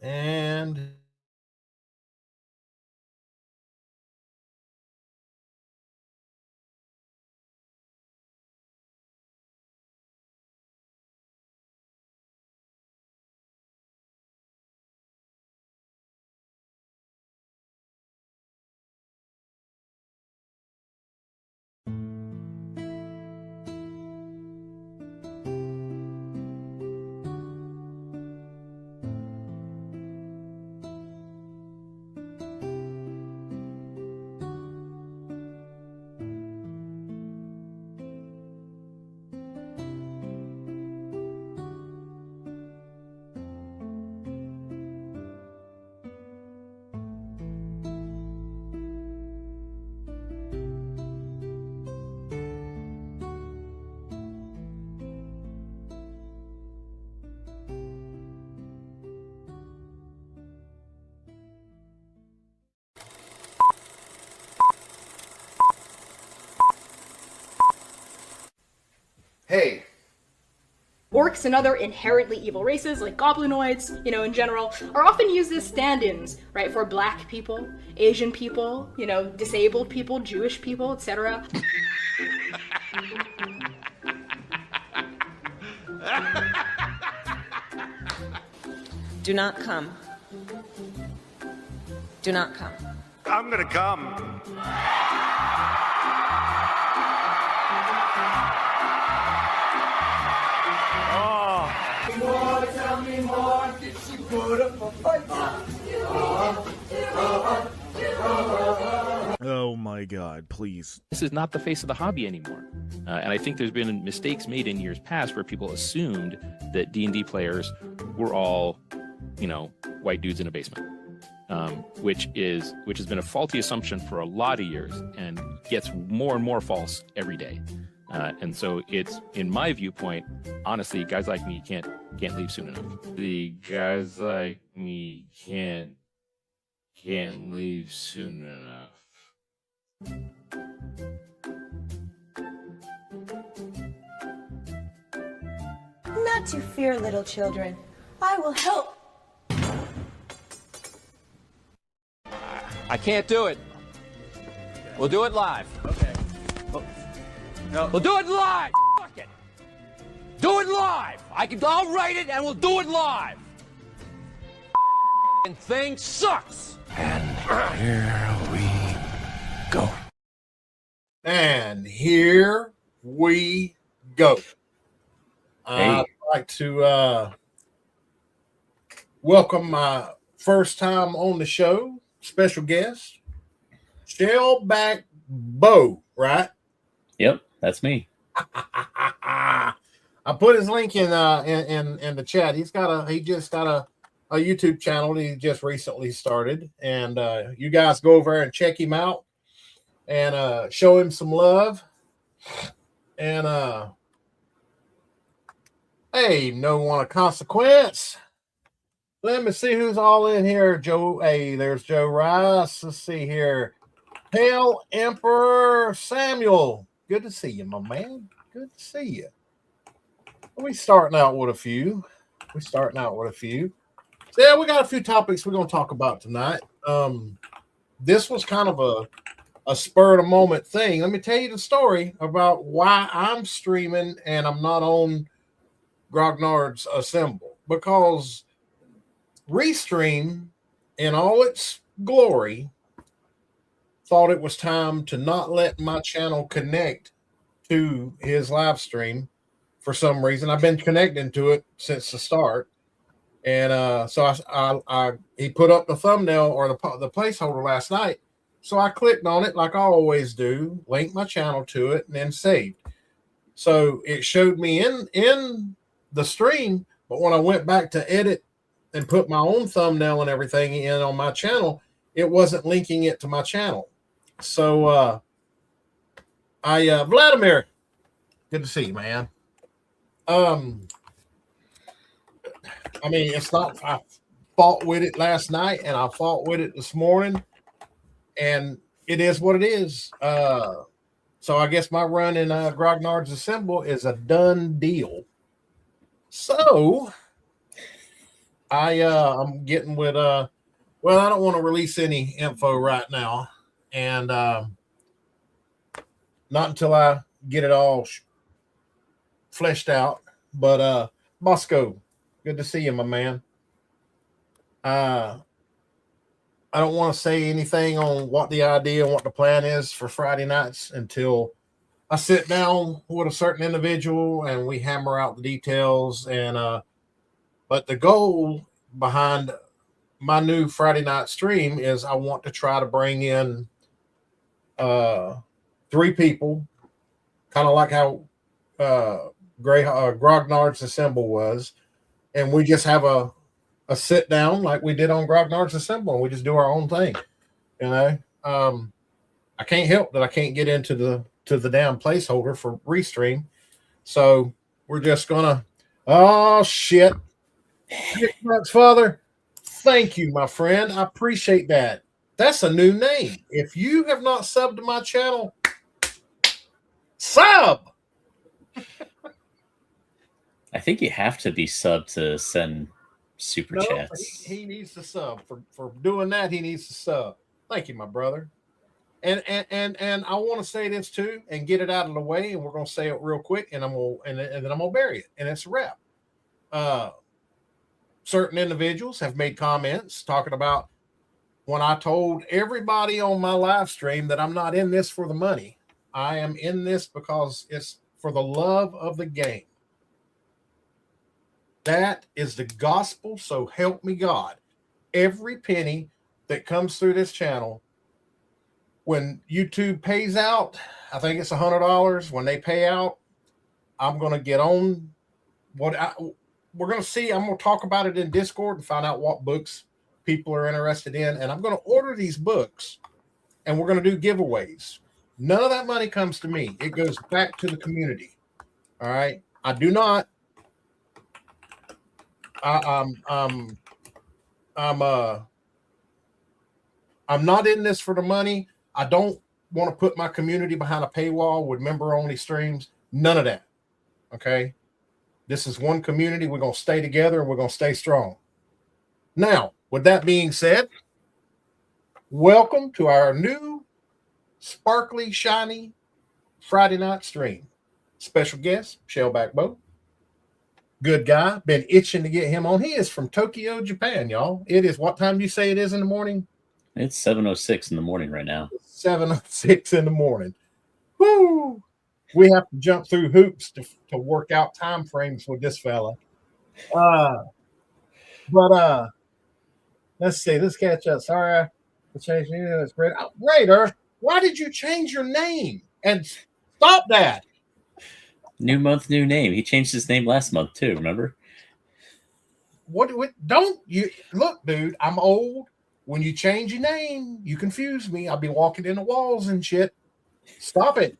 And Hey. Orcs and other inherently evil races, like goblinoids, in general, are often used as stand-ins, right, for black people, Asian people, disabled people, Jewish people, etc. Do not come. Do not come. I'm gonna come. Oh my God, please. This is not the face of the hobby anymore. And I think there's been mistakes made in years past where people assumed that D&D players were all, white dudes in a basement, which has been a faulty assumption for a lot of years and gets more and more false every day. And so it's, in my viewpoint, honestly, guys like me can't leave soon enough. The guys like me can't leave soon enough. Not to fear, little children. I will help. I can't do it. We'll do it live. Okay. No. We'll do it live. Fuck it. Do it live. I'll write it and we'll do it live. And thing sucks. And here we go. And here we go. I'd like to welcome my first time on the show, special guest, Shellback Beau, right? Yep, that's me. I put his link in the chat. He just got a YouTube channel he just recently started, and you guys go over there and check him out and show him some love. And hey, no one of consequence. Let me see who's all in here. Joe, hey, there's Joe Rice. Let's see here. Hail Emperor Samuel. Good to see you, my man. Good to see you. We're starting out with a few. So yeah, we got a few topics we're going to talk about tonight. This was kind of a spur of the moment thing. Let me tell you the story about why I'm streaming and I'm not on Grognard's Assemble, because Restream in all its glory thought it was time to not let my channel connect to his live stream for some reason. I've been connecting to it since the start. And so he put up the thumbnail or the placeholder last night. So I clicked on it like I always do, linked my channel to it, and then saved. So it showed me in the stream, but when I went back to edit and put my own thumbnail and everything in on my channel, it wasn't linking it to my channel. So Vladimir, good to see you, man. I mean, it's not, I fought with it last night and I fought with it this morning, and it is what it is. So I guess my run in Grognard's Assemble is a done deal. So I'm getting with well, I don't want to release any info right now, and not until I get it all fleshed out. But Bosco, good to see you, my man. I don't want to say anything on what the idea and what the plan is for Friday nights until I sit down with a certain individual and we hammer out the details. And but the goal behind my new Friday night stream is I want to try to bring in 3 people, kind of like how Grognard's Assemble was, and we just have a sit down like we did on Grognard's Assemble, and we just do our own thing. You know, I can't help that I can't get into the damn placeholder for Restream, so we're just gonna. Oh shit, Bucks Father, thank you, my friend. I appreciate that. That's a new name. If you have not subbed to my channel, sub. I think you have to be sub to send super chats. He needs to sub for doing that. He needs to sub. Thank you, my brother. And I want to say this too, and get it out of the way. And we're gonna say it real quick, and then I'm gonna bury it, and it's a wrap. Certain individuals have made comments talking about when I told everybody on my live stream that I'm not in this for the money. I am in this because it's for the love of the game. That is the gospel, so help me God. Every penny that comes through this channel, when YouTube pays out, I think it's $100. When they pay out, I'm going to get on we're going to see. I'm going to talk about it in Discord and find out what books people are interested in. And I'm going to order these books, and we're going to do giveaways. None of that money comes to me. It goes back to the community. All right. I do not. I'm not in this for the money. I don't want to put my community behind a paywall with member-only streams. None of that. Okay. This is one community. We're going to stay together, and we're going to stay strong. Now, with that being said, welcome to our new sparkly, shiny Friday night stream. Special guest, Shellback Beau. Good guy. Been itching to get him on. He is from Tokyo, Japan, y'all. It is, what time do you say it is in the morning? It's 7:06 in the morning right now. 7:06 in the morning. Woo! We have to jump through hoops to work out time frames with this fella. But let's see. Let's catch up. Sorry, I changed your name. It's great. Raider, why did you change your name? And stop that. New month, new name. He changed his name last month too. Remember? What? Don't you look, dude? I'm old. When you change your name, you confuse me. I'll be walking in the walls and shit. Stop it.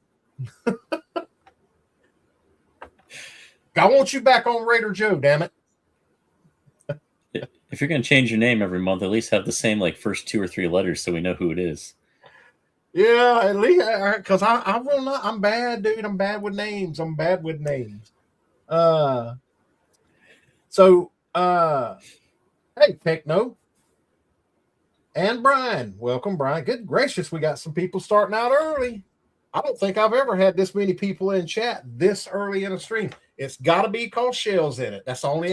I want you back on Raider Joe, damn it. If you're going to change your name every month, at least have the same like first 2 or 3 letters so we know who it is. Yeah, at least because I will not. I'm bad, dude. I'm bad with names. Hey, Techno and Brian, welcome, Brian. Good gracious, we got some people starting out early. I don't think I've ever had this many people in chat this early in a stream. It's got to be because Shell's in it. That's the only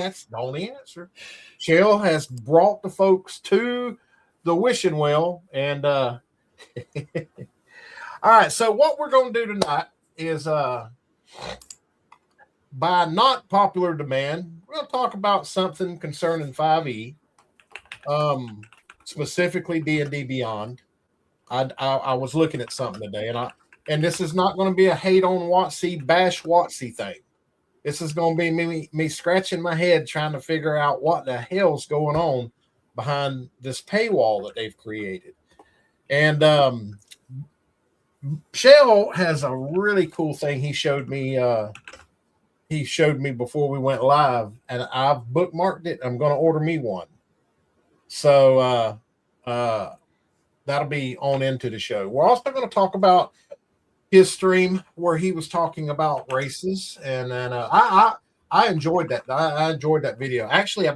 answer. Shell has brought the folks to the wishing well. And all right, so what we're going to do tonight is by not popular demand, we're going to talk about something concerning 5e, specifically D&D Beyond. I was looking at something today, and this is not going to be a hate on WotC, bash WotC thing. This is going to be me scratching my head trying to figure out what the hell's going on behind this paywall that they've created. And Shell has a really cool thing he showed me. He showed me before we went live, and I've bookmarked it. I'm going to order me one. So that'll be on into the show. We're also going to talk about his stream where he was talking about races, and then I enjoyed that. I enjoyed that video. Actually,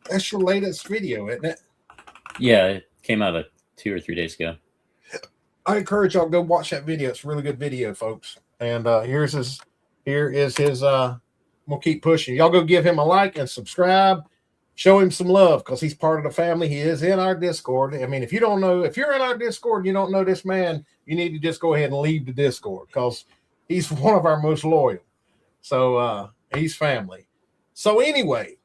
That's your latest video, isn't it? Yeah, it came out 2 or 3 days ago. I encourage y'all to go watch that video. It's a really good video, folks. And here is his I'm gonna keep pushing. Y'all go give him a like and subscribe. Show him some love because he's part of the family. He is in our Discord. I mean, if you're in our Discord and you don't know this man, you need to just go ahead and leave the Discord because he's one of our most loyal. So he's family. So anyway,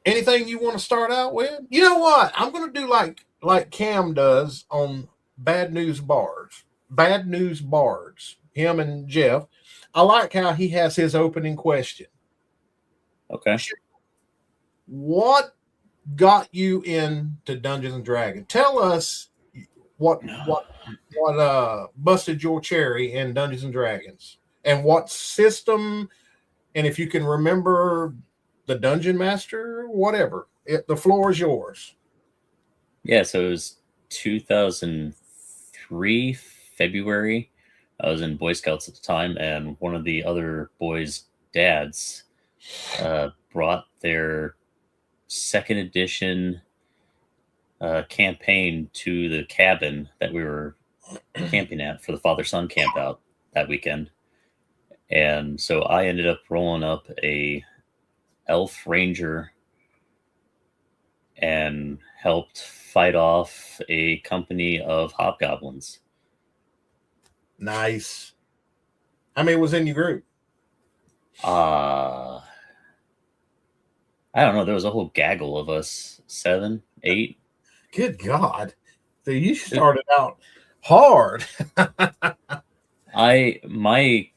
anything you want to start out with? You know what? I'm going to do like Cam does on Bad News Bards. Him and Jeff. I like how he has his opening question. Okay. What got you into Dungeons and Dragons? Tell us what busted your cherry in Dungeons and Dragons, and what system, and if you can remember the Dungeon Master, whatever. The floor is yours. Yeah, so it was 2003 February. I was in Boy Scouts at the time, and one of the other boys' dads brought their second edition campaign to the cabin that we were camping at for the father-son camp out that weekend. And so I ended up rolling up a elf ranger and helped fight off a company of hobgoblins. Nice. How many was in your group? I don't know. There was a whole gaggle of us. 7, 8. Good God. So you started out hard. My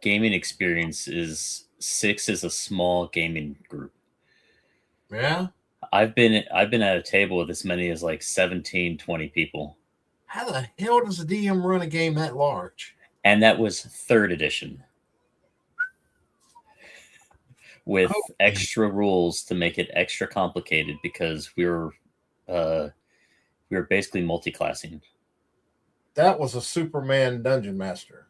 gaming experience is 6 is a small gaming group. Yeah. I've been at a table with as many as like 17, 20 people. How the hell does a DM run a game that large? And that was 3rd edition. With extra rules to make it extra complicated because we were basically multi-classing. That was a Superman Dungeon Master.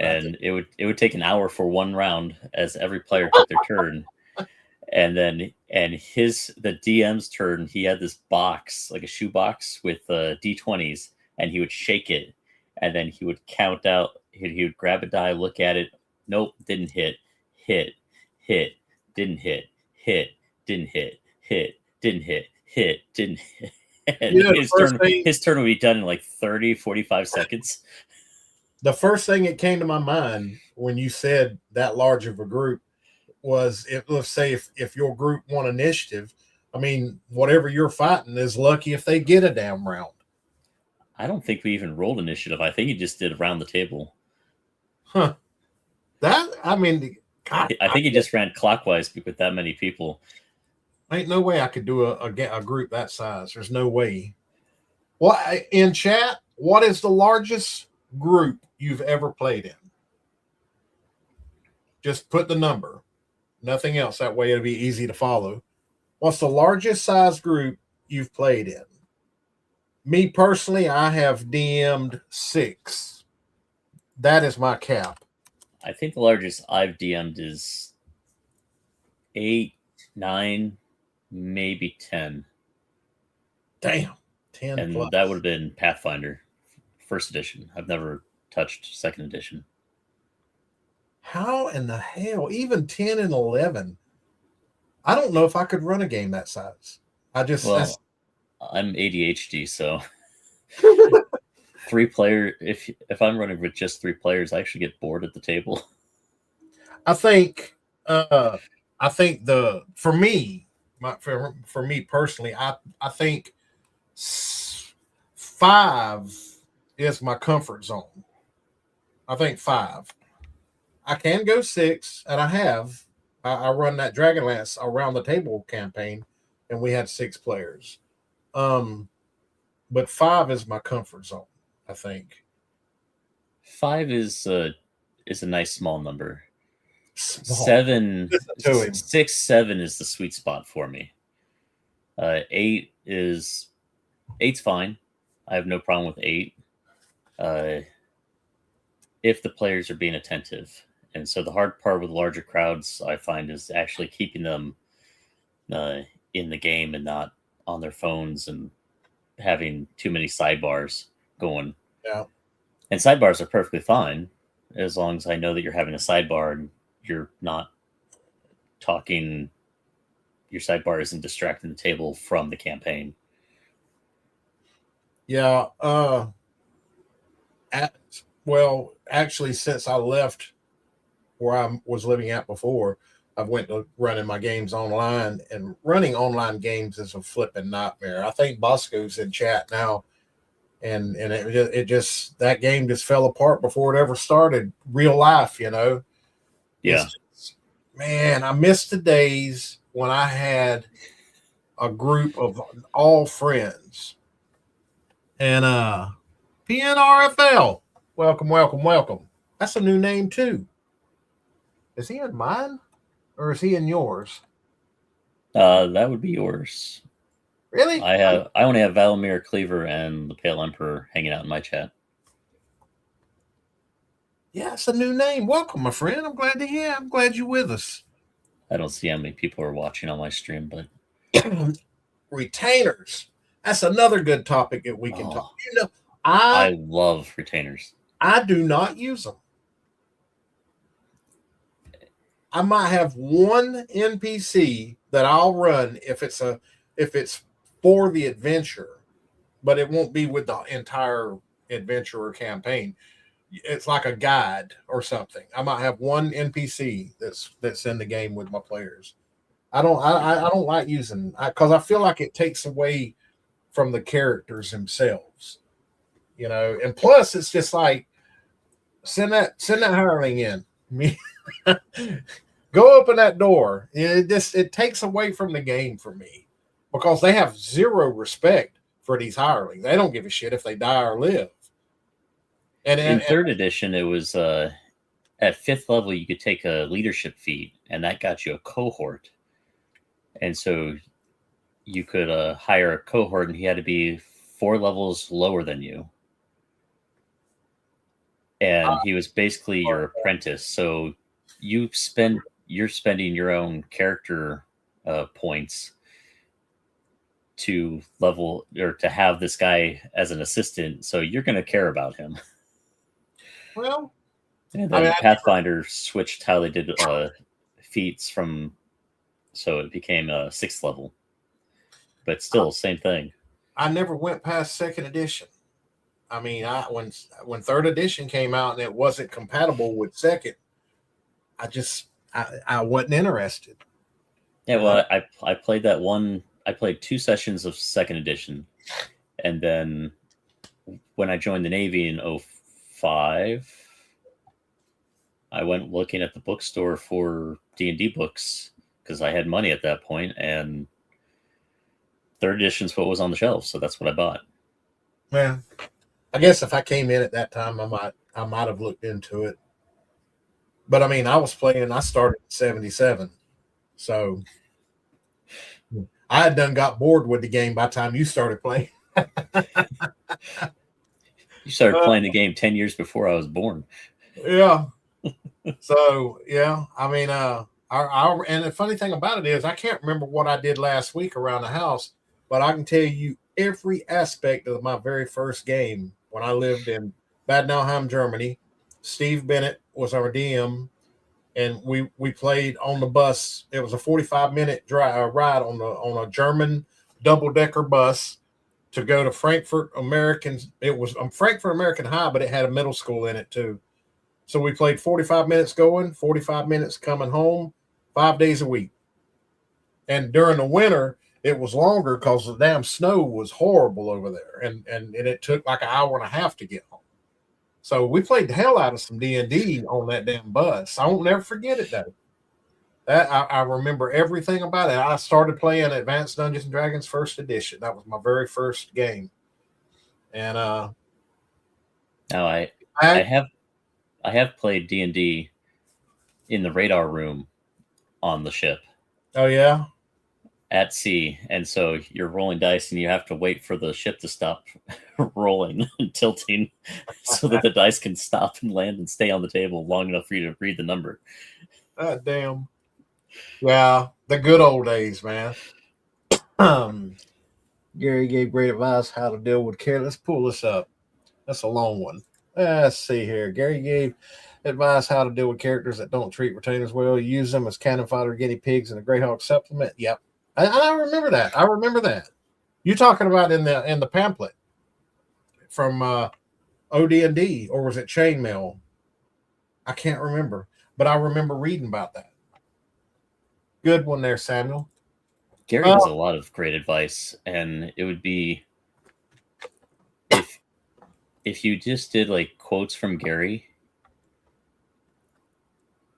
And it would take an hour for one round as every player took their turn. And then the DM's turn, he had this box, like a shoe box with D20s, and he would shake it, and then he would count out. He would grab a die, look at it. Nope, didn't hit. Hit, didn't hit. Hit, didn't hit. Hit, didn't hit. Hit, didn't hit. And his turn would be done in like 30, 45 seconds. The first thing that came to my mind when you said that large of a group was, let's say if your group won initiative, I mean, whatever you're fighting is lucky if they get a damn round. I don't think we even rolled initiative. I think he just did around the table. Huh. God, I think he just ran clockwise with that many people. Ain't no way I could do a group that size. There's no way. Well, in chat, what is the largest group you've ever played in? Just put the number. Nothing else. That way it'll be easy to follow. What's the largest size group you've played in? Me personally, I have DM'd 6. That is my cap. I think the largest I've DM'd is 8, 9, maybe 10. Damn. 10 and plus. That would have been Pathfinder, 1st edition. I've never touched 2nd edition. How in the hell? Even 10 and 11. I don't know if I could run a game that size. I'm ADHD, so 3 player. If I'm running with just 3 players, I actually get bored at the table. I think for me personally, I think 5 is my comfort zone. I think 5. I can go 6, and I have. I run that Dragonlance around the table campaign, and we had 6 players. But 5 is my comfort zone, I think. 5 is a nice small number. Small. 7, 6, 7 is the sweet spot for me. 8's fine. I have no problem with 8. If the players are being attentive And so the hard part with larger crowds, I find, is actually keeping them in the game and not on their phones and having too many sidebars going. Yeah. And sidebars are perfectly fine as long as I know that you're having a sidebar and you're not talking. Your sidebar isn't distracting the table from the campaign. Yeah. Well, actually, since I left where I was living at before, I've went to running my games online, and running online games is a flipping nightmare. I think Bosco's in chat now, and it just that game just fell apart before it ever started real life. Yeah. Man, I miss the days when I had a group of all friends. And PNRFL, welcome. That's a new name too. Is he in mine or is he in yours? That would be yours. Really? I only have Valamir Cleaver and the Pale Emperor hanging out in my chat. Yeah, it's a new name. Welcome, my friend. I'm glad to hear. I'm glad you're with us. I don't see how many people are watching on my stream, but retainers. That's another good topic that we can talk. You know, I love retainers. I do not use them. I might have one NPC that I'll run if it's for the adventure, but it won't be with the entire adventure or campaign. It's like a guide or something. I might have one NPC that's in the game with my players. I don't like using because I feel like it takes away from the characters themselves, you know. And plus, it's just like send that hireling in. Go open that door. It takes away from the game for me because they have zero respect for these hirelings. They don't give a shit if they die or live. And in third edition, it was at 5th level you could take a leadership feat, and that got you a cohort. And so you could hire a cohort, and he had to be 4 levels lower than you. And he was basically your apprentice. So you're spending your own character points to level or to have this guy as an assistant. So you're going to care about him. Well, and then Pathfinder switched how they did feats from, so it became a 6th level, but still same thing. I never went past 2nd edition. I mean, when 3rd edition came out and it wasn't compatible with 2nd, I wasn't interested. Yeah, well, I played that one. I played 2 sessions of 2nd edition, and then when I joined the Navy in 2005, I went looking at the bookstore for D&D books because I had money at that point, and 3rd edition's what was on the shelf, so that's what I bought. Yeah, I guess if I came in at that time, I might have looked into it. But I mean, I started in 1977, so I had done got bored with the game by the time you started playing. You started playing the game 10 years before I was born. Yeah. So yeah, I mean, and the funny thing about it is, I can't remember what I did last week around the house, but I can tell you every aspect of my very first game when I lived in Bad Nauheim, Germany. Steve Bennett was our DM, and we played on the bus. It was a 45-minute ride on a German double-decker bus to go to Frankfurt American. It was Frankfurt American High, but it had a middle school in it too. So we played 45 minutes going, 45 minutes coming home, 5 days a week. And during the winter, it was longer because the damn snow was horrible over there, and it took like an hour and a half to get home. So we played the hell out of some D&D on that damn bus. I won't never forget it though. That I remember everything about it. I started playing Advanced Dungeons and Dragons 1st edition. That was my very first game. And now I have played D&D in the radar room on the ship. Oh yeah. at sea, and so you're rolling dice, and you have to wait for the ship to stop rolling and tilting, so that the dice can stop and land and stay on the table long enough for you to read the number. God damn. Yeah, the good old days, man. Gary gave great advice how to deal with care. Let's pull this up. That's a long one. Let's see here. Gary gave advice how to deal with characters that don't treat retainers well. Use them as cannon fodder, guinea pigs, and a Greyhawk supplement. Yep, I remember that. I remember that. You talking about in the pamphlet from OD&D, or was it Chainmail? I can't remember, but I remember reading about that. Good one there, Samuel. Gary has a lot of great advice, and it would be if you just did like quotes from Gary,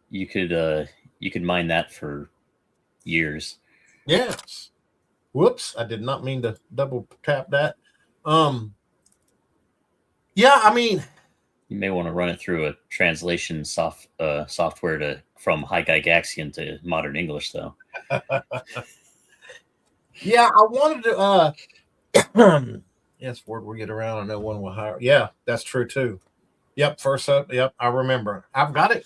you could mine that for years. Yes. Whoops, I did not mean to double tap that. Yeah, I mean, you may want to run it through a translation software from High Gygaxian to modern English, though. Yeah, I wanted to. Yes, word will get around. I know one will hire. Yeah, that's true too. Yep, first up. Yep, I remember. I've got it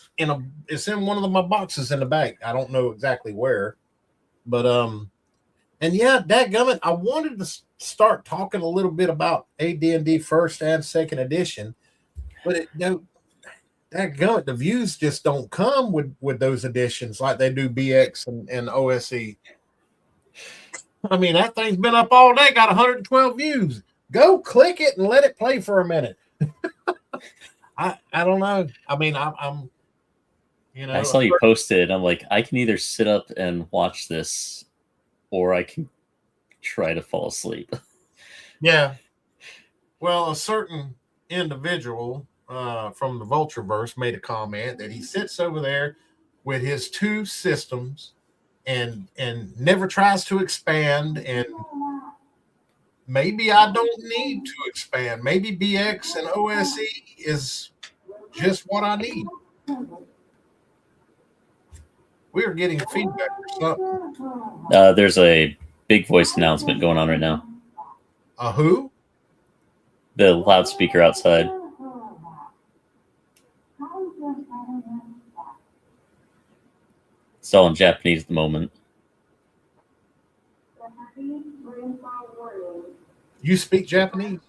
it's in one of my boxes in the back. I don't know exactly where, but and yeah, dadgummit, I wanted to start talking a little bit about AD&D first and second edition, but dadgummit, the views just don't come with those editions like they do BX and OSE. I mean, that thing's been up all day, got 112 views. Go click it and let it play for a minute. I don't know. I mean, I'm I saw you posted. I'm like, I can either sit up and watch this, or I can try to fall asleep. Yeah. Well, a certain individual from the Vultureverse made a comment that he sits over there with his two systems and never tries to expand, and maybe I don't need to expand. Maybe BX and OSE is just what I need. We are getting feedback or something. There's a big voice announcement going on right now. Who? The loudspeaker outside. It's all in Japanese at the moment. You speak Japanese?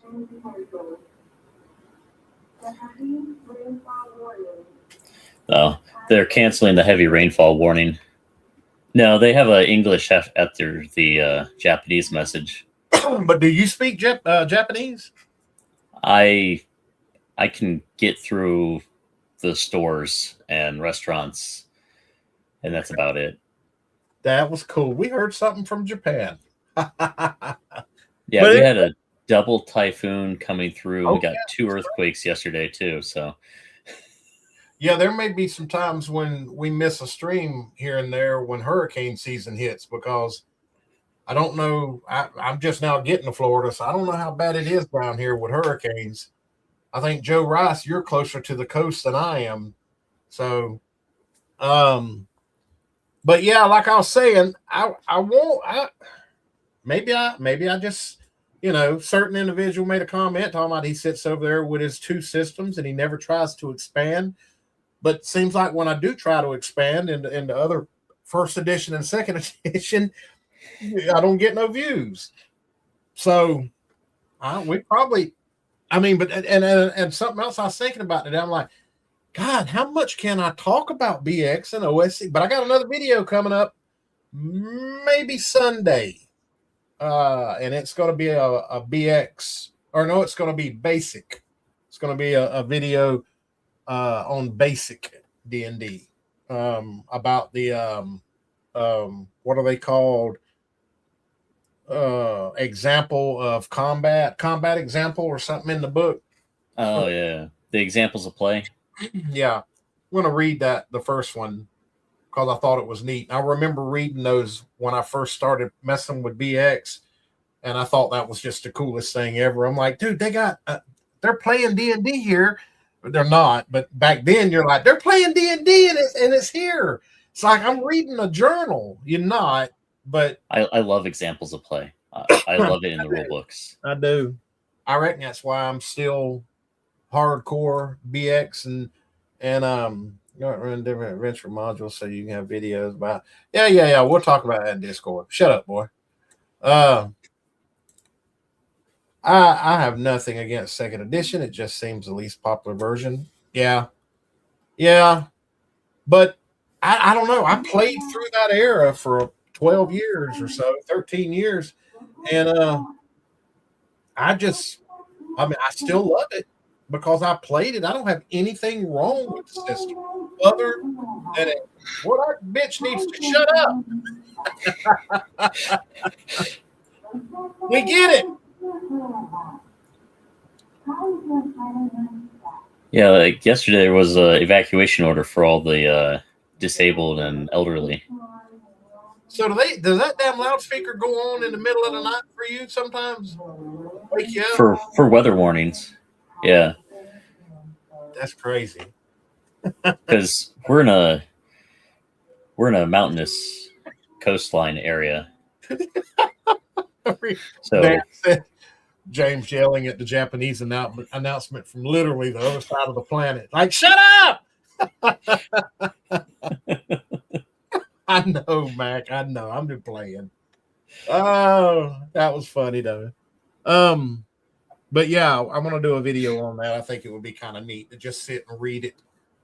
Oh, they're canceling the heavy rainfall warning. No, they have English after the Japanese message. But do you speak Japanese? I can get through the stores and restaurants, and that's about it. That was cool. We heard something from Japan. Yeah, but we had a double typhoon coming through. Oh, We got yeah, two earthquakes yesterday too. So yeah, there may be some times when we miss a stream here and there when hurricane season hits, because I don't know. I'm just now getting to Florida, so I don't know how bad it is down here with hurricanes. I think, Joe Rice, you're closer to the coast than I am. So, but yeah, like I was saying, maybe I just, certain individual made a comment talking about he sits over there with his two systems and he never tries to expand. But it seems like when I do try to expand into other first edition and second edition, I don't get no views. So we probably, but and something else I was thinking about today, I'm like, God, how much can I talk about BX and OSC? But I got another video coming up maybe Sunday. And it's going to be a BX, or no, it's going to be basic. It's going to be a video on basic D&D about the what are they called? Example of combat example or something in the book. Oh yeah, the examples of play. Yeah, I'm going to read the first one because I thought it was neat. I remember reading those when I first started messing with BX, and I thought that was just the coolest thing ever. I'm like, dude, they're playing D&D here. They're not, but back then you're like, they're playing D&D and it's here. It's like I'm reading a journal. You're not. But I love examples of play. I love it in the rule books. I do. I reckon that's why I'm still hardcore BX and you know, run different adventure modules so you can have videos about. Yeah. We'll talk about that in Discord. Shut up, boy. I have nothing against second edition. It just seems the least popular version. Yeah. But I don't know. I played through that era for 12 years or so, 13 years. And I still love it because I played it. I don't have anything wrong with the system other than it. Well, that bitch needs to shut up. We get it. Yeah, like yesterday there was an evacuation order for all the disabled and elderly. So does that damn loudspeaker go on in the middle of the night for you sometimes? Wake you up? For weather warnings. Yeah. That's crazy. Because we're in a mountainous coastline area. So James yelling at the Japanese announcement from literally the other side of the planet. Like, shut up! I know, Mac. I know. I'm just playing. Oh, that was funny though. But yeah, I'm gonna do a video on that. I think it would be kind of neat to just sit and read it.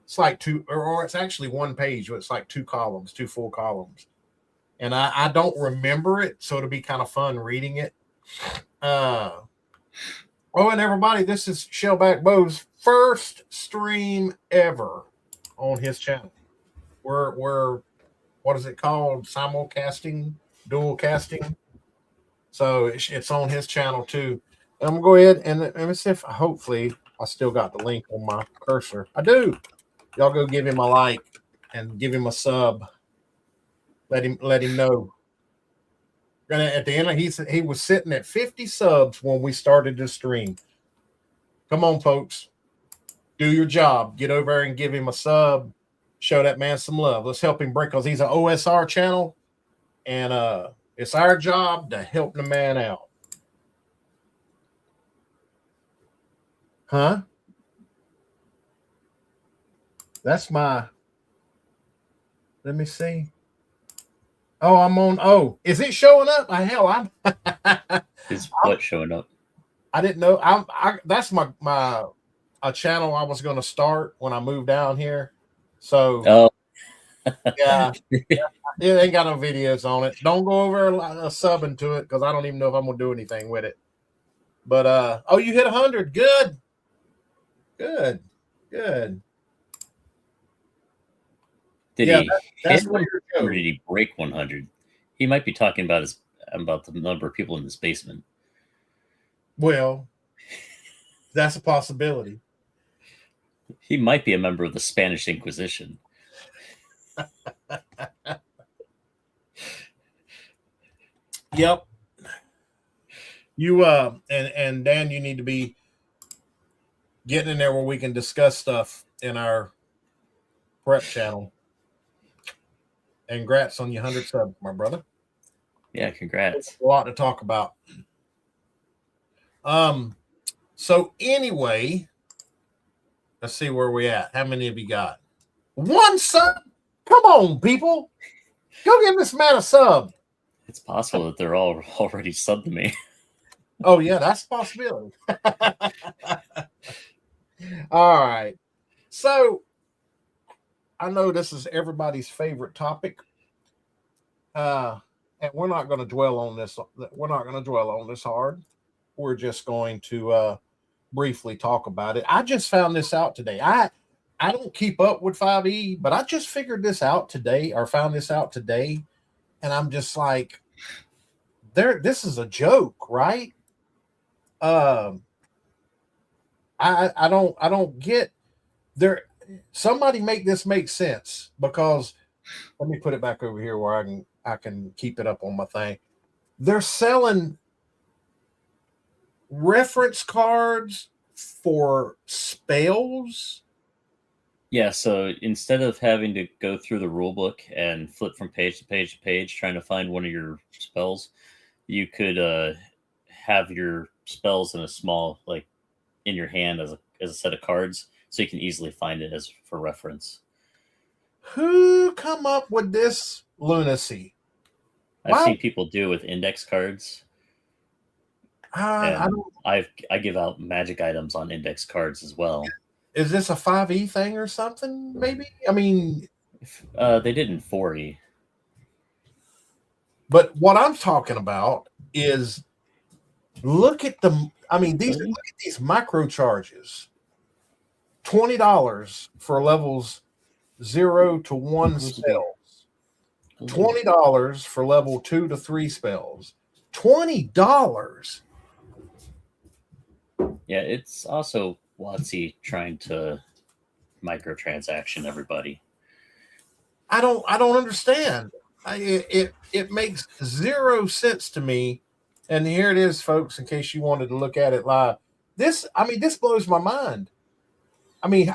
It's like or it's actually one page, but it's like two full columns. And I don't remember it, so it'll be kind of fun reading it. And everybody, this is Shellback Beau's first stream ever on his channel. We're what is it called? Simulcasting, dual casting. So it's on his channel too. I'm gonna go ahead and let me see if hopefully I still got the link on my cursor. I do. Y'all go give him a like and give him a sub. Let him know. And at the end, he was sitting at 50 subs when we started the stream. Come on, folks. Do your job. Get over there and give him a sub. Show that man some love. Let's help him break, because he's an OSR channel. And it's our job to help the man out. Huh? That's my... Let me see. Oh, I'm on. Oh, is it showing up? Hell, I'm. Is what showing up? I didn't know. That's my a channel I was going to start when I moved down here. So, yeah, it ain't got no videos on it. Don't go over subbing to it because I don't even know if I'm gonna do anything with it. But oh, you hit 100. Good. Did he hit 100 or did he break 100? He might be talking about the number of people in his basement. Well, that's a possibility. He might be a member of the Spanish Inquisition. Yep. You and Dan, you need to be getting in there where we can discuss stuff in our prep channel. And congrats on your 100 subs, my brother. Yeah, congrats. A lot to talk about. So anyway, let's see where we at. How many have you got? One sub? Come on, people. Go give this man a sub. It's possible that they're all already subbed to me. Oh, yeah, that's a possibility. All right. So I know this is everybody's favorite topic. And we're not going to dwell on this. We're not going to dwell on this hard. We're just going to briefly talk about it. I just found this out today. I don't keep up with 5e, but I just figured this out today, or found this out today. And I'm just like, this is a joke, right? I don't get there. Somebody make this make sense, because let me put it back over here where I can keep it up on my thing. They're selling reference cards for spells Yeah, so instead of having to go through the rule book and flip from page to page to page trying to find one of your spells, you could have your spells in a small, like in your hand as a set of cards, so you can easily find it as for reference. Who come up with this lunacy? I've Wow. seen people do with index cards. And I give out magic items on index cards as well. Is this a 5e thing or something? Maybe. I mean, they did in 4e. But what I'm talking about is look at the. I mean, look at these micro charges. $20 for levels 0 to 1 spells. $20 for level 2 to 3 spells. $20. Yeah, it's also WotC trying to microtransaction everybody. I don't understand. It makes zero sense to me. And here it is, folks, in case you wanted to look at it live. This blows my mind. I mean,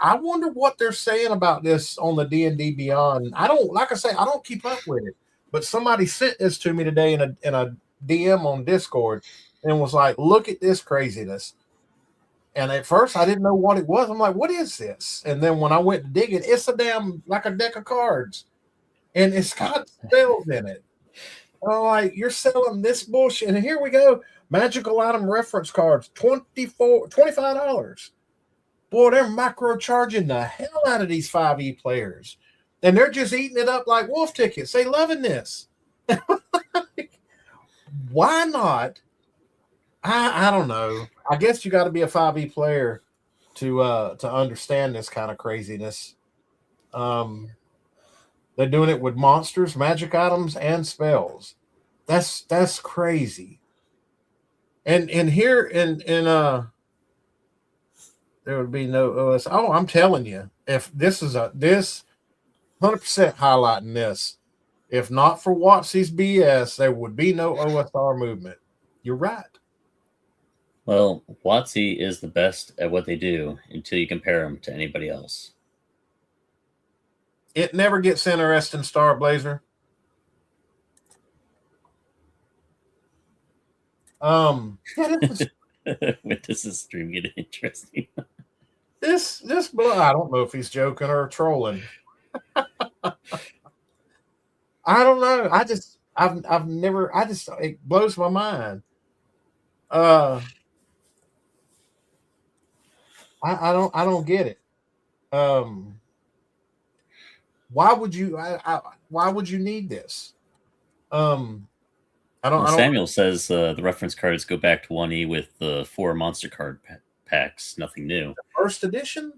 I wonder what they're saying about this on the D&D Beyond. I don't keep up with it. But somebody sent this to me today in a DM on Discord and was like, look at this craziness. And at first I didn't know what it was. I'm like, what is this? And then when I went to dig it, it's like a deck of cards. And it's got spells in it. I'm like, you're selling this bullshit. And here we go. Magical item reference cards, $25. Boy, they're micro charging the hell out of these 5e players. And they're just eating it up like wolf tickets. They loving this. Why not? I don't know. I guess you got to be a 5e player to understand this kind of craziness. They're doing it with monsters, magic items, and spells. That's crazy. And here in there would be no OS. Oh, I'm telling you, if this 100% highlighting this. If not for WotC's BS, there would be no OSR movement. You're right. Well, WotC is the best at what they do until you compare them to anybody else. It never gets interesting, Star Blazer. When does this stream get interesting? This I don't know if he's joking or trolling. I don't know. I've never. It blows my mind. I don't get it. Why would you? Why would you need this? Samuel says the reference cards go back to 1E with the 4 monster card packs. Nothing new. The first edition.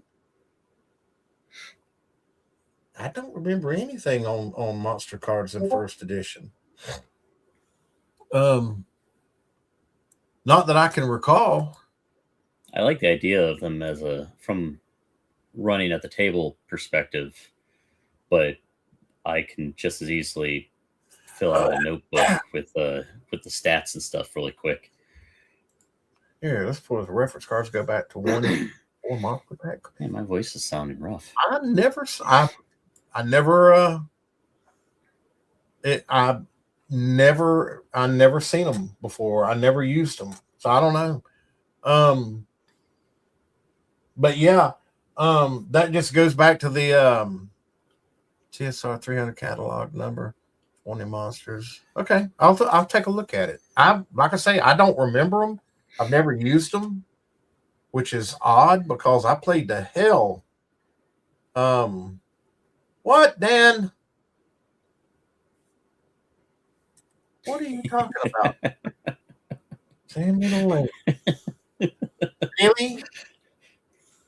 I don't remember anything on monster cards in first edition. Not that I can recall. I like the idea of them as from running at the table perspective, but I can just as easily fill out a notebook with the stats and stuff really quick. Here, let's pull the reference cards. Go back to 1 or monster pack. Man, my voice is sounding rough. I've never seen them before. I never used them, so I don't know. But yeah, that just goes back to the TSR 300 catalog number, 20 monsters. Okay, I'll take a look at it. Like I say, I don't remember them. I've never used them, which is odd because I played the hell. What, Dan? What are you talking about? Samuel Lane. Really?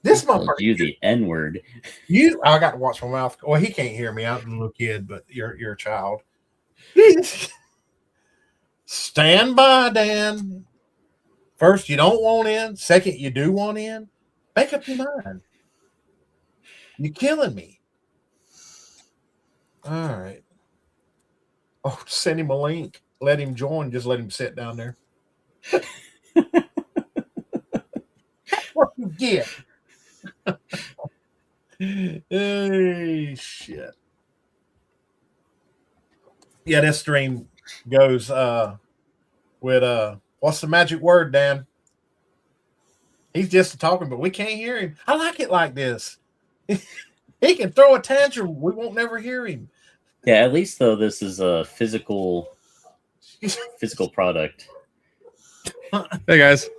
This motherfucker. You the N-word. I got to watch my mouth. Well, he can't hear me. I'm a little kid, but you're a child. Stand by, Dan. First, you don't want in. Second, you do want in. Make up your mind. You're killing me. All right. Oh, send him a link. Let him join. Just let him sit down there. That's what you get. Hey, shit. Yeah, this stream goes with what's the magic word, Dan? He's just talking, but we can't hear him. I like it like this. He can throw a tantrum. We won't never hear him. Yeah, at least though this is a physical product. Hey guys.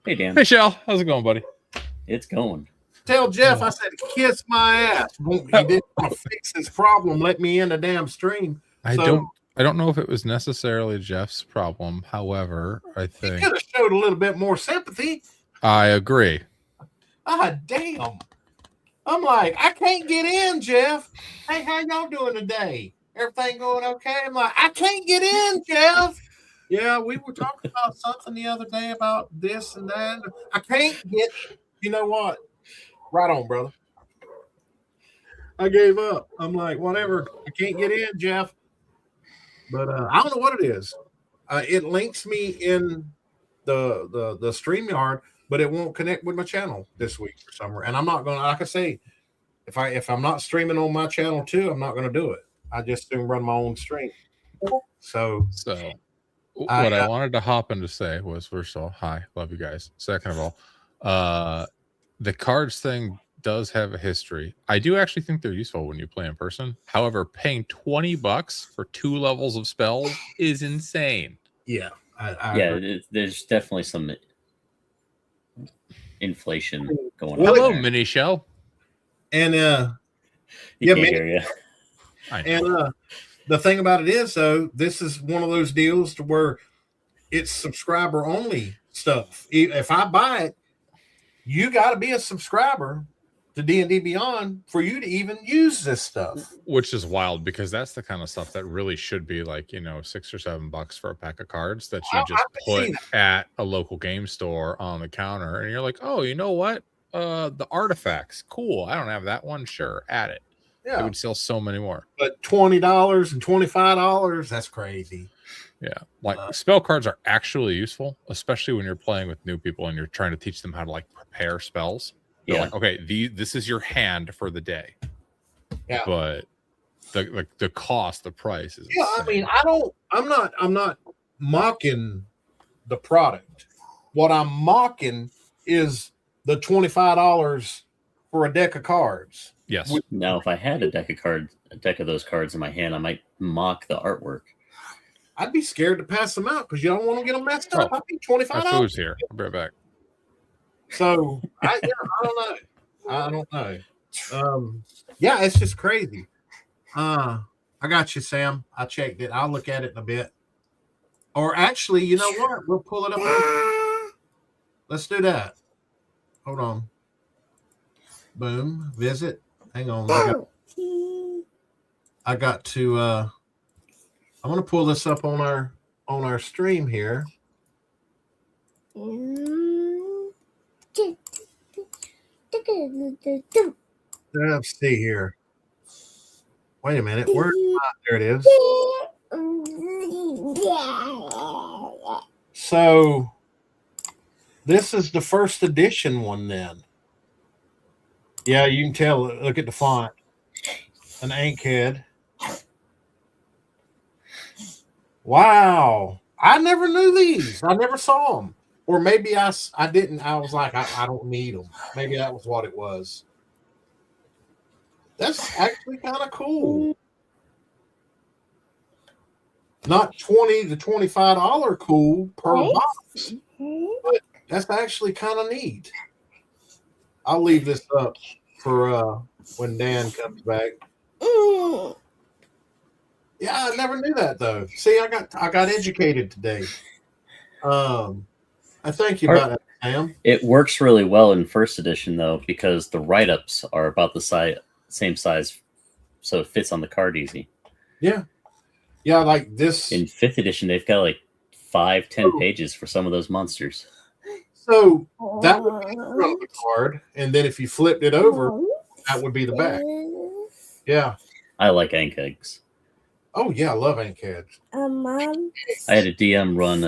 Hey Dan. Hey Shell. How's it going, buddy? It's going. Tell Jeff I said kiss my ass. He didn't want to fix his problem. Let me in the damn stream. I don't know if it was necessarily Jeff's problem. However, I think he could have showed a little bit more sympathy. I agree. Ah, damn. I'm like, I can't get in, Jeff. Hey, how y'all doing today? Everything going okay? I'm like, I can't get in, Jeff. Yeah, we were talking about something the other day about this and that. I can't get, you know what? Right on, brother. I gave up. I'm like, whatever. I can't get in, Jeff. But I don't know what it is. It links me in the StreamYard, but it won't connect with my channel this week for some reason. And I'm not gonna, like I say, if I'm not streaming on my channel too, I'm not gonna do it. I just soon run my own stream. So what I wanted to hop in to say was, first of all, hi, love you guys. Second of all, the cards thing does have a history. I do actually think they're useful when you play in person. However, paying $20 for 2 levels of spells is insane. Yeah. There's definitely some inflation going on. Hello, there. Mini Shell. And You can't hear you. And the thing about it is, though, this is one of those deals to where it's subscriber only stuff. If I buy it, you got to be a subscriber to D&D Beyond for you to even use this stuff. Which is wild, because that's the kind of stuff that really should be like, $6 or $7 for a pack of cards that you just put at a local game store on the counter. And you're like, oh, you know what? The artifacts. Cool. I don't have that one. Sure. Add it. Yeah. It would sell so many more. But $20 and $25, that's crazy. Yeah. Like spell cards are actually useful, especially when you're playing with new people and you're trying to teach them how to like prepare spells. They're like, okay, this is your hand for the day. Yeah. But the cost, the price is insane. I mean, I'm not mocking the product. What I'm mocking is the $25 for a deck of cards. Yes. Now, if I had a deck of those cards in my hand, I might mock the artwork. I'd be scared to pass them out because you don't want to get them messed up. I think $25. My food's here. I'll be right back. So I don't know. Yeah, it's just crazy. I got you, Sam. I checked it. I'll look at it in a bit. Or actually, you know what? We'll pull it up. Let's do that. Hold on. Boom. Visit. Hang on. I got to I'm gonna pull this up on our stream here. Let's see here. Wait a minute. Where? There it is. So this is the first edition one then. Yeah, you can tell. Look at the font. An Inkhead. Wow. I never knew these. I never saw them. Or maybe I didn't. I was like, I don't need them. Maybe that was what it was. That's actually kind of cool. Not $20 to $25 cool per box, but that's actually kind of neat. I'll leave this up for when Dan comes back. Yeah, I never knew that though. See, I got educated today. I thank you about that, Sam. It works really well in first edition though, because the write-ups are about the same size, so it fits on the card easy. Yeah. Yeah, like this. In 5th edition, they've got like 5-10 pages for some of those monsters. So that would be the front of the card, and then if you flipped it over, that would be the back. Yeah. I like ink eggs. Oh yeah, I love ink eggs. I had a DM run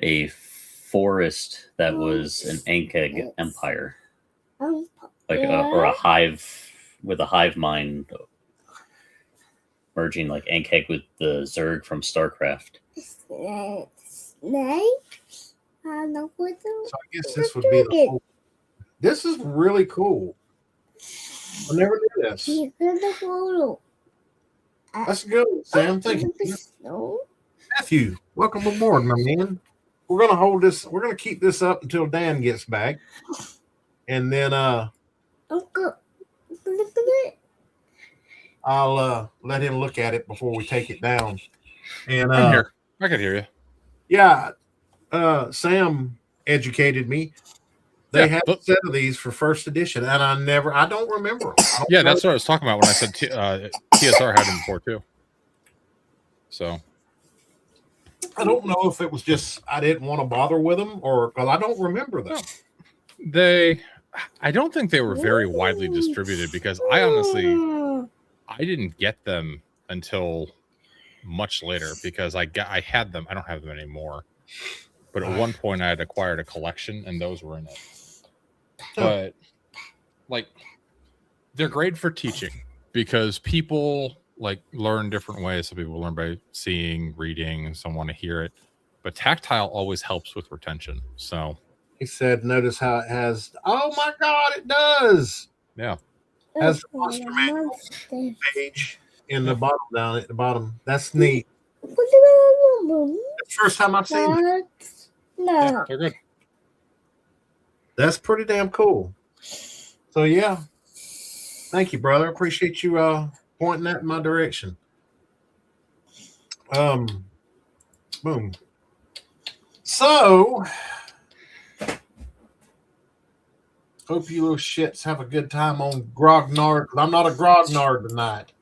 a forest that was an ink egg empire. like or a hive with a hive mind, merging like Ankeg with the Zerg from StarCraft. So I guess this would be the whole. This is really cool. I never knew this. That's good, Sam. Thank you. Matthew, welcome aboard, my man. We're gonna hold this. We're gonna keep this up until Dan gets back, and then I'll let him look at it before we take it down. And I'm here. I can hear you. Yeah, Sam educated me. They have a set of these for first edition, and I don't remember them. Yeah, that's what I was talking about when I said TSR had them before too. So I don't know if it was just I didn't want to bother with them, or because I don't remember them. I don't think they were very widely distributed because I didn't get them until much later because I had them. I don't have them anymore, but at one point I had acquired a collection and those were in it. But like, they're great for teaching because people like learn different ways. Some people learn by seeing, reading, some want to hear it, but tactile always helps with retention. So he said, notice how it has, oh my God, it does. Yeah. Has the monster manual page in the bottom, down at the bottom. That's neat. That's the first time I've seen it. Yeah, they're good. That's pretty damn cool. So yeah. Thank you, brother. Appreciate you pointing that in my direction. Boom. So hope you little shits have a good time on Grognard. I'm not a Grognard tonight.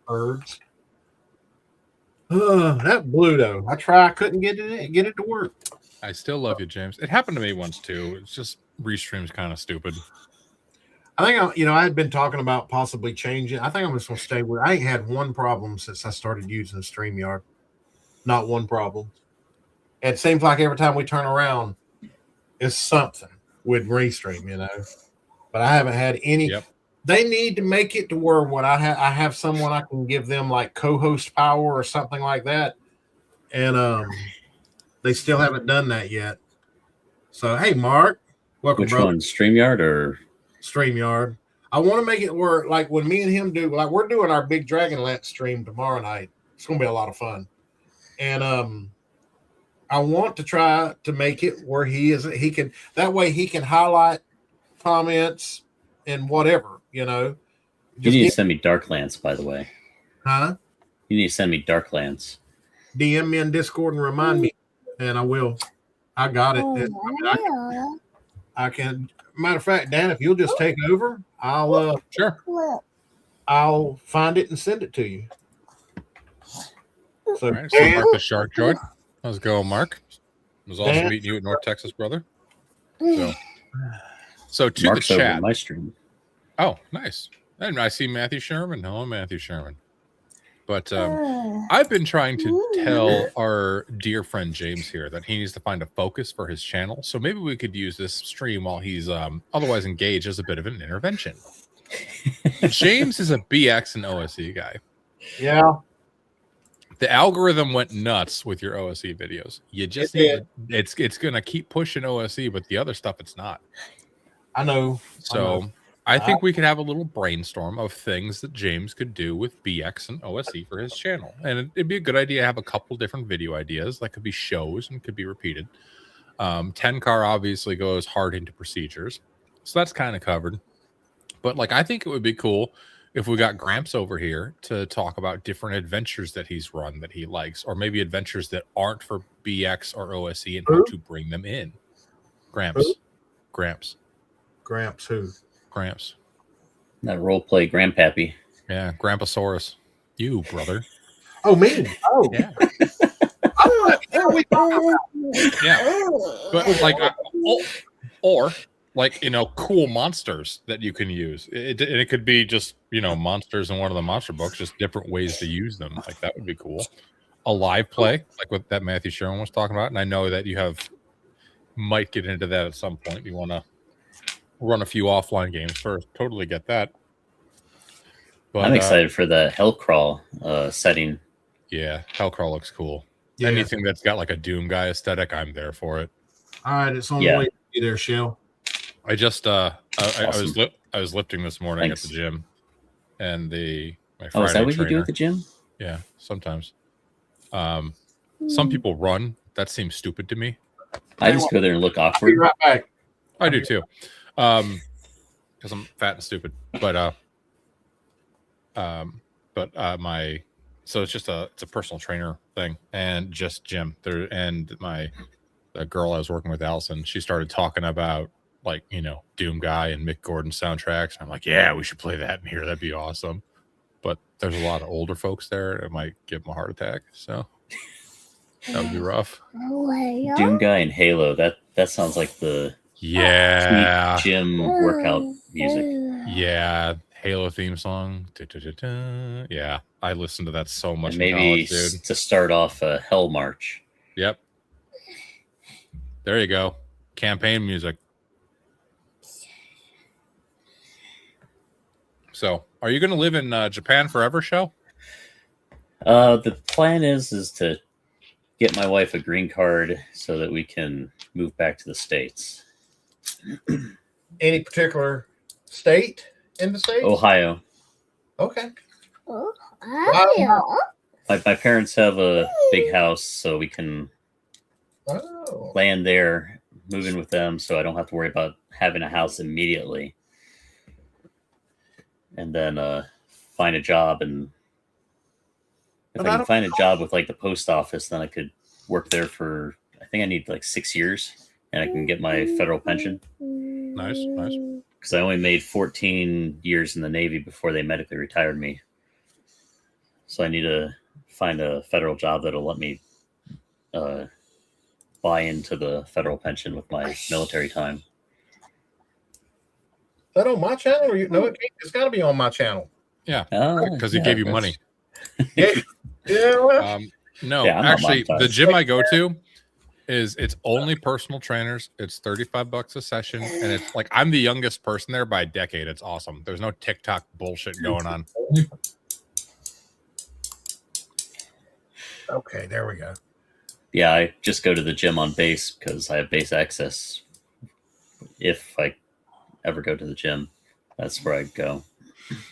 Birds. That blue though. I couldn't get it to work. I still love you, James. It happened to me once too. It's just Restream's kind of stupid. I think I had been talking about possibly changing. I think I'm just gonna stay with. I ain't had one problem since I started using StreamYard. Not one problem. It seems like every time we turn around, it's something with Restream, But I haven't had any. Yep. They need to make it to where when I have someone I can give them like co-host power or something like that, and they still haven't done that yet. So hey, Mark, welcome. Which one, StreamYard or StreamYard? I want to make it where like when me and him do, like we're doing our big Dragonlance stream tomorrow night. It's gonna be a lot of fun, and I want to try to make it where he can that way he can highlight comments and whatever. You need to send me Darklands, by the way. Huh? You need to send me Darklands. DM me in Discord and remind me, and I will. I got it. I can. Matter of fact, Dan, if you'll just take over, I'll sure. I'll find it and send it to you. So, all right, so Mark the Shark Droid. How's it going, Mark? It was awesome meeting you at North Texas, brother. So to Mark's the chat. over my stream. Oh, nice. And I see Matthew Sherman. Hello, Matthew Sherman. But I've been trying to tell our dear friend James here that he needs to find a focus for his channel. So maybe we could use this stream while he's otherwise engaged as a bit of an intervention. James is a BX and OSE guy. Yeah. The algorithm went nuts with your OSE videos. You just need it's going to keep pushing OSE, but the other stuff it's not. I know. So I think we could have a little brainstorm of things that James could do with BX and OSE for his channel. And it'd be a good idea to have a couple different video ideas that could be shows and could be repeated. 10-car obviously goes hard into procedures. So that's kind of covered. But like, I think it would be cool if we got Gramps over here to talk about different adventures that he's run that he likes, or maybe adventures that aren't for BX or OSE and how to bring them in. Gramps. Who? Gramps. Gramps who? Gramps. That roleplay Grandpappy. Yeah, Grandpasaurus. You, brother. Oh, me? Oh. Yeah. We talking about? Yeah. But like, or like, cool monsters that you can use. It could be just, monsters in one of the monster books, just different ways to use them. Like, that would be cool. A live play, like what that Matthew Sherman was talking about. And I know that you have might get into that at some point. You want to run a few offline games first. Totally get that. But, I'm excited for the Hellcrawl setting. Yeah, Hellcrawl looks cool. Yeah. Anything that's got like a Doom guy aesthetic, I'm there for it. All right, it's on the way to be there, Shell. I just I Awesome. was lifting this morning Thanks. at the gym, and my Oh, Friday is that what trainer, you do at the gym? Yeah, sometimes. Some people run. That seems stupid to me. I just go there and look I'll awkward. be right back. I do too, because I'm fat and stupid. But so it's a personal trainer thing and just gym there. And the girl I was working with, Allison, she started talking about like, Doom Guy and Mick Gordon soundtracks. I'm like, yeah, we should play that in here. That'd be awesome. But there's a lot of older folks there. It might give them a heart attack. So that would be rough. Doom Guy and Halo. That sounds like the Yeah. sweet gym workout music. Yeah. Halo theme song. Da-da-da-da. Yeah. I listened to that so much And in maybe college, dude. to start off a Hell March. Yep. There you go. Campaign music. So, are you going to live in Japan forever, Shell? The plan is to get my wife a green card so that we can move back to the States. Any particular state in the States? Ohio. Okay. My parents have a big house, so we can land there, move in with them, so I don't have to worry about having a house immediately. And then find a job, and if I can find a job with like the post office, then I could work there for, I think I need like 6 years, and I can get my federal pension. Nice. Because I only made 14 years in the Navy before they medically retired me. So I need to find a federal job that'll let me buy into the federal pension with my military time. Is that on my channel? Or it's got to be on my channel. Yeah, Oh, because he gave you money. Yeah. Yeah. No, Yeah, I'm not actually, monetized. the gym I go to it's only personal trainers. It's $35 a session, and it's like I'm the youngest person there by a decade. It's awesome. There's no TikTok bullshit going on. Okay, there we go. Yeah, I just go to the gym on base because I have base access. If I ever go to the gym, that's where I go.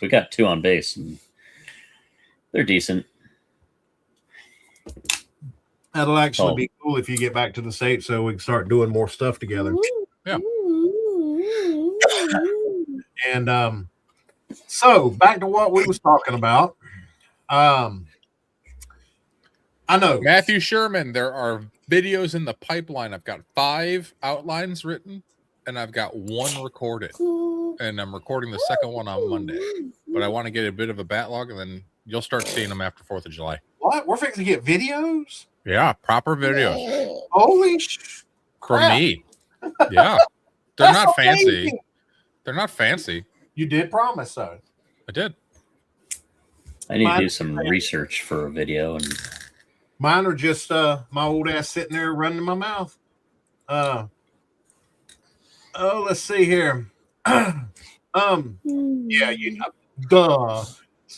We got 2 on base, and they're decent. That'll actually be cool if you get back to the States so we can start doing more stuff together. Yeah. And so back to what we was talking about. I know. Matthew Sherman, there are videos in the pipeline. I've got 5 outlines written, and I've got 1 recorded. And I'm recording the second one on Monday. But I want to get a bit of a backlog, and then you'll start seeing them after 4th of July. What? We're fixing to get videos? Yeah, proper videos. Holy From me. Yeah. They're That's not fancy. amazing. They're not fancy. You did promise so. I did. I need to do some research for a video, and Mine are just my old ass sitting there running my mouth. Let's see here. Yeah,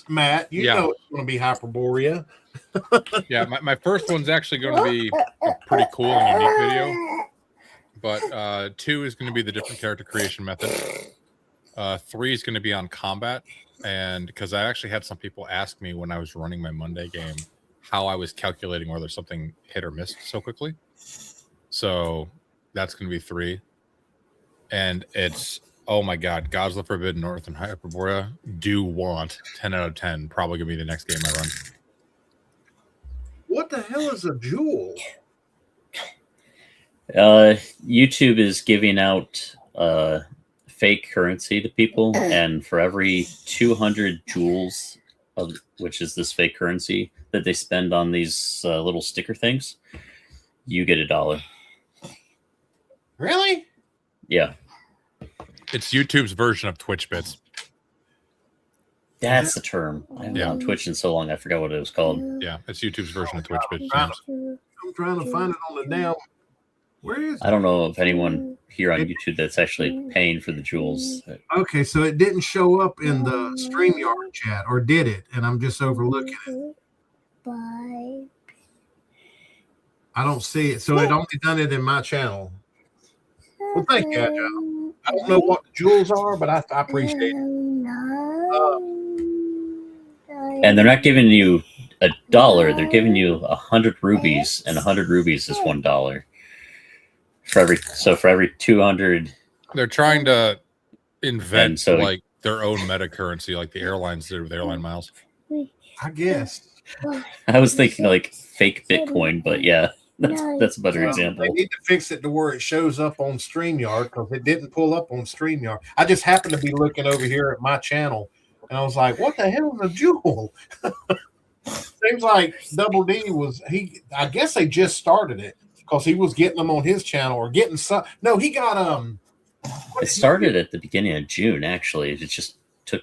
Matt, you know it's going to be Hyperborea. Yeah, my first one's actually going to be a pretty cool and unique video. But 2 is going to be the different character creation method. 3 is going to be on combat. And because I actually had some people ask me when I was running my Monday game how I was calculating whether something hit or missed so quickly. So that's going to be 3. And it's, oh my God, Gods of the Forbidden North and Hyperborea do want 10 out of 10. Probably going to be the next game I run. What the hell is a jewel? YouTube is giving out fake currency to people, and for every 200 jewels, which is this fake currency that they spend on these little sticker things, you get $1. Really? Yeah. It's YouTube's version of Twitch bits. That's the term. I haven't been on Twitch in so long, I forgot what it was called. Yeah, it's YouTube's version of Twitch bits. I'm trying to find it on the damn Where is it? I don't know if anyone here on YouTube that's actually paying for the jewels. Okay, so it didn't show up in the StreamYard chat, or did it? And I'm just overlooking it. I don't see it. So it only done it in my channel. Well, thank you, Agile. I don't know what the jewels are, but I appreciate it. And they're not giving you $1. They're giving you 100 rubies, and 100 rubies is $1 for every. So for every 200, they're trying to invent so, like their own meta currency, like the airlines did with airline miles. I guess. I was thinking like fake Bitcoin, but yeah, that's a better example. They need to fix it to where it shows up on StreamYard, because it didn't pull up on StreamYard. I just happened to be looking over here at my channel, and I was like, "What the hell is a jewel?" Seems like Double D was I guess they just started it because he was getting them on his channel, or getting some. No, he got It started at the beginning of June. Actually, it just took.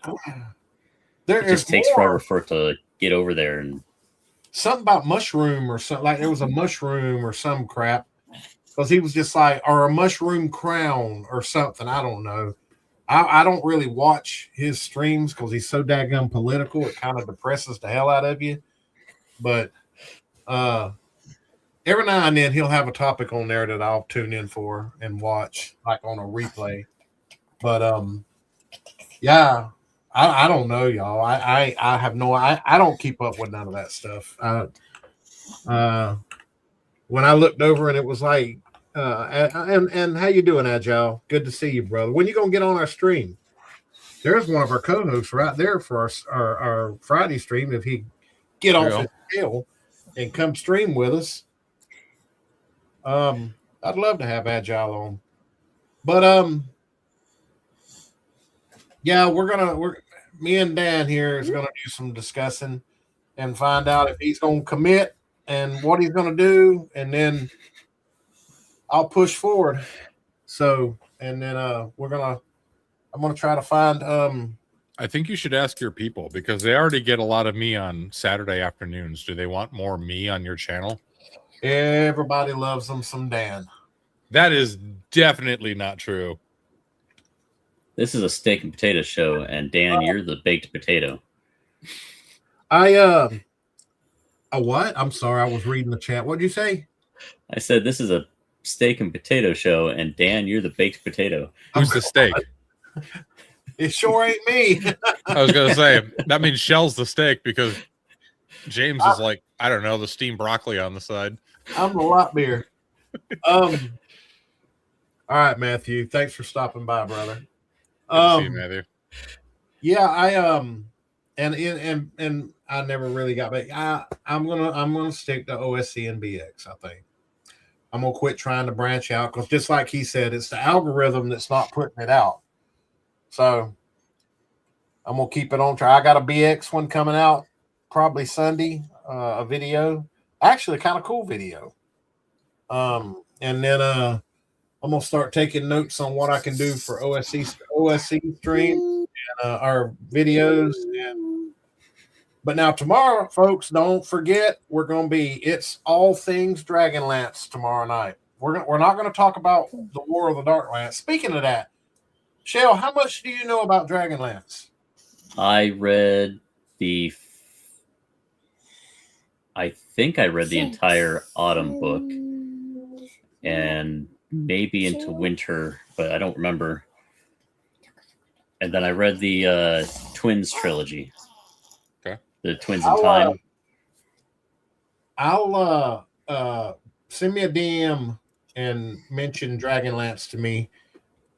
It just takes forever for it to get over there, and something about mushroom or something, like there was a mushroom or some crap, because he was just like, or a mushroom crown or something. I don't know. I don't really watch his streams because he's so daggum political. It kind of depresses the hell out of you. But every now and then he'll have a topic on there that I'll tune in for and watch, like on a replay. But yeah, I don't know, y'all. I have no. I don't keep up with none of that stuff. When I looked over and it was like, and how you doing, Agile? Good to see you, brother. When you gonna get on our stream? There's one of our co-hosts right there for our Friday stream. If he get off his tail and come stream with us, I'd love to have Agile on. But yeah, me and Dan here is gonna do some discussing and find out if he's gonna commit and what he's gonna do, and then I'll push forward. So, and then I'm gonna try to find I think you should ask your people, because they already get a lot of me on Saturday afternoons. Do they want more me on your channel? Everybody loves them some Dan. That is definitely not true. This is a steak and potato show, and Dan, you're the baked potato. A what? I'm sorry, I was reading the chat. What'd you say? I said this is a steak and potato show, and Dan, you're the baked potato. Who's the steak? It sure ain't me. I was gonna say that means Shell's the steak, because James is like, I don't know, the steamed broccoli on the side. I'm the lot beer. All right, Matthew. Thanks for stopping by, brother. Good to see you, Matthew. Yeah, and I never really got back. I'm gonna stick to OSC and BX. I think I'm gonna quit trying to branch out, because just like he said, it's the algorithm that's not putting it out. So I'm gonna keep it on track. I got a BX one coming out probably Sunday, a video, actually kind of cool video. And then I'm gonna start taking notes on what I can do for OSC stream and our videos. But now tomorrow, folks, don't forget, it's all things Dragonlance tomorrow night. We're not gonna talk about the War of the Darklands. Speaking of that, Shell, how much do you know about Dragonlance? I think I read the entire autumn book, and maybe into winter, but I don't remember. And then I read the Twins trilogy. Okay. The Twins in Time. I'll send me a DM and mention Dragonlance to me,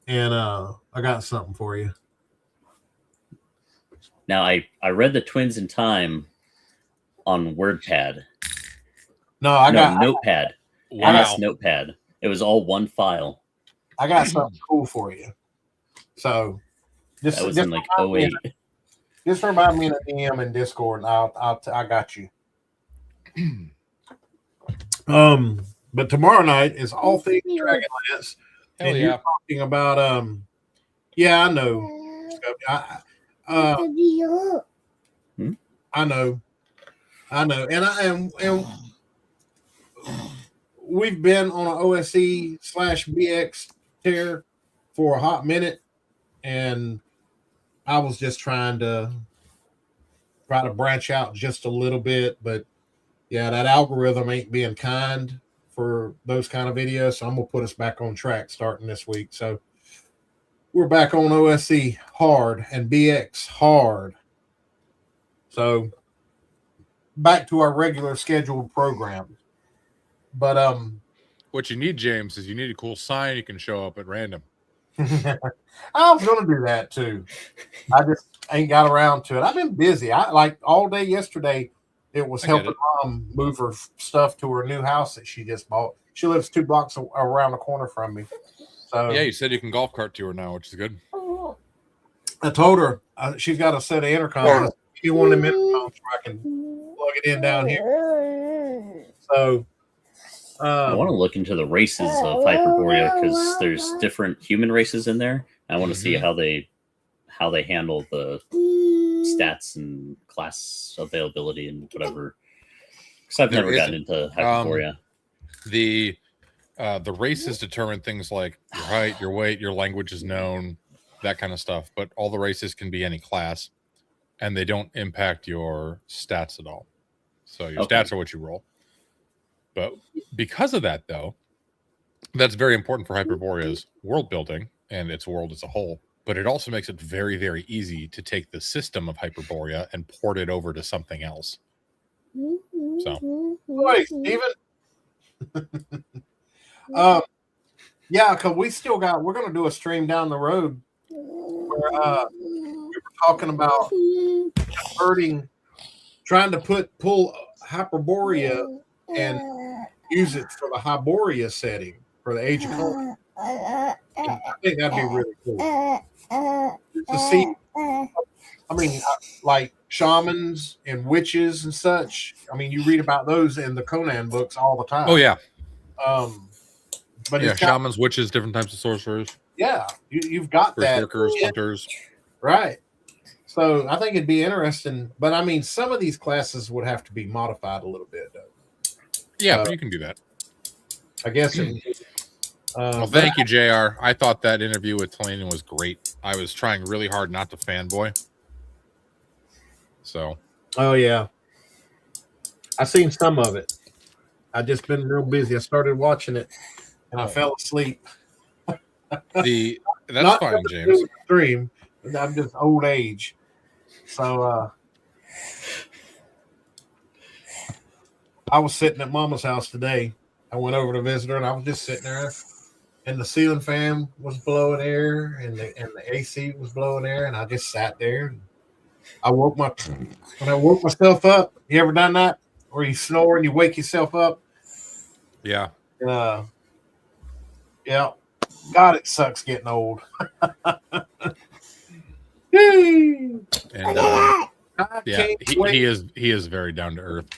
and I got something for you. Now, I read the Twins in Time on WordPad. No, Notepad. Wow. MS Notepad. It was all one file. I got something cool for you. So that was in like 08. Just remind me in a DM in Discord, and I got you. But tomorrow night is all things Dragonlance. And you're talking about yeah, I know. I know. And we've been on an OSE/BX tear for a hot minute, and I was just trying to branch out just a little bit, but yeah, that algorithm ain't being kind for those kind of videos, so I'm gonna put us back on track starting this week. So we're back on OSE hard and BX hard. So back to our regular scheduled program. But what you need, James, is you need a cool sign you can show up at random. I was gonna do that too. I just ain't got around to it. I've been busy. I like all day yesterday. It was helping Mom move her stuff to her new house that she just bought. She lives 2 blocks around the corner from me. So yeah, you said you can golf cart to her now, which is good. I told her she's got a set of intercoms. She wanted them intercoms where I can plug it in down here. So I want to look into the races of Hyperborea because there's different human races in there. I want to see how they handle the stats and class availability and whatever. Because I've never gotten into Hyperborea. The races determine things like your height, your weight, your language is known, that kind of stuff. But all the races can be any class, and they don't impact your stats at all. So your stats are what you roll. But because of that, though, that's very important for Hyperborea's world building and its world as a whole. But it also makes it very, very easy to take the system of Hyperborea and port it over to something else. So, wait, Steven. Yeah, because we're going to do a stream down the road where we were talking about trying to pull Hyperborea and use it for the Hyborea setting for the Age of Conan. I think that'd be really cool to see. I mean, like shamans and witches and such. I mean, you read about those in the Conan books all the time. oh yeah, but yeah, shamans, witches, different types of sorcerers. Yeah, you've got that. Berserkers, hunters. Right. So I think it'd be interesting. But I mean, some of these classes would have to be modified a little bit, though. Yeah, but you can do that. I guess. Well, thank you, JR. I thought that interview with Talanin was great. I was trying really hard not to fanboy. So. Oh, yeah. I've seen some of it. I've just been real busy. I started watching it, and I fell asleep. That's fine, James. Stream. I'm just old age. So I was sitting at Mama's house today. I went over to visit her, and I was just sitting there, and the ceiling fan was blowing air, and the AC was blowing air, and I just sat there. And when I woke myself up. You ever done that? Where you snore and you wake yourself up? Yeah. Yeah. God, it sucks getting old. And he is very down to earth.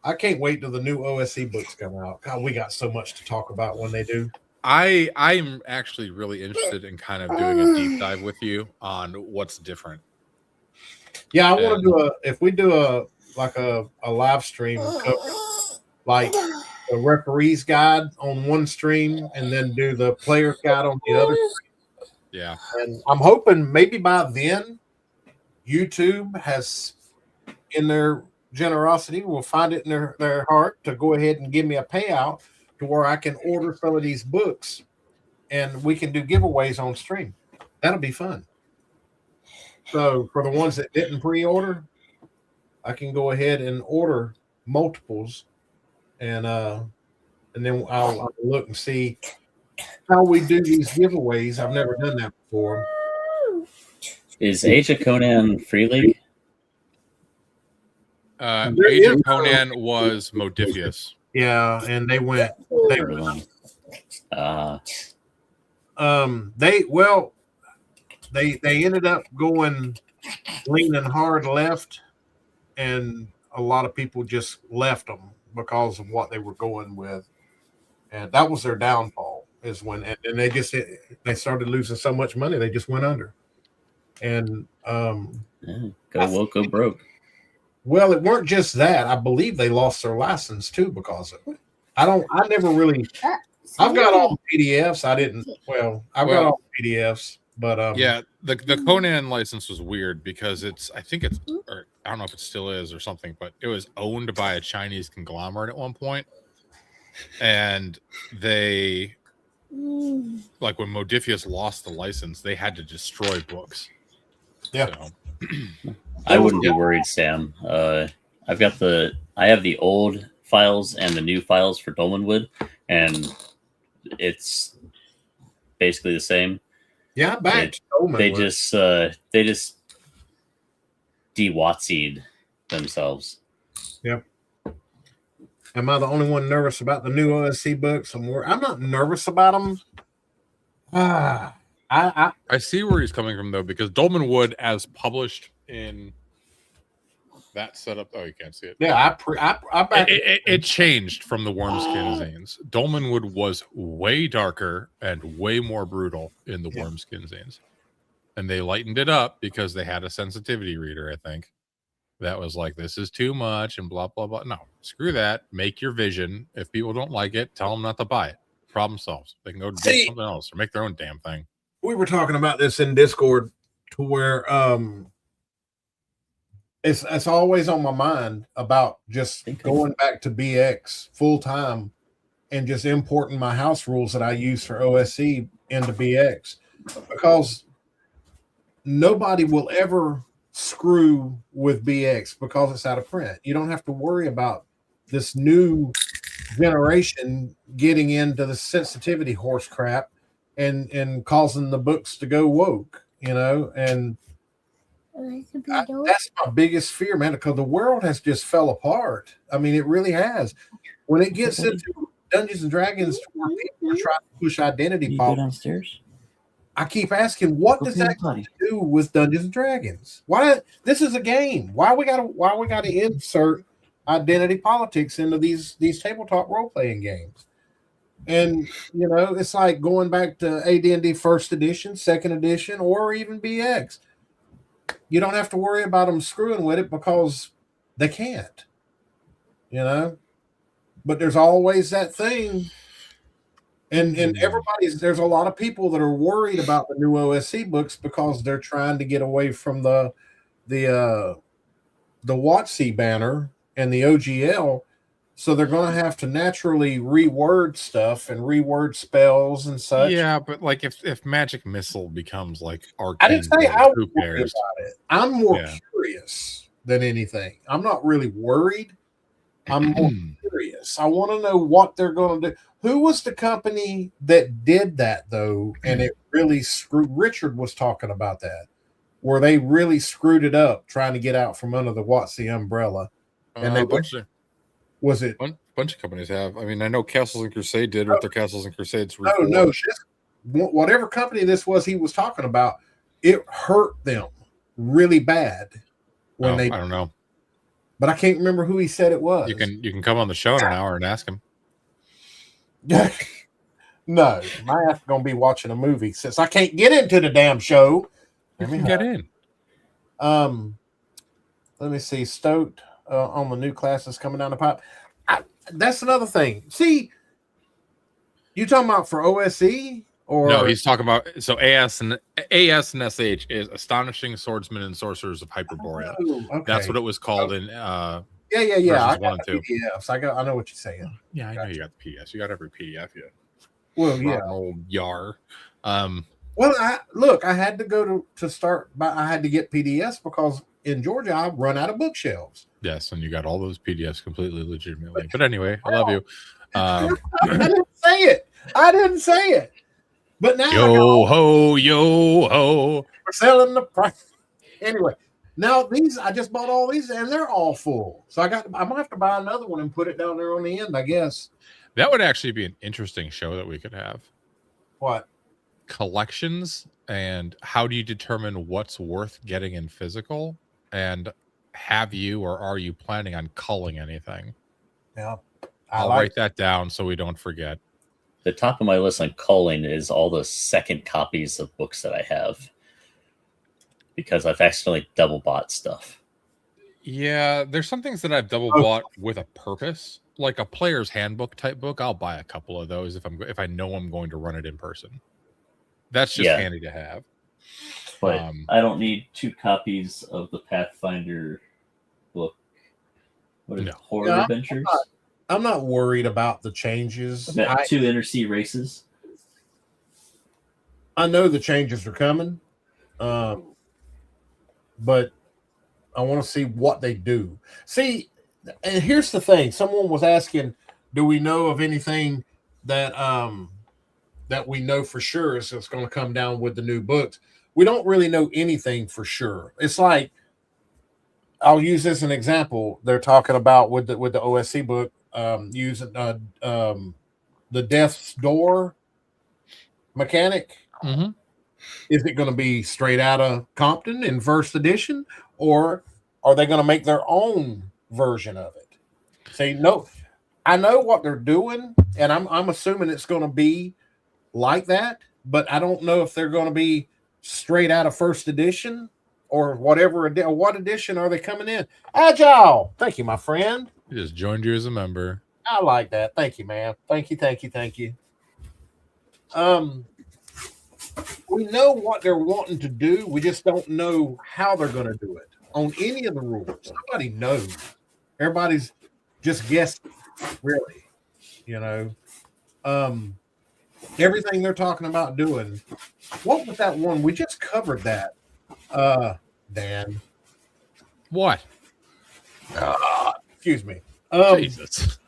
I can't wait till the new OSE books come out. God, we got so much to talk about when they do. I'm actually really interested in kind of doing a deep dive with you on what's different. Yeah, I want to do if we do a live stream, like a referee's guide on one stream and then do the player's guide on the other stream. Yeah. And I'm hoping maybe by then YouTube has, in their generosity, will find it in their heart to go ahead and give me a payout to where I can order some of these books and we can do giveaways on stream. That'll be fun. So for the ones that didn't pre-order, I can go ahead and order multiples, and then I'll look and see how we do these giveaways. I've never done that before. Is Age of Conan Free League? Age of Conan was Modifius. Yeah, and they went. They ended up going leaning hard left, and a lot of people just left them because of what they were going with, and that was their downfall. Is when and they started losing so much money they just went under. And go woke, go broke. Well, it weren't just that. I believe they lost their license too because of it. I never really. I've got all PDFs. I didn't. Well, I've got all PDFs, but yeah, the Conan license was weird because I think it's, or I don't know if it still is or something, but it was owned by a Chinese conglomerate at one point, and they, like when Modiphius lost the license, they had to destroy books. Yeah, so. I wouldn't be worried, Sam. I have the old files and the new files for Dolmenwood, and it's basically the same. Yeah, back. They just de-Watsied themselves. Yep. Am I the only one nervous about the new OSC books? I'm not nervous about them. I see where he's coming from though, because Dolmenwood, as published in that setup, oh, you can't see it. Yeah, it changed from the Wormskin zines. Dolmenwood was way darker and way more brutal in the Wormskin zines, and they lightened it up because they had a sensitivity reader, I think, that was like, this is too much and blah blah blah. No, screw that. Make your vision. If people don't like it, tell them not to buy it. Problem solved. They can go do something else or make their own damn thing. We were talking about this in Discord, to where it's always on my mind about just going back to BX full time and just importing my house rules that I use for OSC into BX, because nobody will ever screw with BX because it's out of print. You don't have to worry about this new generation getting into the sensitivity horse crap and causing the books to go woke, and that's my biggest fear, man, because the world has just fell apart. I mean, it really has. When it gets into Dungeons and Dragons, where people are trying to push identity politics, I keep asking, what does that have to do with Dungeons and Dragons? Why? This is a game. Why we gotta insert identity politics into these tabletop role playing games? And it's like going back to AD&D first edition, second edition, or even BX. You don't have to worry about them screwing with it because they can't, but there's always that thing. And there's a lot of people that are worried about the new OSC books because they're trying to get away from the WotC banner and the OGL. So they're going to have to naturally reword stuff and reword spells and such. Yeah, but like if Magic Missile becomes like arcane, I didn't say I was worried about it. I'm more curious than anything. I'm not really worried. I'm more curious. I want to know what they're going to do. Who was the company that did that though? And it really screwed. Richard was talking about that, where they really screwed it up trying to get out from under the WotC umbrella. And they was it bunch of companies have. I mean, I know Castles and Crusade did with their Castles and Crusades. No, whatever company this was he was talking about, it hurt them really bad when I don't know, but I can't remember who he said it was. You can come on the show in an hour and ask him. No, my ass gonna be watching a movie since I can't get into the damn show. Let me get in. Let me see. Stoked on the new classes coming down the pipe. That's another thing. See, you talking about for OSE or no? He's talking about AS and SH is Astonishing Swordsmen and Sorcerers of Hyperborea. Oh, okay. That's what it was called in. Yeah. I got the PDFs. I know what you're saying. Yeah, I know you got the PDFs. You got every PDF yet. Well, yeah. Old Yar. Well, I had to go to start. I had to get PDFs because in Georgia I've run out of bookshelves. Yes, and you got all those PDFs completely legitimately. But anyway, I love you. I didn't say it. But now yo ho. We're selling the price. Anyway, now I just bought all these and they're all full. So I'm gonna have to buy another one and put it down there on the end, I guess. That would actually be an interesting show that we could have. What? Collections, and how do you determine what's worth getting in physical? And have you or are you planning on culling anything? Yeah. I'll write that down so we don't forget. The top of my list on culling is all the second copies of books that I have, because I've accidentally double bought stuff. Yeah, there's some things that I've double bought with a purpose, like a player's handbook type book. I'll buy a couple of those if I know I'm going to run it in person. That's just handy to have. But I don't need 2 copies of the Pathfinder book. What is it? Horror Adventures? I'm not worried about the changes. I've got 2 Intersea Races. I know the changes are coming, but I want to see what they do. See, and here's the thing. Someone was asking, do we know of anything that that we know for sure is going to come down with the new books? We don't really know anything for sure. It's like, I'll use this as an example. They're talking about with the OSC book, using the Death's Door mechanic. Mm-hmm. Is it going to be straight out of Compton in first edition, or are they going to make their own version of it? See, no, I know what they're doing, and I'm assuming it's going to be like that, but I don't know if they're going to be straight out of first edition or whatever. What edition are they coming in? Agile. Thank you, my friend. He just joined you as a member. I like that. Thank you, man. Thank you. We know what they're wanting to do. We just don't know how they're going to do it on any of the rules. Nobody knows. Everybody's just guessing, really. You know, everything they're talking about doing. What was that one? We just covered that. Dan. What? Excuse me. Jesus.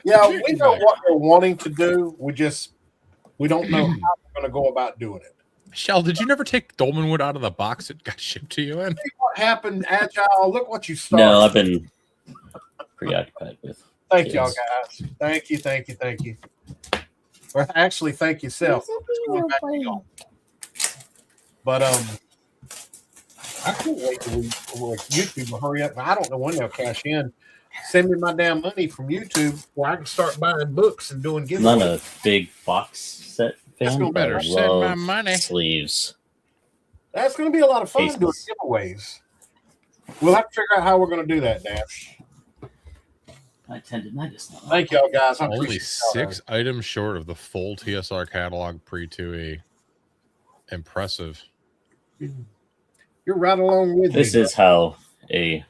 Yeah, we know what they're wanting to do. We don't know how we're going to go about doing it. Michelle, did you never take Dolmenwood out of the box it got shipped to you in? See what happened, Agile? Look what you started. No, I've been preoccupied with. Thank y'all, guys. Thank you. Or actually, thank yourself. But I can't wait till YouTube will hurry up. I don't know when they'll cash in. Send me my damn money from YouTube where I can start buying books and doing giveaways. I'm not a big box set That's fan. gonna But better I send love my money. sleeves. That's going to be a lot of fun Cases. doing giveaways. We'll have to figure out how we're going to do that, Dash. I tendonitis. Thank y'all, guys. I Only appreciate y'all. 6 items short of the full TSR catalog pre-2E. Impressive. You're right along with me. This is how a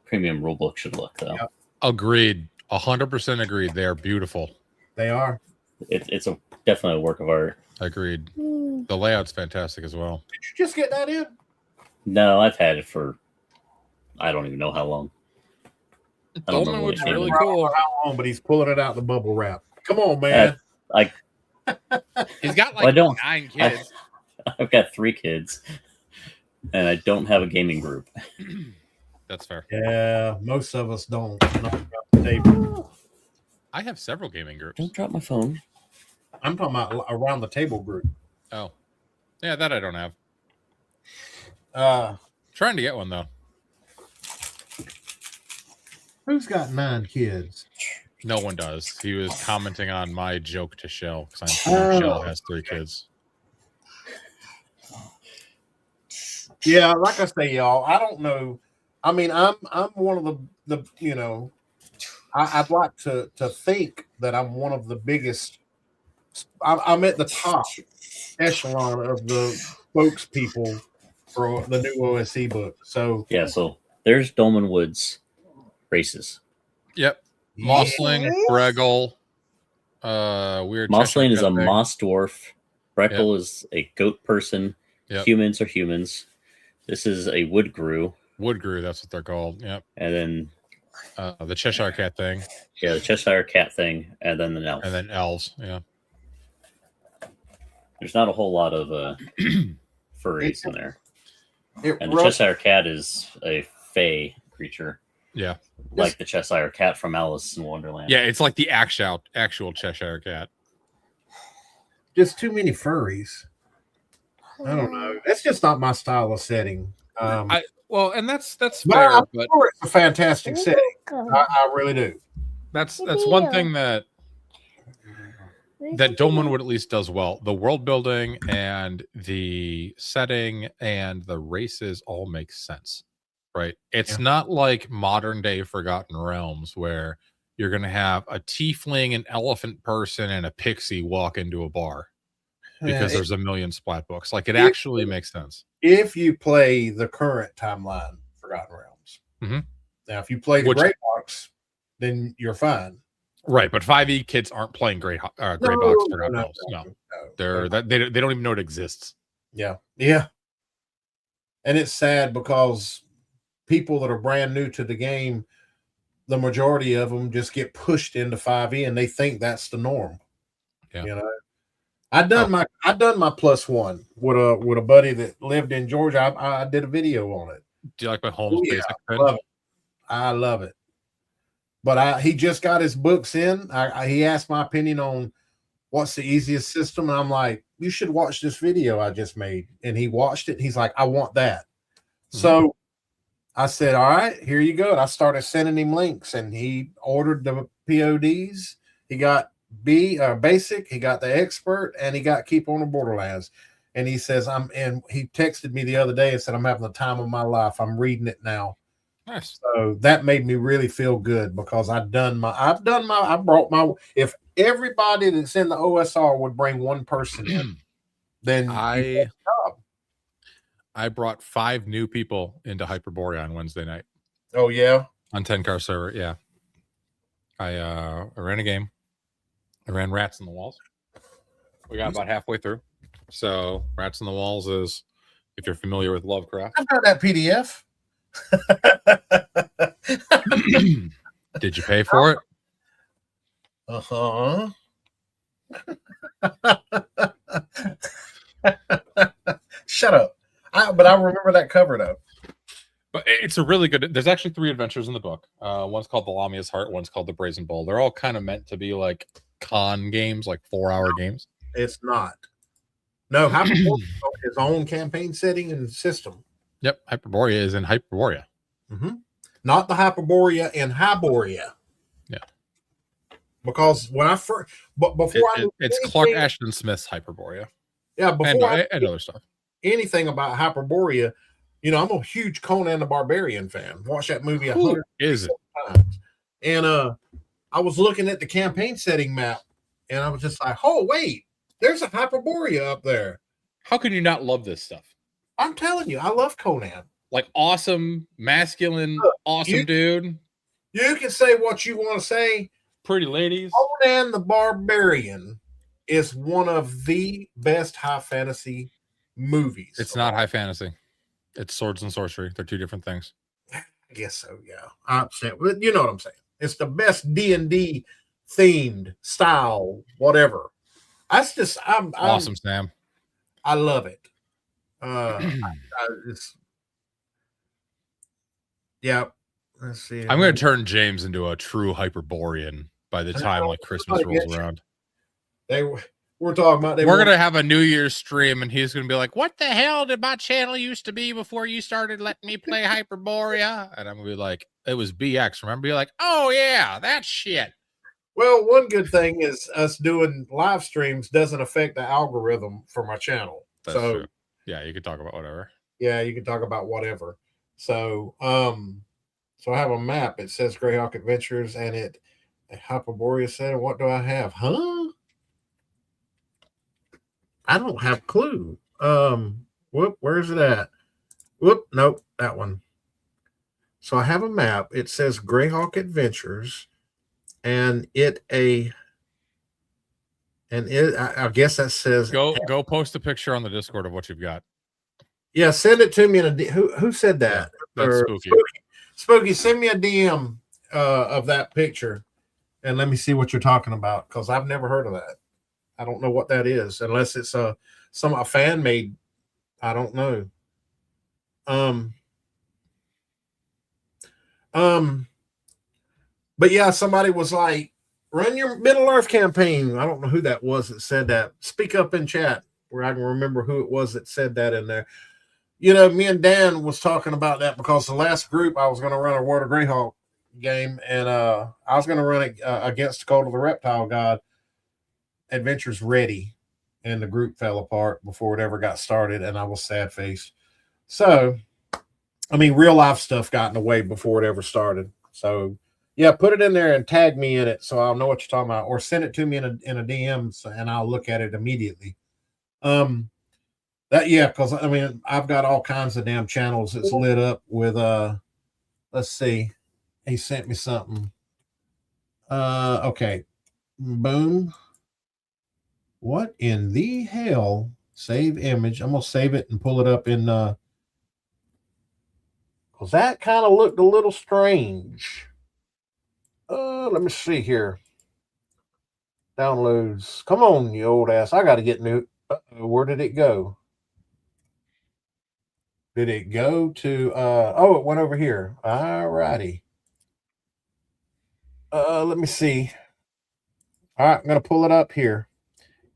premium rulebook should look, though. Yep. Agreed. 100% agreed. They are beautiful. They are. It's definitely a work of art. Agreed. The layout's fantastic as well. Did you just get that in? No, I've had it for I don't even know how long. I don't remember when it Dolmenwood's came really in. cool. How long, but he's pulling it out the bubble wrap. Come on, man. He's got Well, I don't- 9 kids. I've got 3 kids, and I don't have a gaming group. That's fair. Yeah, most of us don't. Not around the table. I have several gaming groups. Don't drop my phone. I'm talking about around the table group. Oh. Yeah, that I don't have. Trying to get one, though. Who's got 9 kids? No one does. He was commenting on my joke to Shell because I'm sure Shell has 3 kids. Yeah, like I say, y'all, I don't know. I mean, I'm one of the you know, I'd like to think that I'm one of the biggest. I'm at the top echelon of the spokespeople for the new OSC book. So Yeah, so there's Dolmenwood's races. Yep. Mossling, Bregel, weird. Mossling is a Cheshire moss dwarf. Breckle is a goat person. Yep. Humans are humans. This is a wood grew. Woodgrew, that's what they're called. Yep. And then the Cheshire Cat thing. Yeah, the Cheshire Cat thing, and then the elf. And then elves, yeah. There's not a whole lot of furries in there. And the rub- Cheshire Cat is a fey creature. Yeah. Like the Cheshire Cat from Alice in Wonderland. Yeah, it's like the actual Cheshire Cat. Just too many furries. I don't know. That's just not my style of setting. Well, and that's But fair, I'm but sure it's a fantastic setting. I really do. that's one thing that that Dolanwood at least does well. The world building and the setting and the races all make sense, right? It's not like modern day Forgotten Realms where you're going to have a tiefling, an elephant person, and a pixie walk into a bar because there's a million splat books. Like, it actually makes sense. If you play the current timeline, Forgotten Realms. Mm-hmm. Now, if you play the Great Box, then you're fine. Right, but 5e kids aren't playing Great Box Forgotten Realms. No. They don't even know it exists. Yeah. And it's sad because people that are brand new to the game, the majority of them just get pushed into 5e and they think that's the norm. Yeah. You know, I done my +1 with a buddy that lived in Georgia. I did a video on it. Do you like my Holmes basic? I love it. But he just got his books in. He asked my opinion on what's the easiest system, and I'm like, you should watch this video I just made. And he watched it. And he's like, I want that. So I said, all right, here you go. And I started sending him links, and he ordered the PODs. He got basic, he got the expert, and he got Keep on the Borderlands. And he says, and he texted me the other day and said, I'm having the time of my life. I'm reading it now. Nice. So that made me really feel good because I brought my, if everybody that's in the OSR would bring one person in, then I brought 5 new people into Hyperborea on Wednesday night. Oh yeah. On 10-car server. Yeah. I ran a game. I ran Rats in the Walls. We got about halfway through. So Rats in the Walls is, if you're familiar with Lovecraft. I've got that PDF. Did you pay for it? Shut up. But I remember that cover though. But it's a really good. There's actually 3 adventures in the book. One's called The Lamia's Heart. One's called The Brazen Bull. They're all kind of meant to be like con games, like 4-hour games. It's not. No, Hyperborea is his own campaign setting and system. Yep, Hyperborea is in Hyperborea. Not the Hyperborea in Hyborea. Yeah. Because when I first, but before it's Clark Ashton Smith's Hyperborea. Yeah, before and other stuff. Anything about Hyperborea, you know, I'm a huge Conan the Barbarian fan. Watch that movie 100 times. And I was looking at the campaign setting map, and I was just like, "Oh wait, there's a Hyperborea up there." How can you not love this stuff? I'm telling you, I love Conan. Like awesome, masculine, awesome dude. You can say what you want to say. Pretty ladies. Conan the Barbarian is one of the best high fantasy movies. It's not high fantasy. It's swords and sorcery. They're 2 different things. I guess so, yeah. I'm saying, you know what I'm saying. It's the best D&D themed style, whatever. That's just awesome, Sam. I love it. Yeah. Let's see. I'm going to turn James into a true Hyperborean by the time like Christmas rolls around. We're talking about. We're going to have a New Year's stream, and he's going to be like, "What the hell did my channel used to be before you started letting me play Hyperborea?" And I'm going to be like, "It was BX." Remember? Be like, "Oh yeah, that shit." Well, one good thing is us doing live streams doesn't affect the algorithm for my channel. That's true. Yeah, you can talk about whatever. Yeah, you can talk about whatever. So, so I have a map. It says Greyhawk Adventures, and it Hyperborea said, "What do I have?" Huh? I don't have a clue. Whoop, where's it at? Whoop, nope, that one. So I have a map. It says Greyhawk Adventures, and I guess that says go post a picture on the Discord of what you've got. Yeah, send it to me who said that? Yeah, that's Spooky. Spooky, send me a DM of that picture and let me see what you're talking about, because I've never heard of that. I don't know what that is, unless it's a fan made. I don't know. But yeah, somebody was like, "Run your Middle Earth campaign." I don't know who that was that said that. Speak up in chat where I can remember who it was that said that in there. You know, me and Dan was talking about that because the last group I was going to run a World of Greyhawk game, and I was going to run it against Cult of the Reptile God. adventures ready, and the group fell apart before it ever got started, and I was sad faced. So, I mean, real life stuff got in the way before it ever started. So, yeah, put it in there and tag me in it so I'll know what you're talking about, or send it to me in a DM and I'll look at it immediately. Because I mean, I've got all kinds of damn channels that's lit up with let's see, he sent me something. Okay, boom. What in the hell? Save image. I'm gonna save it and pull it up in because that kind of looked a little strange. Let me see here. Downloads. Come on, you old ass. I gotta get new. Where did it go? Did it go to oh, it went over here. All righty. Let me see. All right, I'm gonna pull it up here.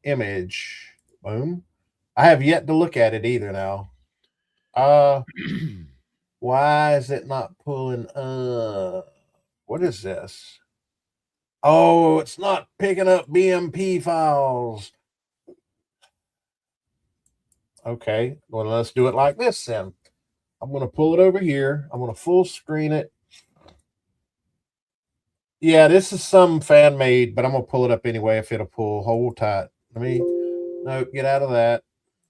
Image. Boom. I have yet to look at it either now. Why is it not pulling what is this? Oh, it's not picking up BMP files. Okay, well, let's do it like this then. I'm going to pull it over here. I'm going to full screen it. Yeah, this is some fan made, but I'm going to pull it up anyway if it'll pull. Hold tight. No, get out of that.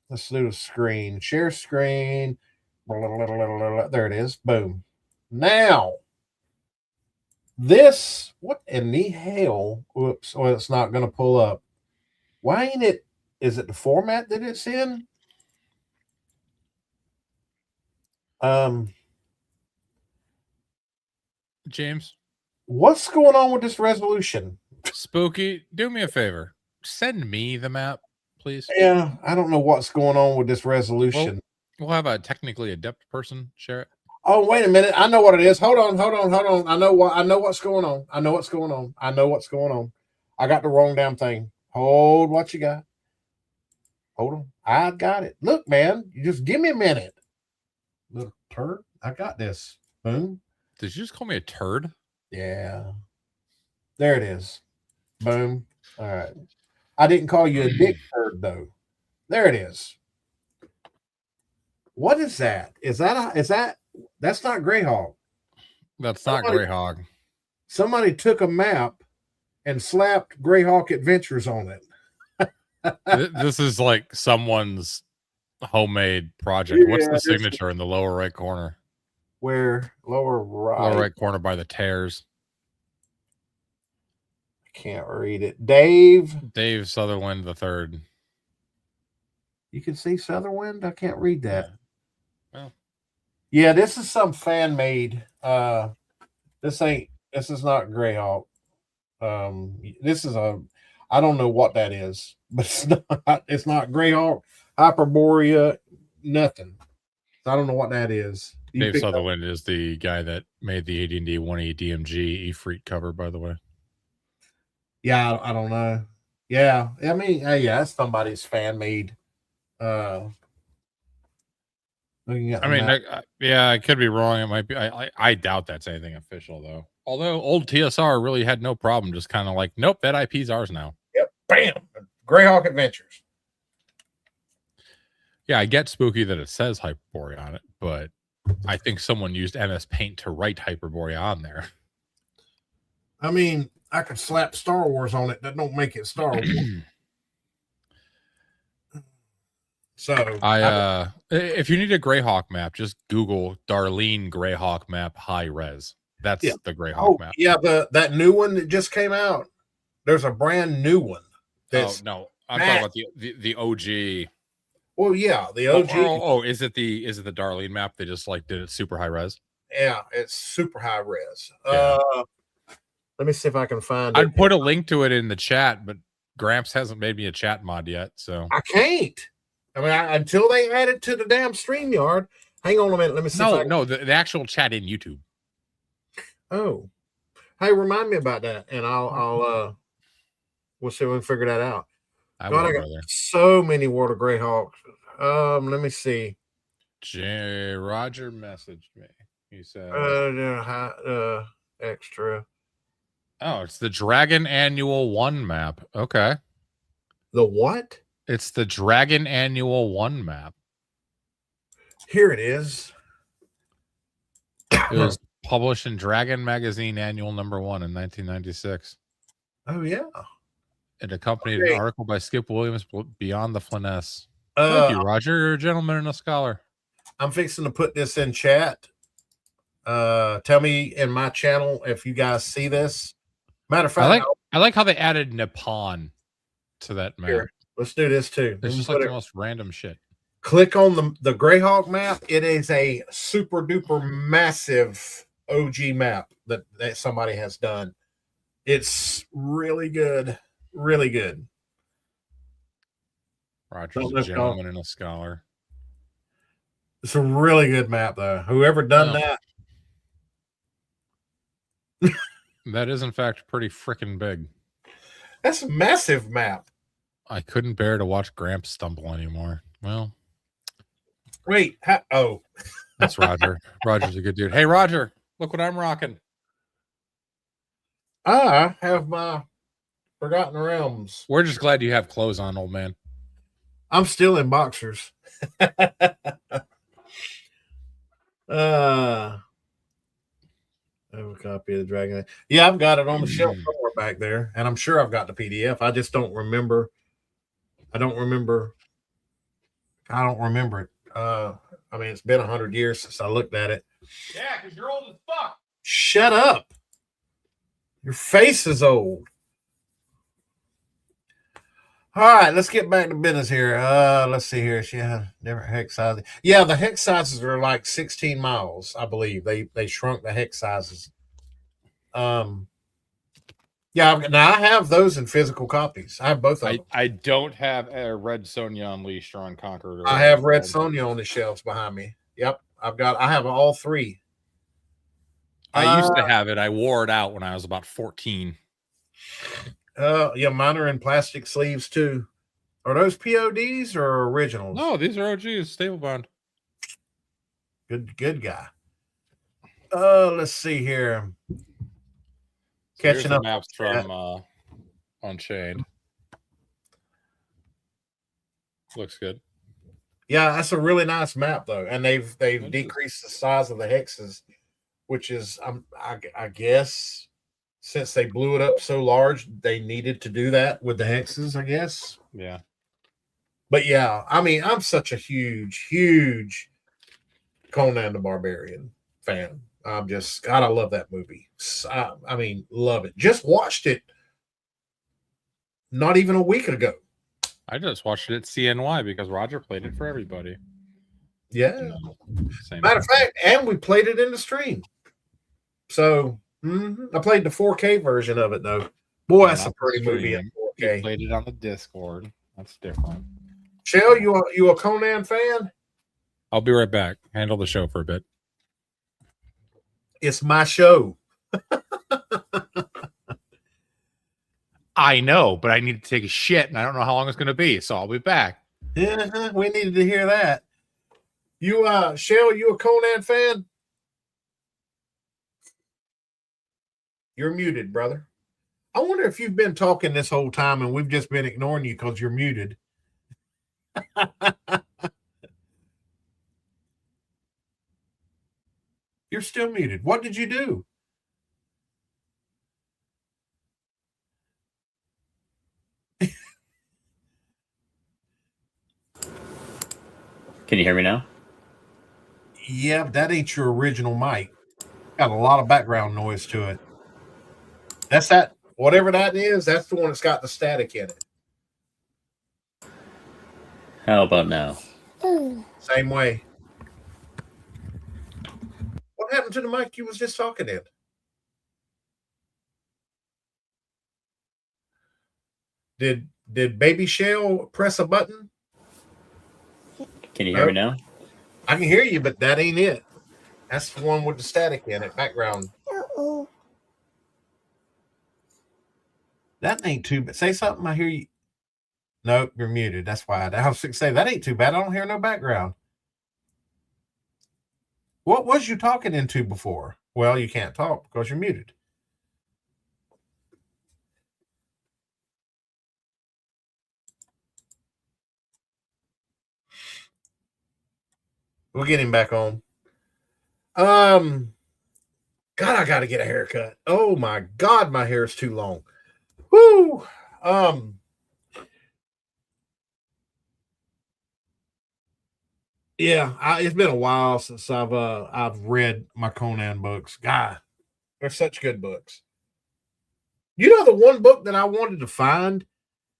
Let's do the screen. Share screen. There it is. Boom. Now, this, what in the hell? Whoops. Well, it's not going to pull up. Why ain't it? Is it the format that it's in? James, what's going on with this resolution? Spooky, do me a favor. Send me the map, please. Yeah, I don't know what's going on with this resolution. We'll have a technically adept person share it. Oh, wait a minute. I know what it is. Hold on. I know what's going on. I know what's going on. I got the wrong damn thing. Hold what you got. Hold on. I got it. Look, man, you just give me a minute. Little turd. I got this. Boom. Did you just call me a turd? Yeah. There it is. Boom. All right. I didn't call you a dick turd, though. There it is. What is that? Is that that's not Greyhawk. That's not Greyhawk. Somebody took a map and slapped Greyhawk Adventures on it. This is like someone's homemade project. Yeah, what's the signature in the lower right corner? Where? Lower right. Lower right corner by the tears. I can't read it. Dave Sutherland the third. You can see Sutherland? I can't read that. Well. Yeah, this is some fan made. This is not Greyhawk. This is I don't know what that is, but it's not Greyhawk, Hyperborea, nothing. I don't know what that is. Dave Sutherland is the guy that made the AD&D 1E DMG Efreet cover, by the way. Yeah, I don't know. Yeah, I mean, yeah, that's somebody's fan made. I could be wrong. It might be. I doubt that's anything official, though. Although old TSR really had no problem, just kind of like, nope, that IP's ours now. Yep, bam, Greyhawk Adventures. Yeah, I get Spooky that it says Hyperborea on it, but I think someone used MS Paint to write Hyperborea on there. I mean, I could slap Star Wars on it. That don't make it Star Wars. So if you need a Greyhawk map, just Google Darlene Greyhawk map high res. That's the Greyhawk map. Yeah, that new one that just came out. There's a brand new one. No, I'm talking about the OG. Well, yeah, the OG. Is it the Darlene map? They just like did it super high res. Yeah, it's super high res. Yeah. Let me see if I can find I'd put a link to it in the chat, but Gramps hasn't made me a chat mod yet, so I can't. I mean, until they add it to the damn StreamYard. Hang on a minute. Let me see. The actual chat in YouTube. Oh, hey, remind me about that, and I'll we'll see if we can figure that out. I got so many World of Greyhawks. Let me see. Roger messaged me. He said, extra. Oh, it's the Dragon Annual 1 map. Okay. The what? It's the Dragon Annual 1 map. Here it is. It was published in Dragon Magazine Annual number 1 in 1996. Oh, yeah. It accompanied an article by Skip Williams, Beyond the Finesse. Uh, Thank you, Roger. You're a gentleman and a scholar. I'm fixing to put this in chat. Tell me in my channel if you guys see this. Matter of fact, I like how they added Nippon to that map. Here, let's do this too. It's just like the most random shit. Click on the Greyhawk map. It is a super duper massive OG map that somebody has done. It's really good. Really good. Roger's a gentleman and a scholar. It's a really good map, though. Whoever done that. That is, in fact, pretty freaking big. That's a massive map. I couldn't bear to watch Gramps stumble anymore. Well. Wait. Oh. That's Roger. Roger's a good dude. Hey, Roger, look what I'm rocking. I have my Forgotten Realms. We're just glad you have clothes on, old man. I'm still in boxers. I have a copy of the Dragon. Yeah, I've got it on the shelf somewhere back there, and I'm sure I've got the PDF. I just don't remember. I don't remember it. I mean, it's been 100 years since I looked at it. Yeah, because you're old as fuck. Shut up. Your face is old. All right, let's get back to business here. Let's see here. Yeah, different hex sizes. Yeah, the hex sizes are like 16 miles, I believe. They shrunk the hex sizes. Yeah, now I have those in physical copies. I have both of them. I don't have a Red Sonja Unleashed or Unconquered. I have Red Sonja on the shelves behind me. Yep, I have all three. I used to have it. I wore it out when I was about 14. Yeah, mine are in plastic sleeves too. Are those PODs or originals? No, these are OGs, stable bond. Good guy. Let's see here. So Catching up maps from Unchained. That's good. Yeah, that's a really nice map though, and they've decreased the size of the hexes, which is I guess since they blew it up so large, they needed to do that with the hexes, I guess. Yeah. But yeah, I mean, I'm such a huge Conan the Barbarian fan. I'm just, God, I love that movie. I mean, love it. Just watched it not even a week ago. I just watched it at CNY because Roger played it for everybody. Yeah. Matter of fact, and we played it in the stream. So I played the 4K version of it though. Boy, that's a pretty movie in 4K. You played it on the Discord. That's different. Shell, you a Conan fan? I'll be right back. Handle the show for a bit. It's my show. I know, but I need to take a shit, and I don't know how long it's going to be, so I'll be back. Yeah, we needed to hear that. You, Shell, you a Conan fan? You're muted, brother. I wonder if you've been talking this whole time and we've just been ignoring you because you're muted. You're still muted. What did you do? Can you hear me now? Yeah, that ain't your original mic. Got a lot of background noise to it. That's that. Whatever that is, that's the one that's got the static in it. How about now? Same way. What happened to the mic you was just talking in? Did Baby Shell press a button? Can you hear me now? I can hear you, but that ain't it. That's the one with the static in it, background. That ain't too bad. Say something, I hear you. Nope, you're muted. That's why I was to say that ain't too bad. I don't hear no background. What was you talking into before? Well, you can't talk because you're muted. We'll get him back on. God, I gotta get a haircut. Oh my God, my hair is too long. Woo. Yeah, it's been a while since I've read my Conan books. God, they're such good books. You know, the one book that I wanted to find,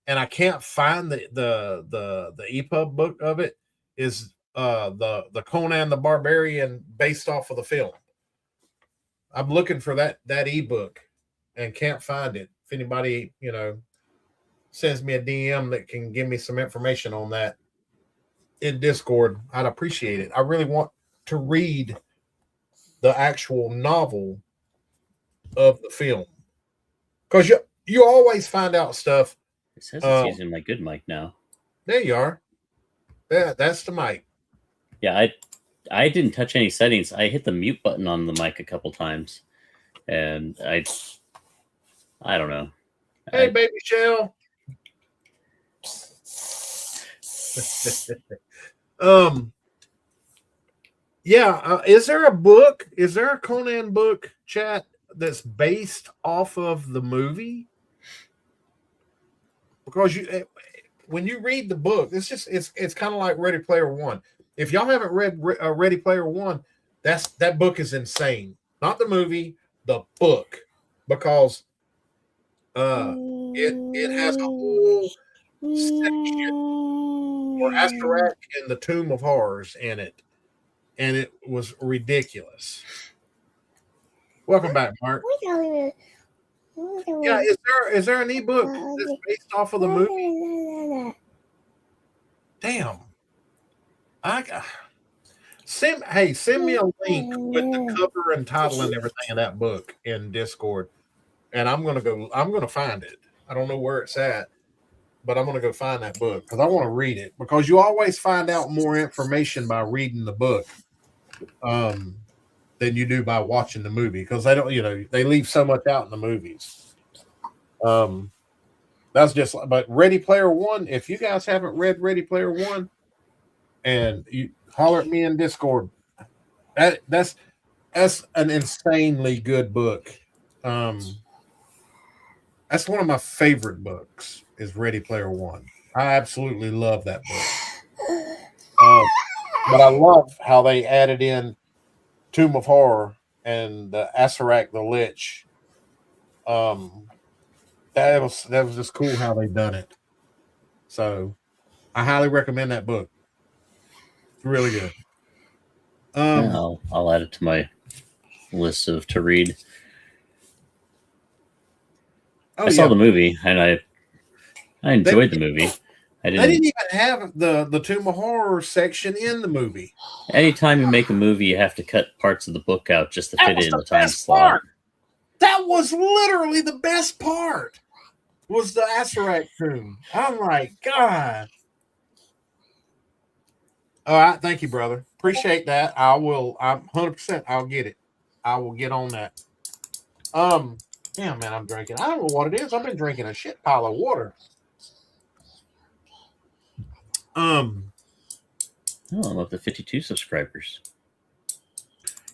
and I can't find the EPUB book of it, is the Conan the Barbarian based off of the film. I'm looking for that ebook and can't find it. If anybody, sends me a DM that can give me some information on that in Discord, I'd appreciate it. I really want to read the actual novel of the film, because you always find out stuff. It says it's using my good mic now. There you are. Yeah, that's the mic. Yeah, I didn't touch any settings. I hit the mute button on the mic a couple times, and I don't know. Hey, baby Shell. Is there a book? Is there a Conan book, chat, that's based off of the movie? Because when you read the book, it's kind of like Ready Player One. If y'all haven't read Ready Player One, that book is insane. Not the movie, the book, because it has a whole section for Astarak and the Tomb of Horrors in it, and it was ridiculous. Welcome back, Mark. Yeah, is there an ebook that's based off of the movie? Damn. Send me a link with the cover and title and everything of that book in Discord, and I'm gonna find it. I don't know where it's at, but I'm gonna go find that book because I want to read it, because you always find out more information by reading the book than you do by watching the movie, because they don't, they leave so much out in the movies. That's just, but Ready Player One, if you guys haven't read Ready Player One, and you holler at me in Discord, that's an insanely good book. That's one of my favorite books, is Ready Player One. I absolutely love that book. But I love how they added in Tomb of Horror and the Asarak the Lich. That was just cool how they done it. So I highly recommend that book. It's really good. I'll add it to my list to read. I saw the movie, and I enjoyed the movie. They didn't even have the Tomb of Horror section in the movie. Anytime you make a movie, you have to cut parts of the book out just to fit it in the time slot. That was literally the best part, was the Asarak tomb. I'm like, God. All right, thank you, brother. Appreciate that. I'm 100%. I'll get it. I will get on that. Yeah, man, I'm drinking. I don't know what it is. I've been drinking a shit pile of water. I'm up to 52 subscribers.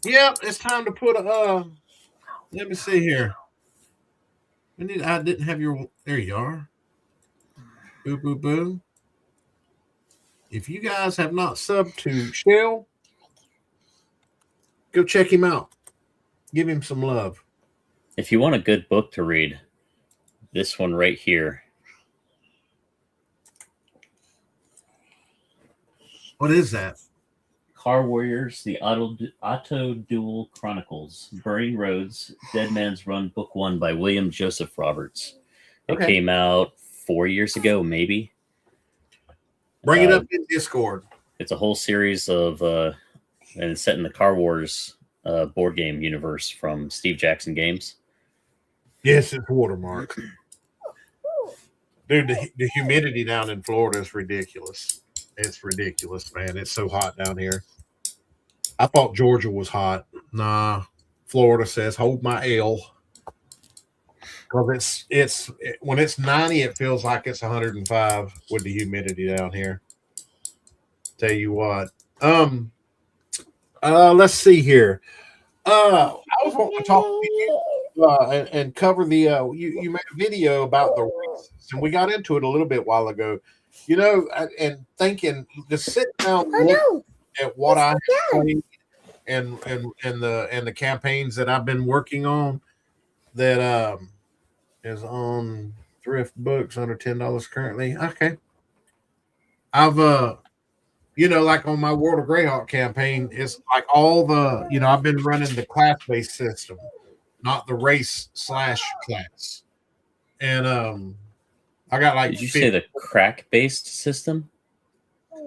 Yeah, it's time to put a let me see here. I didn't have your, there you are. Boo boo boo. If you guys have not subbed to Shell, go check him out. Give him some love. If you want a good book to read, this one right here. What is that? Car Warriors, the Auto Duel Chronicles, Burning Roads, Dead Man's Run, Book 1 by William Joseph Roberts. It came out 4 years ago, maybe. Bring it up in Discord. It's a whole series of, and it's set in the Car Wars board game universe from Steve Jackson Games. Yes, it's watermark. Dude, the humidity down in Florida is ridiculous. It's ridiculous, man. It's so hot down here. I thought Georgia was hot. Nah, Florida says, hold my L. Because when it's 90, it feels like it's 105 with the humidity down here. Tell you what. Let's see here. I was wanting to talk to you and cover the. You made a video about the races, and we got into it a little bit while ago. You know, and thinking, just sit down, look at what I have played, and the campaigns that I've been working on. That is on thrift books under $10 currently. Okay, I've like on my World of Greyhawk campaign, it's like all the I've been running the class-based system, not the race/class. And I got like Did you say the crack-based system?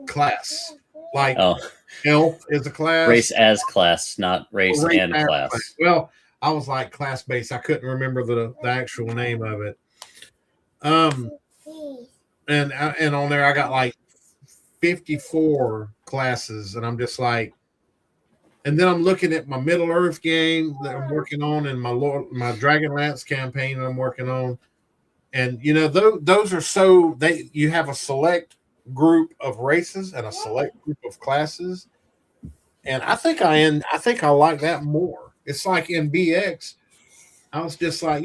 Class. Like Oh, elf is a class. race as class, not race and class. Well, I was like class-based. I couldn't remember the actual name of it. And on there I got like 54 classes, and I'm just like, and then I'm looking at my Middle Earth game that I'm working on, and my Dragonlance campaign that I'm working on, and those are you have a select group of races and a select group of classes, and I think I like that more. It's like in BX, I was just like,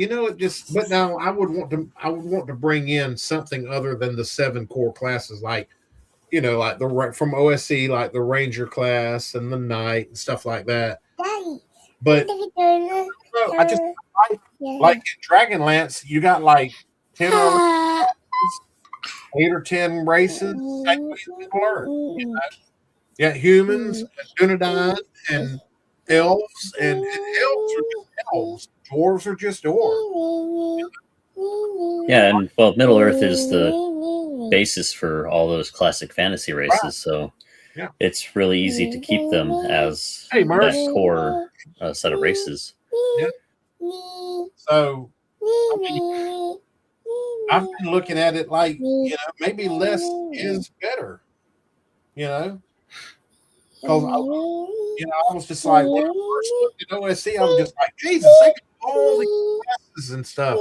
but now I would want to bring in something other than the 7 core classes, like like from OSC, like the Ranger class and the Knight and stuff like that. But I just like in Dragonlance, you got like 10 or 8 or 10 races. Yeah, humans, Dunedain, and elves, and elves are just elves. Dwarves are just dwarves. Yeah, and well, Middle Earth is the basis for all those classic fantasy races, so it's really easy to keep them as that core set of races. Yeah. So I've been looking at it like maybe less is better. Because I was just like, when I first looked at OSC, I was just like, Jesus, they got all these classes and stuff. I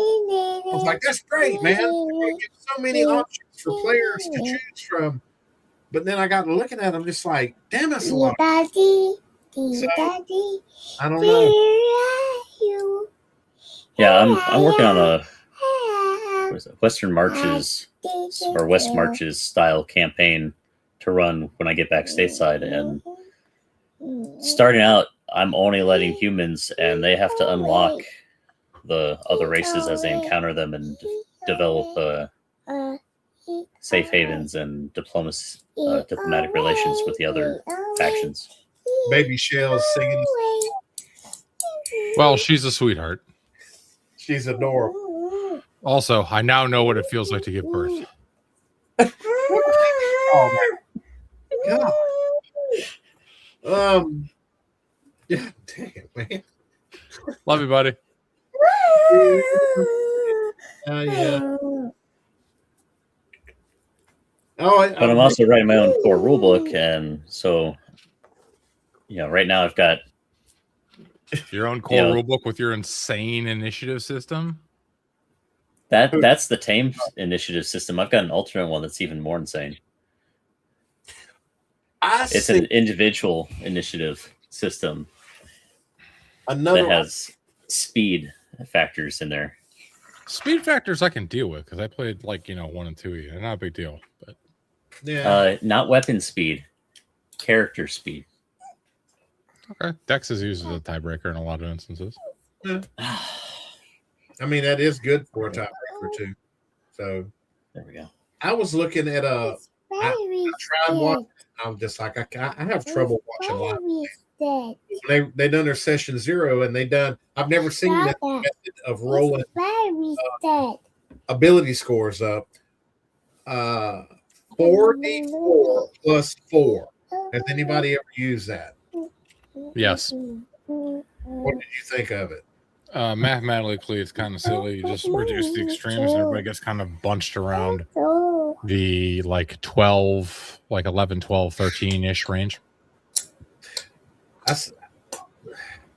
was like, that's great, man. You get so many options for players to choose from. But then I got looking at them, just like, damn, that's a lot. So, I don't know. Yeah, I'm working on a Western Marches or West Marches style campaign to run when I get back stateside, and starting out, I'm only letting humans, and they have to unlock the other races as they encounter them and develop safe havens and diplomatic relations with the other factions. Baby Shell's singing. Well, she's a sweetheart. She's adorable. Also, I now know what it feels like to give birth. Oh my God. Yeah, damn, man. Love you, buddy. Yeah. But I'm also writing my own core rulebook, and so right now I've got your own core rulebook with your insane initiative system. That's the tame initiative system. I've got an alternate one that's even more insane. It's an individual initiative system that has speed factors in there. Speed factors I can deal with because I played 1 and 2. They're not a big deal, but not weapon speed, character speed. Okay, Dex is used as a tiebreaker in a lot of instances. Yeah. I mean, that is good for a tiebreaker too. So there we go. I was looking at I tried watching. I was just like, I have trouble watching live. They done their session 0, and I've never seen that method of rolling ability scores up. 4d4 plus 4. Has anybody ever used that? Yes. What did you think of it? Mathematically, it's kind of silly. You just reduce the extremes, and everybody gets kind of bunched around the 12, 11, 12, 13-ish range.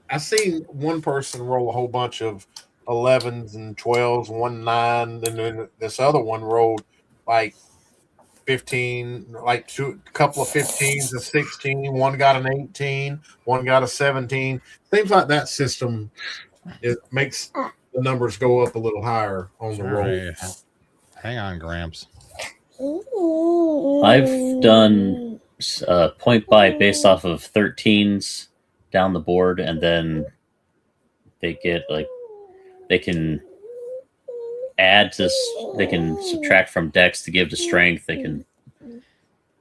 I seen one person roll a whole bunch of 11s and 12s, 1 9, and then this other one rolled 15 15, like a couple of 15s, a 16. One got an 18. One got a 17. Things like that system. It makes the numbers go up a little higher on the roll. Right. Hang on, Gramps. I've done point buy based off of 13s down the board, and then they get like they can add to, they can subtract from dex to give to strength. They can,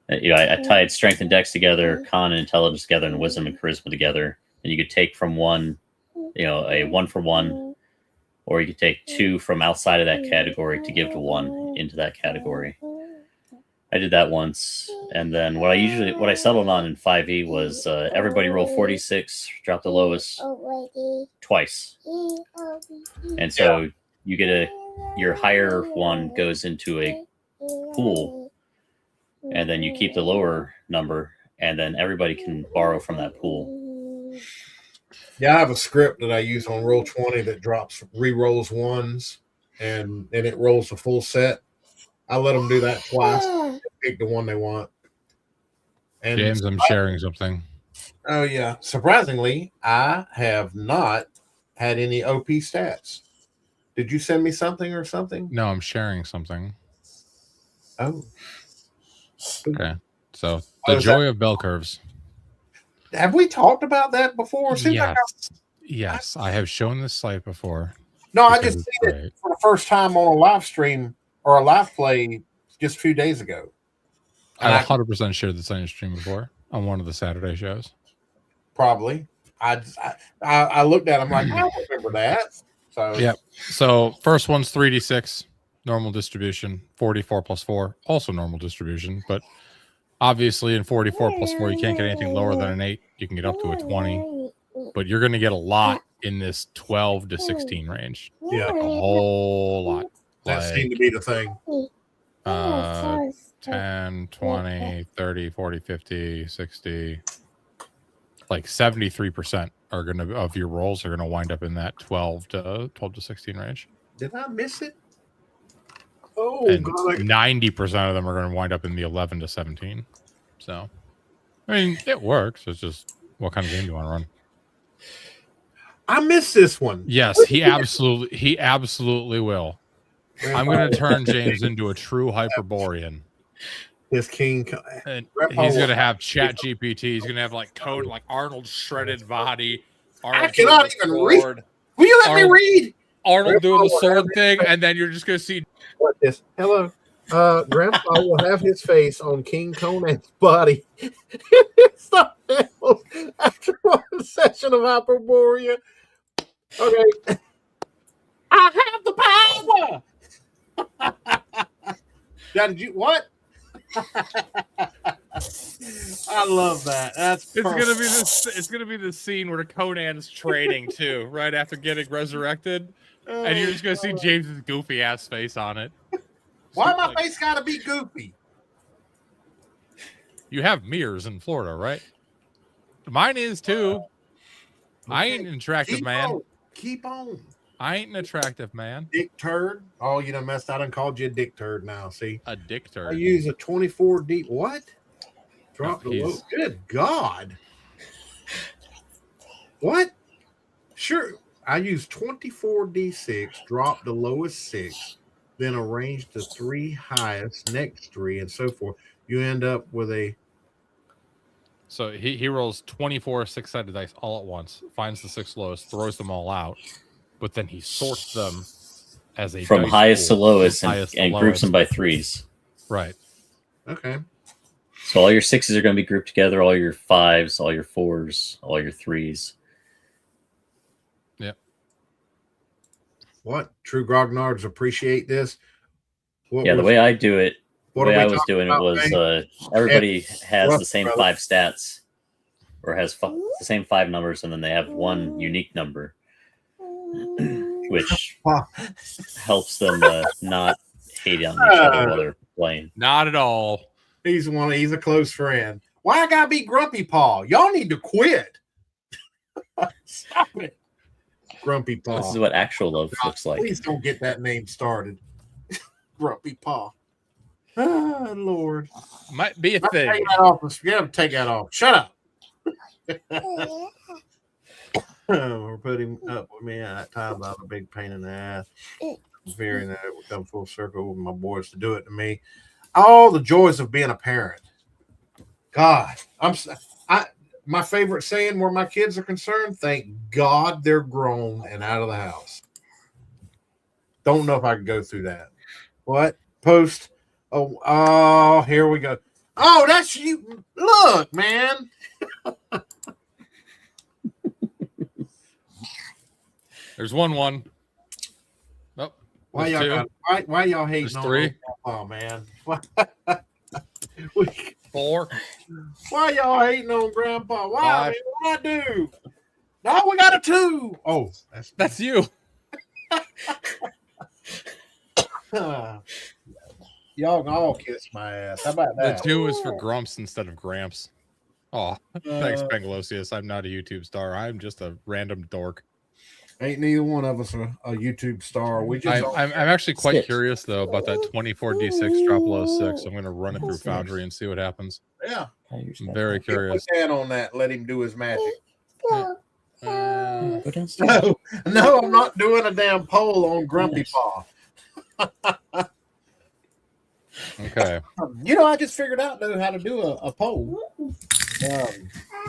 I tied strength and dex together, con and intelligence together, and wisdom and charisma together. And you could take from one, a 1 for 1, or you could take 2 from outside of that category to give to 1 into that category. I did that once, and then what I settled on in 5e was everybody roll 46, drop the lowest twice, and so you get your higher one goes into a pool, and then you keep the lower number, and then everybody can borrow from that pool. Yeah, I have a script that I use on Roll20 that re-rolls ones, and it rolls the full set. I let them do that twice. Pick the one they want. And James, I'm sharing something. Oh yeah, surprisingly, I have not had any OP stats. Did you send me something or something? No, I'm sharing something. Oh. Okay. So the joy of bell curves. Have we talked about that before? Yes, I have shown this site before. No, I just seen it for the first time on a live stream or a live play just a few days ago. I've 100% shared this on your stream before on one of the Saturday shows. Probably. I looked at it, I'm like, I don't remember that. So yep. So first one's 3d6, normal distribution, 44 plus 4, also normal distribution, but obviously in 44 plus 4, you can't get anything lower than an 8. You can get up to a 20, but you're going to get a lot in this 12 to 16 range. Yeah. Like a whole lot. That seemed to be the thing. 10, 20, 30, 40, 50, 60, like 73% are going to, of your rolls are going to wind up in that 12 to 16 range. Did I miss it? Oh, and God. 90% of them are going to wind up in the 11 to 17. So, I mean, it works. It's just what kind of game do you want to run? I missed this one. Yes, he absolutely will. I'm going to turn James into a true Hyperborean. His king. And he's going to have Chat GPT. He's going to have like code like Arnold's shredded body. Arnold I cannot even read. Will you let me read? Arnold doing the sword thing, and then you're just going to see. What this? Hello. Grandpa will have his face on King Conan's body. After one session of Hyperborea. Okay. I have the power. Now, did you what? I love that. That's it's gonna be this. It's gonna be the scene where Conan's training too, right after getting resurrected, and you're just gonna see James's goofy ass face on it. Why my face gotta be goofy? You have mirrors in Florida, right? Mine is too. I ain't an attractive man. Keep on. I ain't an attractive man. Dick turd. Oh, you done messed. I done called you a dick turd now. See? A dick turd. I use a 24D. What? Drop the low. Good God. What? Sure. I use 24D6, drop the lowest 6, then arrange the 3 highest, next 3, and so forth. You end up with a. So he rolls 24 6-sided dice all at once, finds the 6 lowest, throws them all out, but then he sorts them as a from highest to lowest and lowest. groups them by 3s. Right. Okay. So all your 6s are going to be grouped together, all your 5s, all your 4s, all your 3s. Yep. What? True grognards appreciate this? The way I do it, the way I was doing it was everybody has the same 5 stats, or has the same 5 numbers, and then they have one unique number, which helps them not hate on each other while they're playing. Not at all. He's a close friend. Why I gotta be Grumpy Paw? Y'all need to quit. Stop it. Grumpy Paw. This is what actual love looks like. Please don't get that name started. Grumpy Paw. Oh, Lord. Might be a Take thing. that off. You have to take that off. Shut up. We're putting up with me at that time. I was a big pain in the ass. Fearing that it would come full circle with my boys to do it to me. All the joys of being a parent. God, my favorite saying where my kids are concerned, thank God they're grown and out of the house. Don't know if I could go through that. What? Post. Oh, here we go. Oh, that's you. Look, man. There's 1-1. Oh, Why y'all hating on three? Oh, man. 4. Why y'all hating on Grandpa? Why? 5. Man, what I do? No, we got a 2. Oh, that's you. Y'all can all kiss my ass. How about that? The 2 is for Grumps instead of Gramps. Oh, thanks, Bengalosius. I'm not a YouTube star. I'm just a random dork. Ain't neither one of us a YouTube star. We just I'm actually quite curious though about that 24d6 drop low 6. I'm going to run it through Foundry and see what happens. Yeah, I'm very curious. Put down on that. Let him do his magic. Go downstairs. No, I'm not doing a damn poll on Grumpy Paw. Okay. You know, I just figured out though how to do a poll.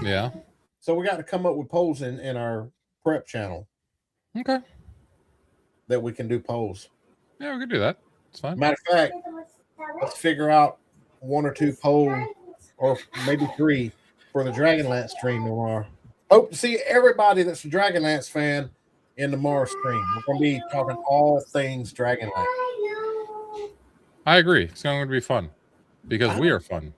Yeah. So we got to come up with polls in our prep channel. Okay. That we can do polls. Yeah, we can do that. It's fine. Matter of fact, let's figure out 1 or 2 polls, or maybe 3 for the Dragonlance stream tomorrow. Hope to see everybody that's a Dragonlance fan in tomorrow's stream. We're going to be talking all things Dragonlance. I agree. It's going to be fun because we are fun.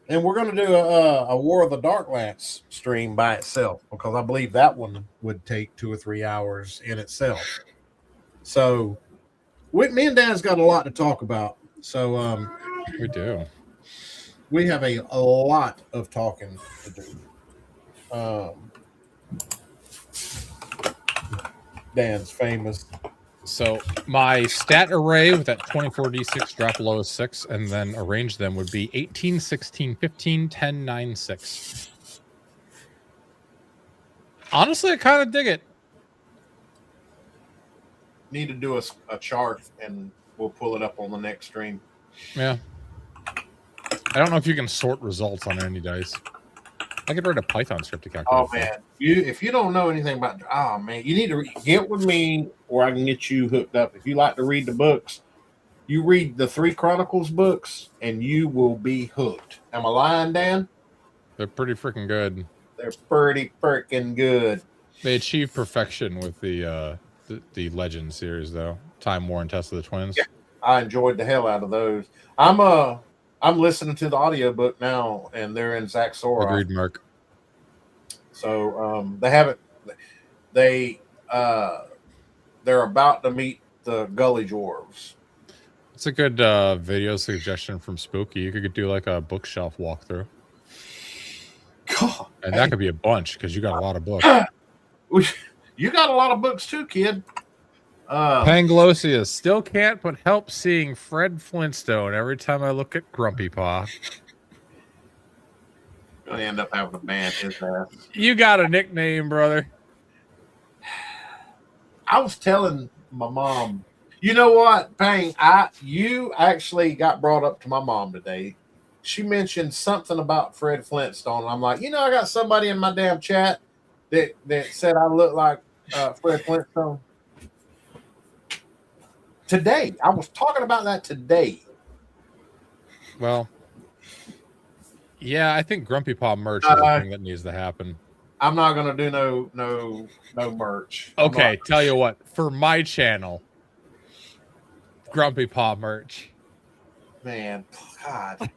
And we're going to do a War of the Darklance stream by itself because I believe that one would take 2 or 3 hours in itself. So, me and Dan's got a lot to talk about. So, we do. We have a lot of talking to do. Dan's famous. So my stat array with that 24d6 drop low 6 and then arrange them would be 18, 16, 15, 10, 9, 6. Honestly, I kind of dig it. Need to do a chart and we'll pull it up on the next stream. Yeah. I don't know if you can sort results on any dice. I could write a Python script to calculate. Oh man, if you don't know anything about, you need to get with me, or I can get you hooked up. If you like to read the books, you read the 3 Chronicles books, and you will be hooked. Am I lying, Dan? They're pretty freaking good. They're pretty freaking good. They achieve perfection with the Legend series, though. Time War and Test of the Twins. Yeah, I enjoyed the hell out of those. I'm listening to the audiobook now, and they're in Zach Sora. Agreed, Mark. So they're about to meet the Gully Dwarves. It's a good video suggestion from Spooky. You could do like a bookshelf walkthrough. God, and that could be a bunch because you got a lot of books. You got a lot of books too, kid. Panglosius still can't but help seeing Fred Flintstone every time I look at Grumpy Paw. Gonna end up having to ban his ass. You got a nickname, brother. I was telling my mom, you know what, Pang? You actually got brought up to my mom today. She mentioned something about Fred Flintstone. I'm like, I got somebody in my damn chat that said I look like Fred Flintstone. Today, I was talking about that today. Well, yeah, I think Grumpy Paw merch is the thing that needs to happen. I'm not gonna do no merch. Okay, tell you what, for my channel, Grumpy Paw merch. Man, God,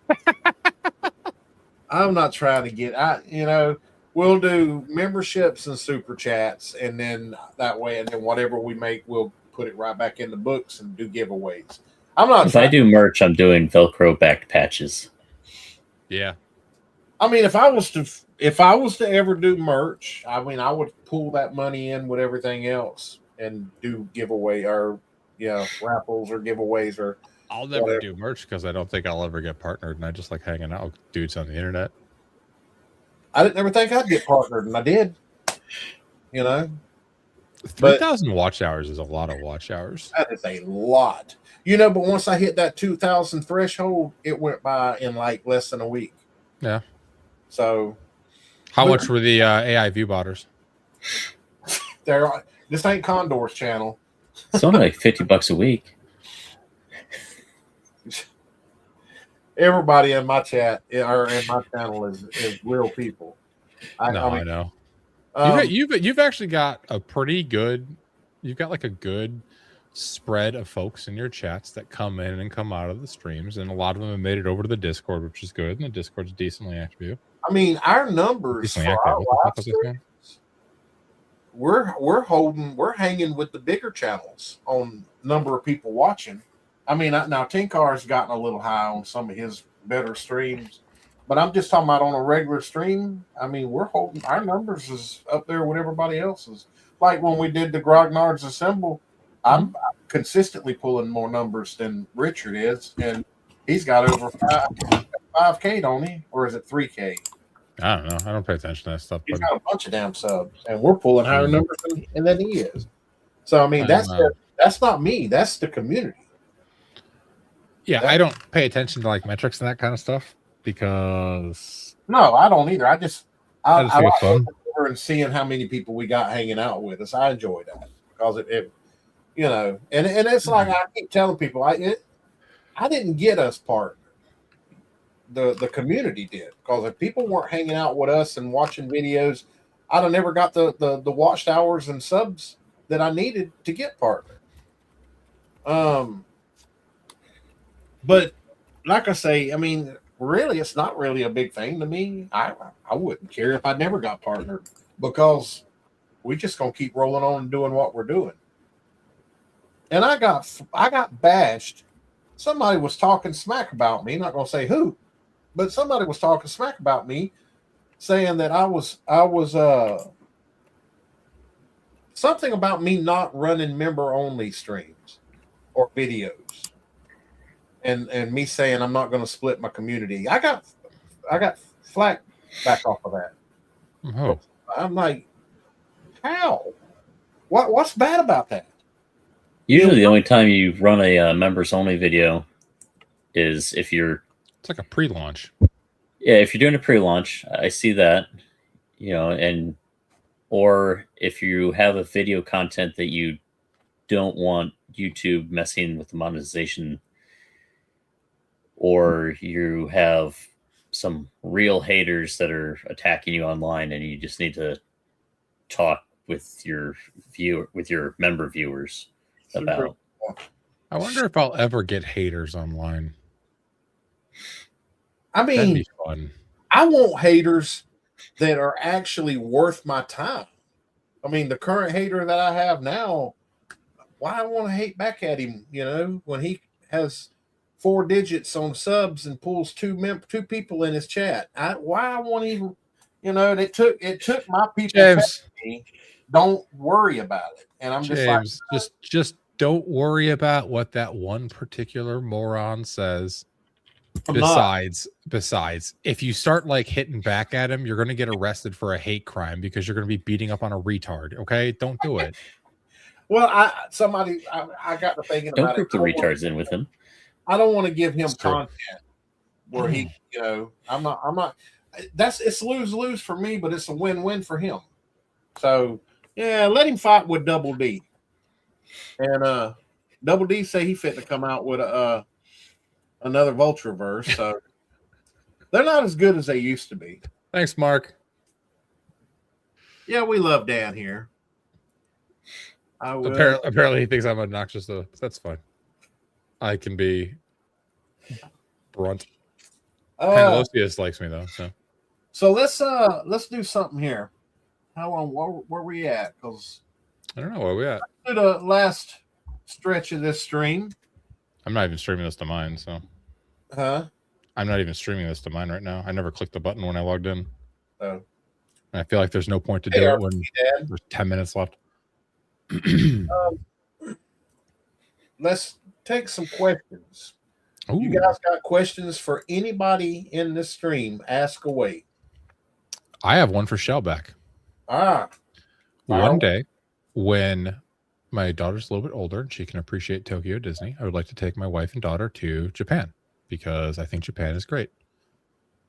I'm not trying to get. We'll do memberships and super chats, and then that way, and then whatever we make, we'll put it right back in the books and do giveaways. I'm not. If I do merch, I'm doing Velcro backed patches. Yeah. I mean, if I was to ever do merch, I mean, I would pull that money in with everything else and do giveaway or raffles or giveaways or I'll never do merch because I don't think I'll ever get partnered, and I just like hanging out with dudes on the internet. I didn't ever think I'd get partnered, and I did. You know, 3,000 watch hours is a lot of watch hours. That is a lot. You know, but once I hit that 2,000 threshold, it went by in like less than a week. Yeah. So, how much were the AI view botters? This ain't Condor's channel. It's only like $50 a week. Everybody in my chat or in my channel is real people. I know. You've actually got a pretty good. You've got like a good spread of folks in your chats that come in and come out of the streams, and a lot of them have made it over to the Discord, which is good. And the Discord's decently active. I mean, our numbers for our live streams, we're hanging with the bigger channels on number of people watching. I mean, now Tinkar's gotten a little high on some of his better streams, but I'm just talking about on a regular stream. I mean, we're holding our numbers is up there with everybody else's. Like when we did the Grognard's Assemble, I'm consistently pulling more numbers than Richard is, and he's got over 5K, don't he? Or is it 3K? I don't know. I don't pay attention to that stuff. He's got a bunch of damn subs, and we're pulling higher numbers than he is. So I mean, that's not me. That's the community. Yeah, I don't pay attention to like metrics and that kind of stuff because no, I don't either. I think it's fun. Over and seeing how many people we got hanging out with us. I enjoy that because it you know, and it's like I keep telling people, I didn't get us partnered. The community did, because if people weren't hanging out with us and watching videos, I'd have never got the watched hours and subs that I needed to get partnered. But like I say, I mean, really, it's not really a big thing to me. I wouldn't care if I never got partnered, because we just gonna keep rolling on and doing what we're doing. And I got bashed. Somebody was talking smack about me. Not gonna say who, but somebody was talking smack about me, saying that I was something about me not running member only streams or videos. And me saying I'm not going to split my community. I got flack back off of that. Oh. I'm like, how? What's bad about that? Usually the only time you run a members only video is if you're... It's like a pre-launch. Yeah, if you're doing a pre-launch, I see that, you know, or if you have a video content that you don't want YouTube messing with the monetization, or you have some real haters that are attacking you online and you just need to talk with your member viewers about. I wonder if I'll ever get haters online. I mean, that'd be fun. I want haters that are actually worth my time. I mean, the current hater that I have now, why I want to hate back at him, you know, when he has 4 digits on subs and pulls two people in his chat. Why I want to, you know, it took my people. James, me, don't worry about it. And I'm James, just don't worry about what that one particular moron says. Besides, if you start like hitting back at him, you're going to get arrested for a hate crime because you're going to be beating up on a retard. Okay, don't do it. Well, I got to thinking don't about group the retards in with him. I don't want to give him content where he, you know, I'm not. It's lose-lose for me, but it's a win-win for him. So yeah, let him fight with Double D. And Double D say he fit to come out with another Vultureverse. So they're not as good as they used to be. Thanks, Mark. Yeah, we love Dan here. Apparently he thinks I'm obnoxious though. That's fine. I can be brunt. Pangelosius likes me though. So let's do something here. How long? Where we at? Because I don't know where we at. Let's do the last stretch of this stream. I'm not even streaming this to mine, so. Huh? I'm not even streaming this to mine right now. I never clicked the button when I logged in. Oh. And I feel like there's no point to do it when there's 10 minutes left. Let's take some questions. Ooh. You guys got questions for anybody in the stream? Ask away. I have one for Shellback. One day, when my daughter's a little bit older and she can appreciate Tokyo Disney, I would like to take my wife and daughter to Japan because I think Japan is great.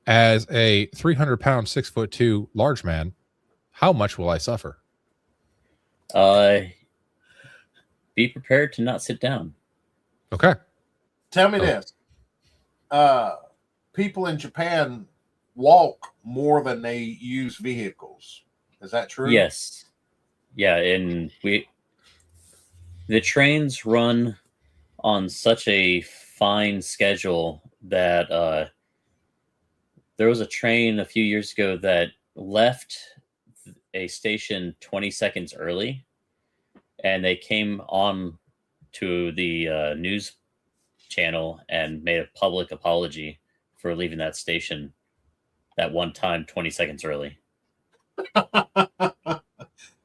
As a 300-pound, 6'2" large man, how much will I suffer? Be prepared to not sit down. Okay. Tell me this. People in Japan walk more than they use vehicles. Is that true? Yes. Yeah, and the trains run on such a fine schedule that there was a train a few years ago that left a station 20 seconds early, and they came on to the news channel and made a public apology for leaving that station that one time 20 seconds early.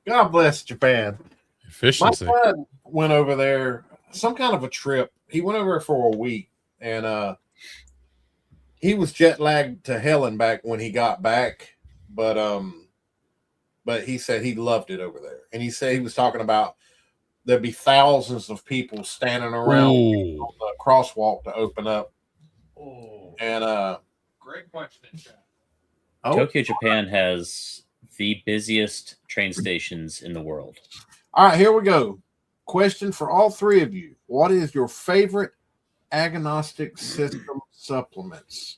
God bless Japan. Efficiency. My son went over there, some kind of a trip. He went over for a week, and he was jet lagged to hell and back when he got back. But he said he loved it over there, and he said he was talking about there'd be thousands of people standing around on the crosswalk to open up. And great question. Tokyo, Japan has the busiest train stations in the world. All right, here we go. Question for all three of you. What is your favorite agnostic system supplements?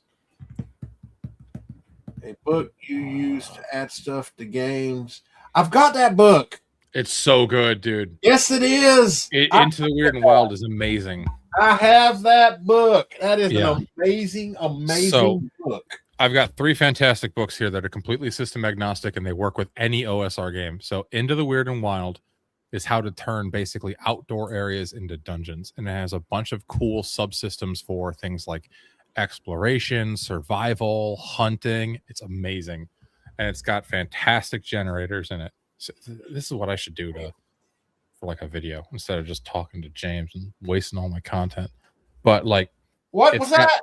A book you use to add stuff to games. I've got that book. It's so good, dude. Yes, it is. Into the Weird and Wild is amazing. I have that book. That is an amazing book. I've got 3 fantastic books here that are completely system agnostic, and they work with any OSR game. So Into the Weird and Wild is how to turn basically outdoor areas into dungeons. And it has a bunch of cool subsystems for things like exploration, survival, hunting. It's amazing. And it's got fantastic generators in it. So this is what I should do for like a video instead of just talking to James and wasting all my content. But like, what was that?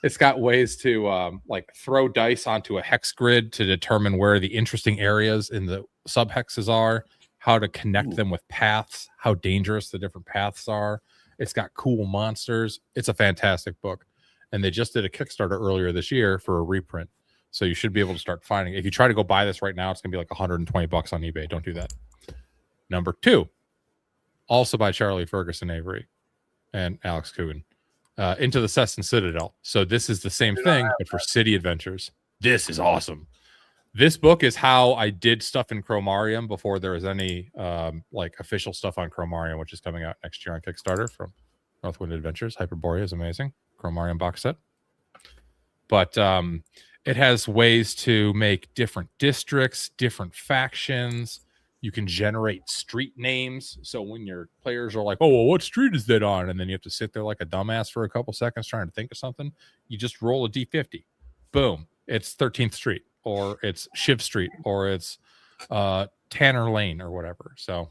It's got ways to like throw dice onto a hex grid to determine where the interesting areas in the subhexes are, how to connect them with paths, how dangerous the different paths are. It's got cool monsters. It's a fantastic book. And they just did a Kickstarter earlier this year for a reprint. So you should be able to start finding. If you try to go buy this right now, it's going to be like $120 on eBay. Don't do that. Number 2, also by Charlie Ferguson Avery and Alex Coogan, Into the Sesson Citadel. So this is the same thing, but for city adventures. This is awesome. This book is how I did stuff in Chromarium before there was any like official stuff on Chromarium, which is coming out next year on Kickstarter from Northwind Adventures. Hyperborea is amazing. Chromarium box set. But it has ways to make different districts, different factions. You can generate street names. So when your players are like, oh, well, what street is that on? And then you have to sit there like a dumbass for a couple seconds trying to think of something. You just roll a D50. Boom. It's 13th Street, or it's Shiv Street, or it's Tanner Lane, or whatever. So,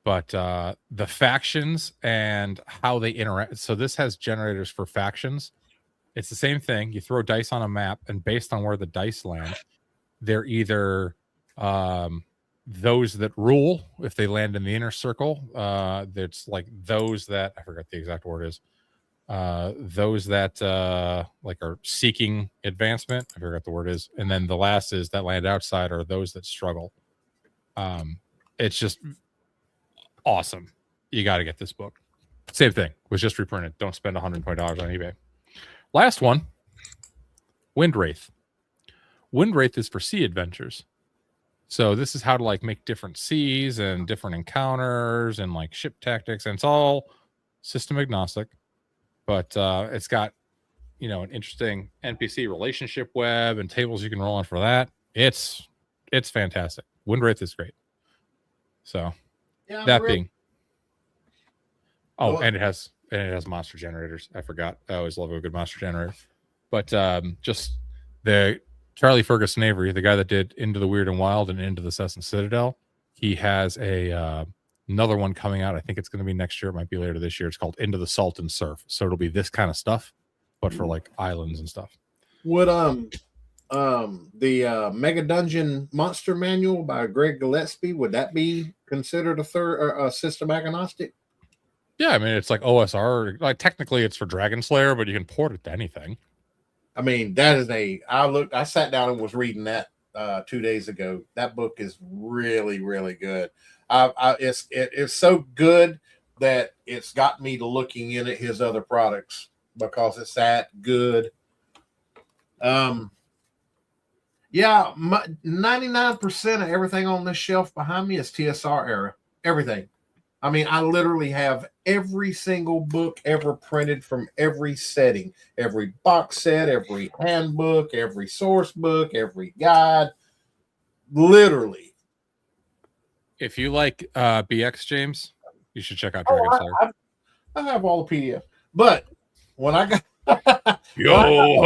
but the factions and how they interact. So this has generators for factions. It's the same thing. You throw dice on a map, and based on where the dice land, they're either those that rule if they land in the inner circle. It's like those that, I forgot the exact word is, those that like are seeking advancement. I forgot the word is. And then the last is that land outside are those that struggle. It's just awesome. You got to get this book. Same thing. Was just reprinted. Don't spend $120 on eBay. Last one, Windwraith. Windwraith is for sea adventures. So this is how to like make different seas and different encounters and like ship tactics. And it's all system agnostic, but it's got, you know, an interesting NPC relationship web and tables you can roll on for that. It's fantastic. Windwraith is great. So that being, and it has monster generators. I forgot. I always love a good monster generator. But just the Charlie Ferguson Avery, the guy that did Into the Weird and Wild and Into the Sesson Citadel, he has a another one coming out. I think it's going to be next year. It might be later this year. It's called Into the Salt and Surf. So it'll be this kind of stuff, but for like islands and stuff. Would the Mega Dungeon Monster Manual by Greg Gillespie, would that be considered a third or a system agnostic? Yeah, I mean it's like OSR. Like technically it's for Dragon Slayer, but you can port it to anything. I mean, that is I sat down and was reading that 2 days ago. That book is really, really good. It's so good that it's got me to looking in at his other products because it's that good. Yeah, 99% of everything on this shelf behind me is TSR era. Everything. I mean, I literally have every single book ever printed from every setting, every box set, every handbook, every source book, every guide. Literally. If you like BX, James, you should check out Dragon Slayer. I have all the PDF. But when I got yo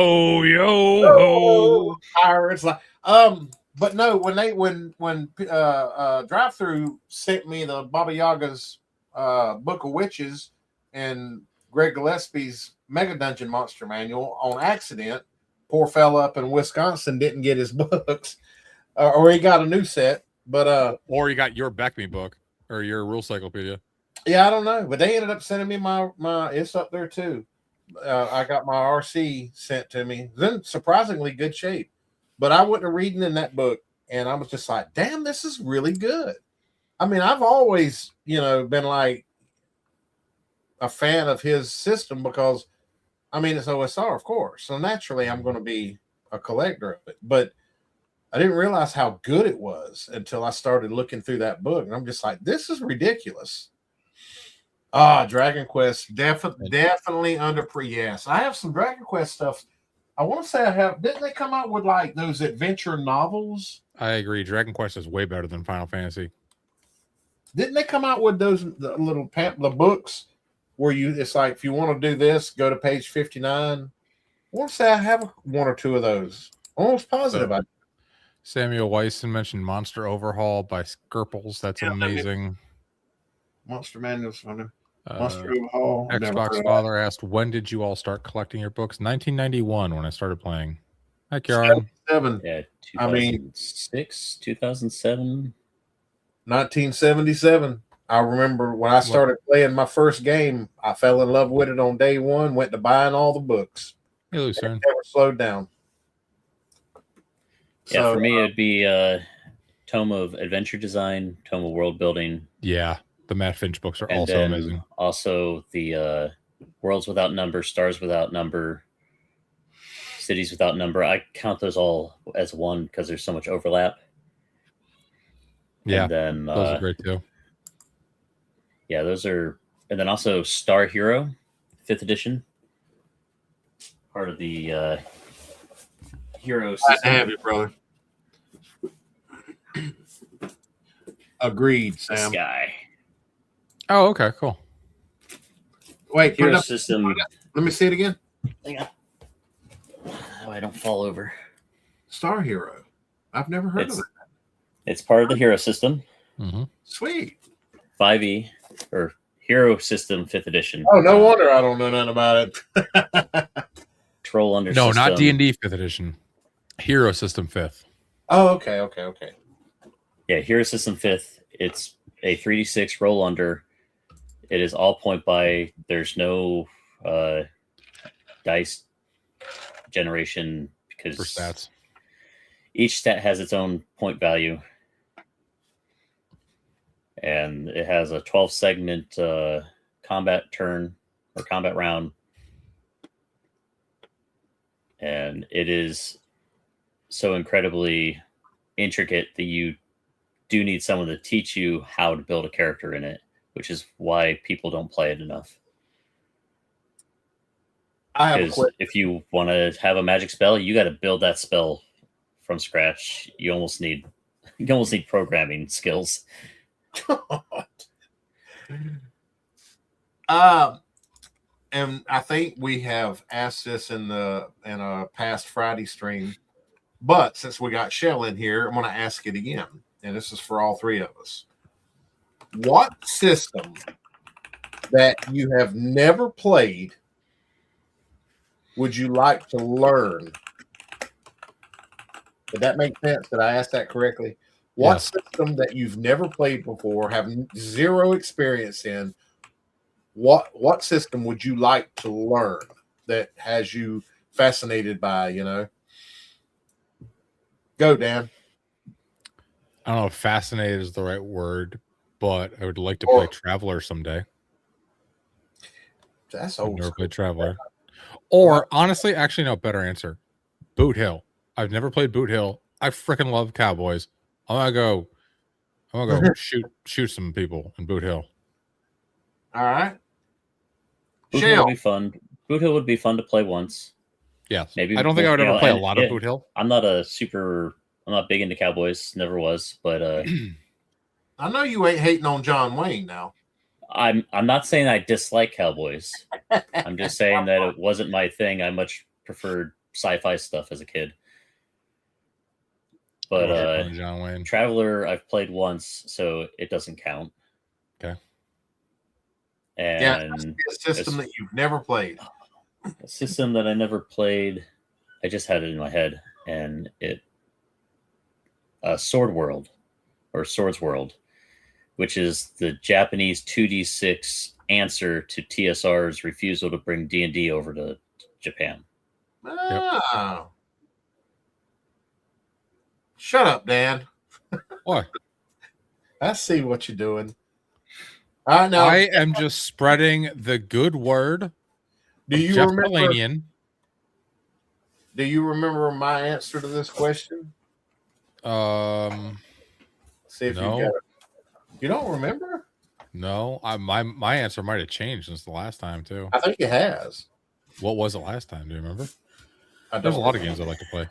pirates, like but no, when Drive Through sent me the Baba Yaga's Book of Witches and Greg Gillespie's Mega Dungeon Monster Manual on accident, poor fella up in Wisconsin didn't get his books, or he got a new set, but or you got your Back Me book or your Rule Cyclopedia. Yeah, I don't know, but they ended up sending me my it's up there too. I got my RC sent to me. It's in surprisingly good shape. But I went to reading in that book, and I was just like, damn, this is really good. I mean, I've always, been like a fan of his system because, I mean, it's OSR, of course. So naturally, I'm going to be a collector of it. But I didn't realize how good it was until I started looking through that book. And I'm just like, this is ridiculous. Dragon Quest, definitely under yes. I have some Dragon Quest stuff. I want to say I have. Didn't they come out with like those adventure novels? I agree. Dragon Quest is way better than Final Fantasy. Didn't they come out with those little the books where it's like if you want to do this, go to page 59? I want to say I have one or two of those. Almost positive. Samuel Weisen mentioned Monster Overhaul by Skirples. That's amazing. Monster Manual's funny. Monster Overhaul. Xbox Father asked, when did you all start collecting your books? 1991 when I started playing. Hi, Karen. 7. Yeah, 2006, 2007. 1977. I remember when I started playing my first game, I fell in love with it on day one, went to buying all the books. Hey, Lucerne. Never slowed down. Yeah, so, for me, it'd be Tome of Adventure Design, Tome of World Building. Yeah. The Matt Finch books are also amazing. Also, the Worlds Without Number, Stars Without Number, Cities Without Number. I count those all as one because there's so much overlap. Yeah, and then, those are great too. Yeah, those are... And then also Star Hero, 5th edition. Part of the Hero system. I have it, brother. Agreed, Sam. This guy. Oh, okay, cool. Wait, Hero system. Let me see it again. Hang on. Oh, I don't fall over. Star Hero. I've never heard of it. It's part of the Hero system. Mm-hmm. Sweet. 5e or Hero system 5th edition. Oh, no wonder I don't know nothing about it. Troll under No, system. not D&D 5th edition. Hero system 5th. Oh, okay. Yeah, Hero system 5th. It's a 3d6 roll under. It is all point by. There's no dice generation because for stats. Each stat has its own point value. And it has a 12-segment combat turn or combat round. And it is so incredibly intricate that you do need someone to teach you how to build a character in it, which is why people don't play it enough. If you want to have a magic spell, you got to build that spell from scratch. You almost need programming skills. And I think we have asked this in a past Friday stream, but since we got Shell in here, I'm going to ask it again, and this is for all three of us. what system that you have never played would you like to learn? Did that make sense? Did I ask that correctly? What system that you've never played before, have zero experience in, what system would you like to learn that has you fascinated by, you know? Go, Dan. I don't know if fascinated is the right word, but I would like to play Traveler someday. That's I've old never school. played Traveler. Or honestly, actually, no, better answer. Boot Hill. I've never played Boot Hill. I freaking love cowboys. I'm gonna go shoot some people in Boot Hill. All right. Boot Hill would be fun. Boot Hill would be fun to play once. Yeah. Maybe I don't think I would ever play a lot of Boot Hill. I'm not big into cowboys, never was, but I know you ain't hating on John Wayne now. I'm not saying I dislike cowboys. I'm just saying that it wasn't my thing. I much preferred sci-fi stuff as a kid. But John Wayne. Traveler I've played once, so it doesn't count. Okay. And a system that you've never played. A system that I never played. I just had it in my head, and Sword World, or Swords World, which is the Japanese 2D6 answer to TSR's refusal to bring D&D over to Japan. Oh. Shut up, Dan. What? I see what you're doing. I know. I am just spreading the good word. Do you Jeff remember? Polanian. Do you remember my answer to this question? See if you got it. You don't remember? No, my answer might have changed since the last time too. I think it has. What was it last time? Do you remember? There's a lot of games I like to play.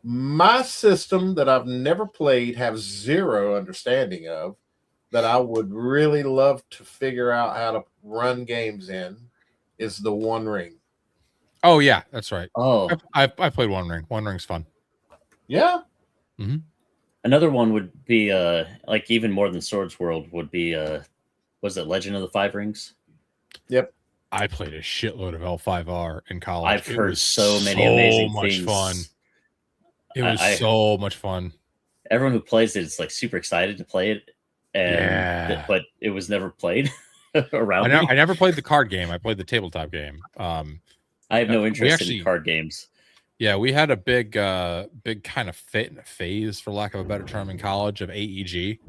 My system that I've never played, have zero understanding of, that I would really love to figure out how to run games in, is the One Ring. Oh yeah, that's right. Oh, I played One Ring. One Ring's fun. Yeah. Mm-hmm. Another one would be like even more than Swords World would be was it Legend of the Five Rings? Yep. I played a shitload of L5R in college. I've heard so many amazing things. Fun. It was so much fun. Everyone who plays it is like super excited to play it, but it was never played around. I never played the card game. I played the tabletop game. I have no interest in card games. Yeah, we had a big kind of phase, for lack of a better term, in college of AEG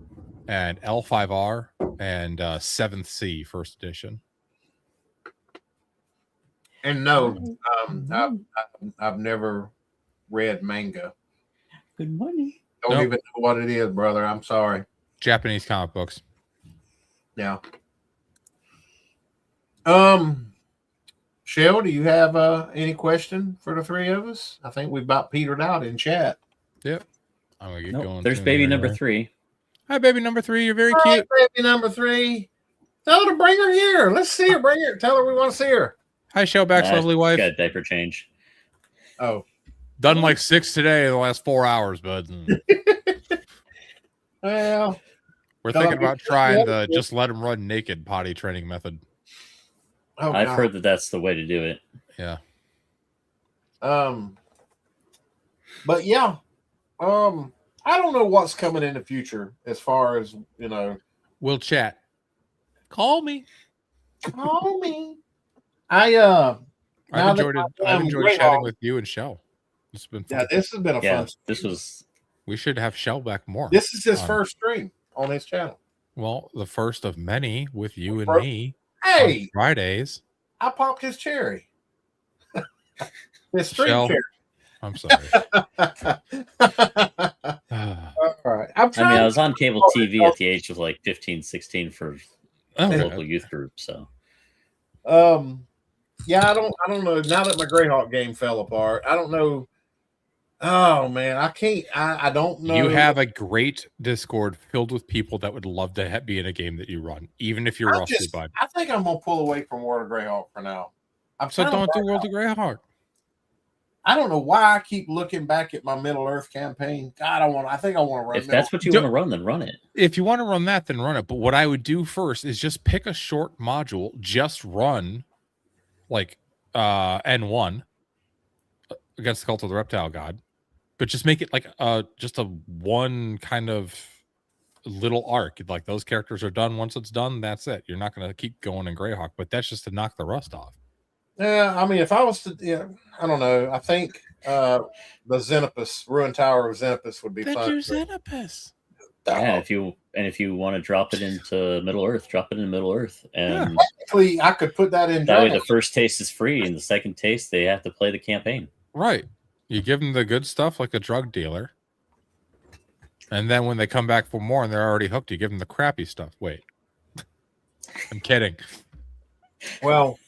and L5R and 7th C first edition. And no, I've never read manga. Good morning. Don't even know what it is, brother. I'm sorry. Japanese comic books. Yeah. Shell, do you have any question for the three of us? I think we've about petered out in chat. Yep. I'm gonna get going. There's baby number 3. Hi, baby number 3. You're very All cute. Right, baby number 3. Tell her to bring her here. Let's see her. Bring her. Tell her we want to see her. Hi, Shellback's lovely wife. Got a diaper change. Oh. Done like 6 today in the last 4 hours, bud. Well, we're thinking about trying the just let him run naked potty training method. Oh, I've heard that that's the way to do it. Yeah. But yeah, I don't know what's coming in the future as far as, you know. We'll chat. Call me. Call me. I've enjoyed chatting with you and Shell. This has been fun. Yeah, this has been a fun. We should have Shell back more. This is his first stream on his channel. Well, the first of many with you and me. Hey, on Fridays. I popped his cherry. His stream Shell, cherry. I'm sorry. All right. I was on cable TV at the age of like 15, 16 for a local youth group. So, yeah, I don't know. Now that my Greyhawk game fell apart, I don't know. Oh man, I can't. I don't know. You have a great Discord filled with people that would love to be in a game that you run, even if you're rusty, bud. I think I'm gonna pull away from World of Greyhawk for now. So don't do World of Greyhawk. I don't know why I keep looking back at my Middle Earth campaign. God, I think I want to run. If that's what you want to run, then run it. If you want to run that, then run it. But what I would do first is just pick a short module, just run like N1 against the Cult of the Reptile God, but just make it like just a one kind of little arc. Like those characters are done. Once it's done, that's it. You're not going to keep going in Greyhawk, but that's just to knock the rust off. Yeah, I mean, if I was to, I don't know. I think the Xenopus, Ruined Tower of Xenopus would be fun. Xenopus. Yeah, if you want to drop it into Middle Earth, drop it in Middle Earth, and technically, I could put that in. That way, the first taste is free, and the second taste they have to play the campaign. Right. You give them the good stuff, like a drug dealer, and then when they come back for more and they're already hooked, you give them the crappy stuff. Wait, I'm kidding. Well,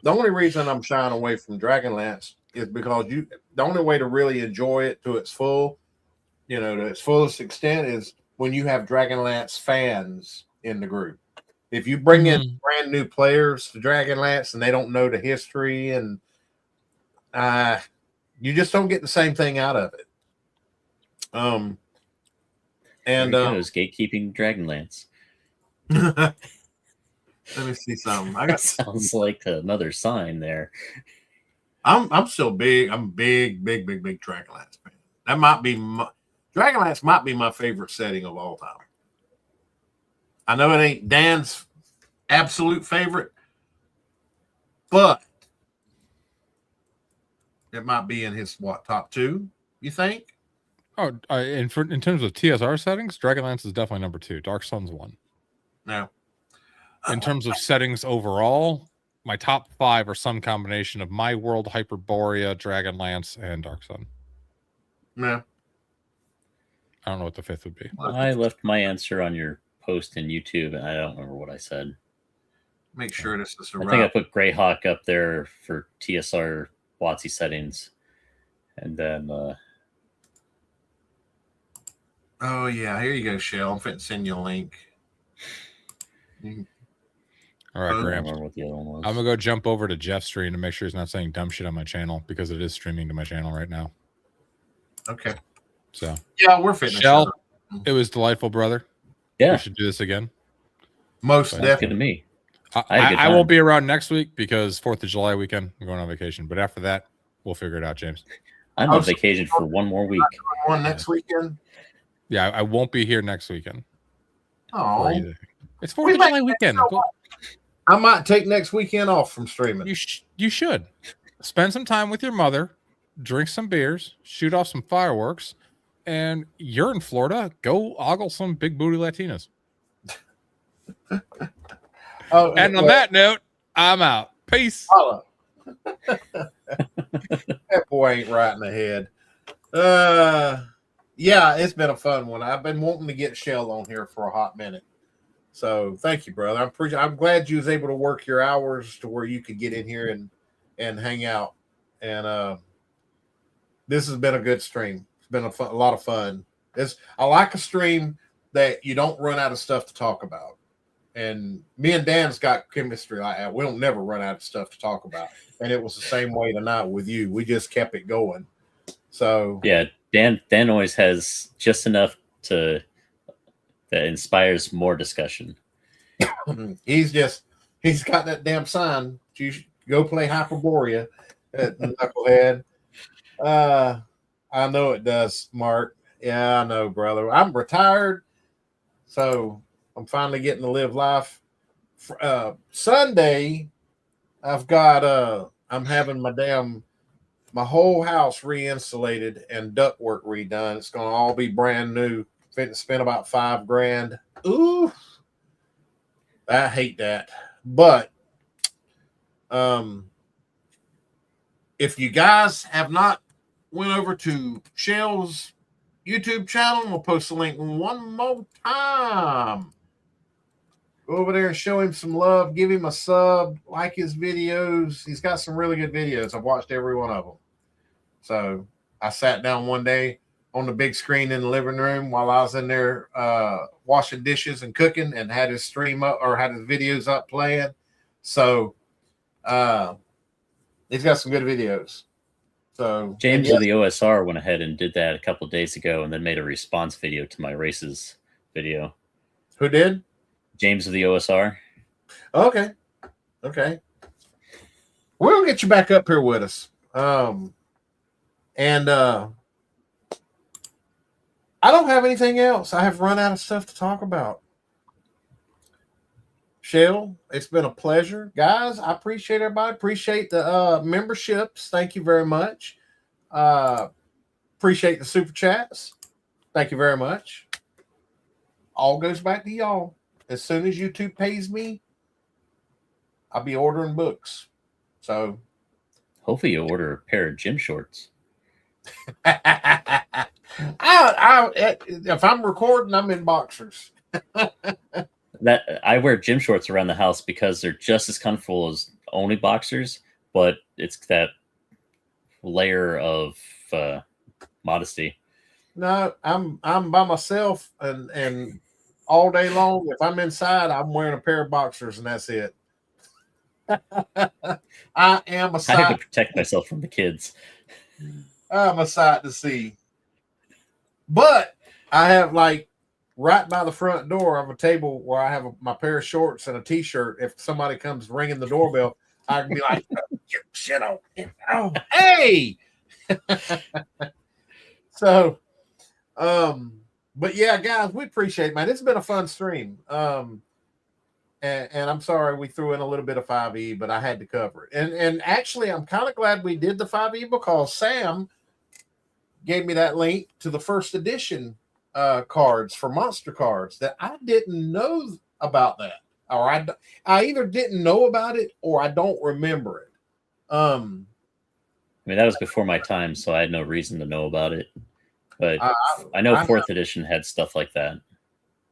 the only reason I'm shying away from Dragonlance is because the only way to really enjoy it to its full, to its fullest extent is when you have Dragonlance fans in the group. If you bring in brand new players to Dragonlance and they don't know the history, and you just don't get the same thing out of it. And goes gatekeeping Dragonlance. Let me see something. That sounds like another sign there. I'm still big. I'm big Dragonlance fan. That might be Dragonlance might be my favorite setting of all time. I know it ain't Dan's absolute favorite, but it might be in his top 2. You think? Oh, in terms of TSR settings, Dragonlance is definitely number 2. Dark Sun's 1. No. In terms of settings overall, my top 5 are some combination of My World, Hyperborea, Dragonlance, and Dark Sun. No. I don't know what the 5th would be. I left my answer on your post in YouTube, and I don't remember what I said. Make sure this is I think I put Greyhawk up there for TSR WotC settings. And then... oh, yeah. Here you go, Shell. I'm finna send you a link. All right, Graham. I'm going to go jump over to Jeff's stream to make sure he's not saying dumb shit on my channel, because it is streaming to my channel right now. Okay. So. Yeah, we're finishing. Shell, it was delightful, brother. Yeah. We should do this again. Most definitely. Good to me. I won't be around next week because 4th of July weekend, I'm going on vacation. But after that, we'll figure it out, James. I'm on vacation for one more week. One next weekend? Yeah, I won't be here next weekend. Oh. It's 4th of July weekend. I might take next weekend off from streaming. You should. Spend some time with your mother, drink some beers, shoot off some fireworks, and you're in Florida. Go ogle some big booty Latinas. And on that note, I'm out. Peace. That boy ain't right in the head. Yeah, it's been a fun one. I've been wanting to get Shell on here for a hot minute. So thank you, brother. I'm glad you was able to work your hours to where you could get in here and hang out. And this has been a good stream. It's been a lot of fun. I like a stream that you don't run out of stuff to talk about. And me and Dan's got chemistry like that. We don't never run out of stuff to talk about. And it was the same way tonight with you. We just kept it going. So yeah, Dan always has just enough that inspires more discussion. He's got that damn sign. You should go play Hyperborea at Knucklehead. I know it does, Mark. Yeah, I know, brother. I'm retired, so I'm finally getting to live life. Sunday, I've got I'm having my whole house reinsulated and ductwork redone. It's gonna all be brand new. Spent about $5,000. Ooh, I hate that. But if you guys have not went over to Shell's YouTube channel, we'll post the link one more time. Go over there and show him some love. Give him a sub. Like his videos. He's got some really good videos. I've watched every one of them. So I sat down one day on the big screen in the living room while I was in there washing dishes and cooking, and had his stream up, or had his videos up playing. So he's got some good videos. So James of the OSR went ahead and did that a couple of days ago, and then made a response video to my races video. Who did? James of the OSR. Okay. We'll get you back up here with us. And I don't have anything else. I have run out of stuff to talk about. Shell, it's been a pleasure. Guys, I appreciate everybody. Appreciate the memberships. Thank you very much. Appreciate the super chats. Thank you very much. All goes back to y'all. As soon as YouTube pays me, I'll be ordering books. So hopefully you order a pair of gym shorts. If I'm recording, I'm in boxers. That I wear gym shorts around the house because they're just as comfortable as only boxers, but it's that layer of modesty. No, I'm by myself, and all day long, if I'm inside, I'm wearing a pair of boxers, and that's it. I am a sight. I have to protect myself from the kids. I'm a sight to see. But I have, like, right by the front door of a table where I have my pair of shorts and a T-shirt. If somebody comes ringing the doorbell, I can be like, shit on. Oh, hey! So, but yeah, guys, we appreciate it, man. It's been a fun stream. And I'm sorry we threw in a little bit of 5e, but I had to cover it. And actually, I'm kind of glad we did the 5e because Sam gave me that link to the first edition cards for Monster Cards that I didn't know about that, or I either didn't know about it or I don't remember it. I mean, that was before my time, so I had no reason to know about it. But I know fourth edition had stuff like that.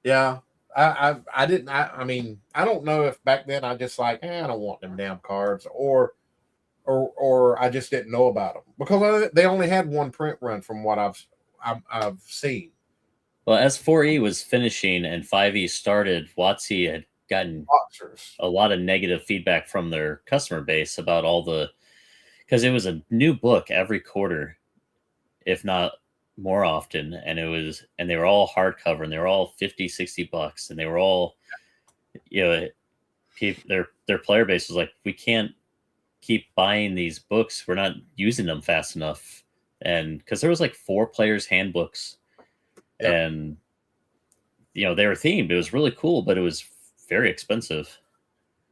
Yeah, I didn't. I mean, I don't know if back then I just like, I don't want them damn cards, or I just didn't know about them because they only had one print run from what I've seen. Well, as 4E was finishing and 5E started, WotC had gotten a lot of negative feedback from their customer base about because it was a new book every quarter, if not more often, and they were all hardcover, and they were all $50-$60, and they were all, their player base was like, we can't keep buying these books, we're not using them fast enough, and because there was like 4 players handbooks. Yep. And they were themed. It was really cool, but it was very expensive.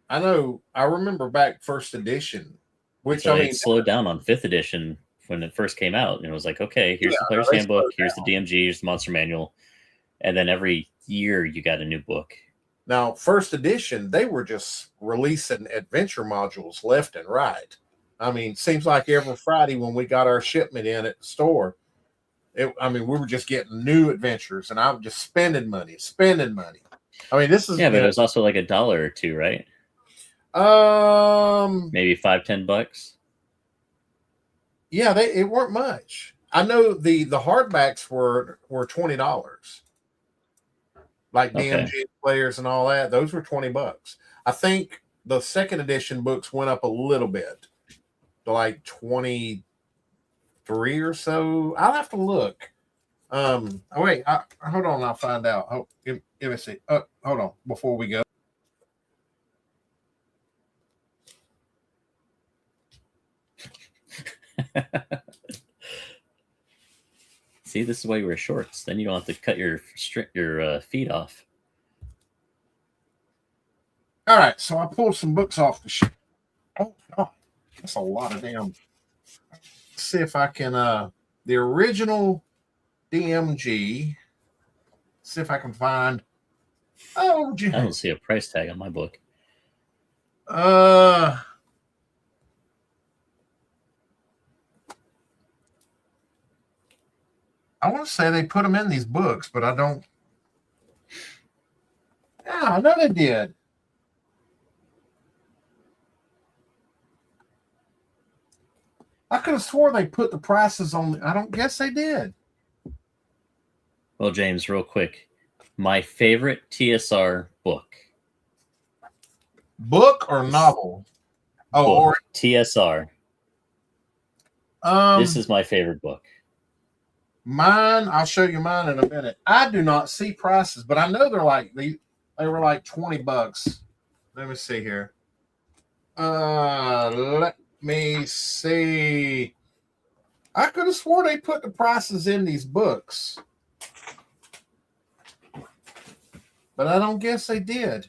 I know. I remember back first edition, which it slowed down on 5th edition when it first came out. And it was like, okay, here's the player's handbook, here's the DMG, here's the monster manual, and then every year you got a new book. Now, first edition, they were just releasing adventure modules left and right. I mean, seems like every Friday when we got our shipment in at the store. We were just getting new adventures, and I'm just spending money. I mean, this is but it was also like $1 or $2, right? Maybe $5-$10. Yeah, it weren't much. I know the hardbacks were $20, like DMG players and all that. Those were $20. I think the second edition books went up a little bit to like 23 or so. I'll have to look. Hold on, I'll find out. Oh, give me a see. Hold on before we go. See, this is why you wear shorts. Then you don't have to cut your feet off. All right, so I pulled some books off the shelf. Oh, that's a lot of damn. Let's see if I can the original DMG. See if I can find. Oh, I don't see a price tag on my book. I want to say they put them in these books, but I don't. Yeah, I know they did. I could have swore they put the prices on. I don't guess they did. Well, James, real quick, my favorite TSR book. Book or novel? Oh, book, or TSR. This is my favorite book. Mine, I'll show you mine in a minute. I do not see prices, but I know they were like $20. Let me see here. Let me see. I could have swore they put the prices in these books, but I don't guess they did.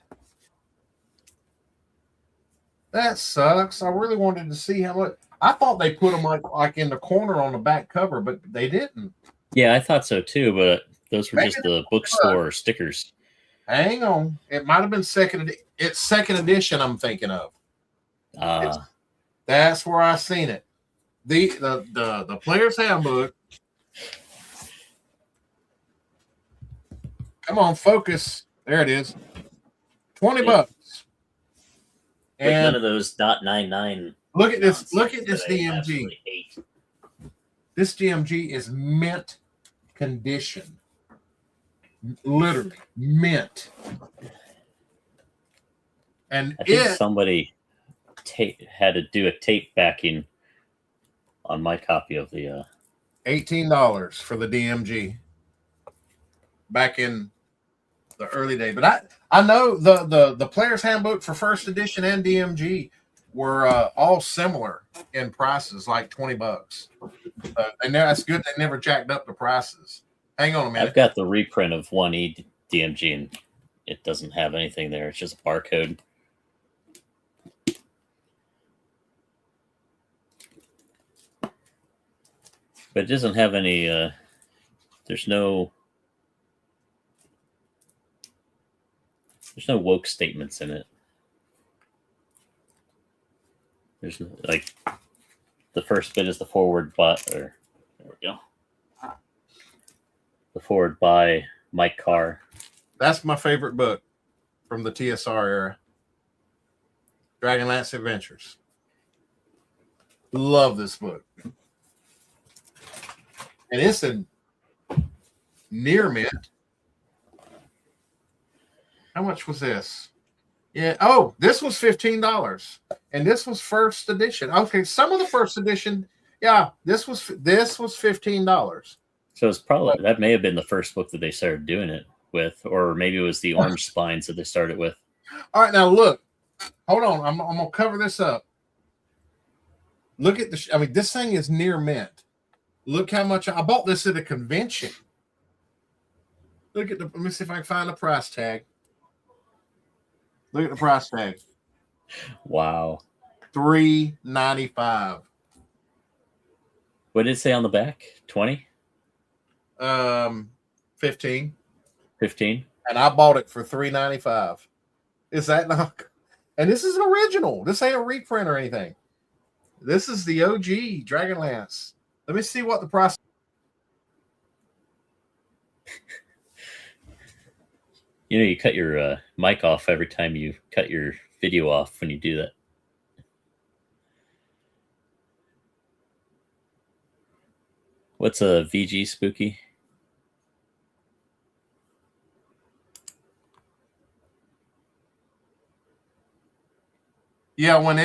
That sucks. I really wanted to see how much. I thought they put them like in the corner on the back cover, but they didn't. Yeah, I thought so too, but those were just the bookstore stickers. Hang on. It might have been second edition I'm thinking of. That's where I seen it. The player's handbook. Come on, focus. There it is. $20. And none of those .99. Look at this. Look at this DMG. This DMG is mint condition. Literally mint. And I think somebody had to do a tape backing on my copy of the $18 for the DMG back in the early day. But I know the player's handbook for first edition and DMG were all similar in prices, like $20. And that's good. They never jacked up the prices. Hang on a minute. I've got the reprint of 1E DMG, and it doesn't have anything there. It's just a barcode. But it doesn't have any. There's no woke statements in it. There's like the first bit is the forward by, or there we go. The forward by Mike Carr. That's my favorite book from the TSR era. Dragonlance Adventures. Love this book. And it's in near mint. How much was this? Yeah. Oh, this was $15, and this was first edition. Okay, some of the first edition. Yeah, this was $15. So it's probably that may have been the first book that they started doing it with, or maybe it was the Orange Spines that they started with. All right, now look. Hold on. I'm gonna cover this up. Look at the. I mean, this thing is near mint. Look how much I bought this at a convention. Look at the. Let me see if I can find the price tag. Look at the price tag. Wow. $3.95. What did it say on the back? 20? 15. 15. And I bought it for $3.95. Is that not? And this is an original. This ain't a reprint or anything. This is the OG Dragonlance. Let me see what the price. You know, you cut your mic off every time you cut your video off when you do that. What's a VG Spooky? Yeah, when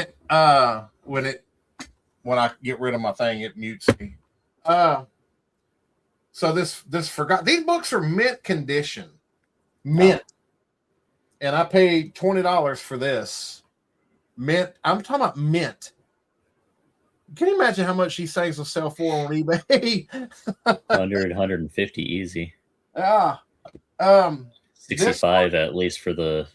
I get rid of my thing, it mutes me. So these books are mint condition. Mint. And I paid $20 for this. Mint. I'm talking about mint. Can you imagine how much these things will sell for on eBay? 100, 150 easy. 65 at least for the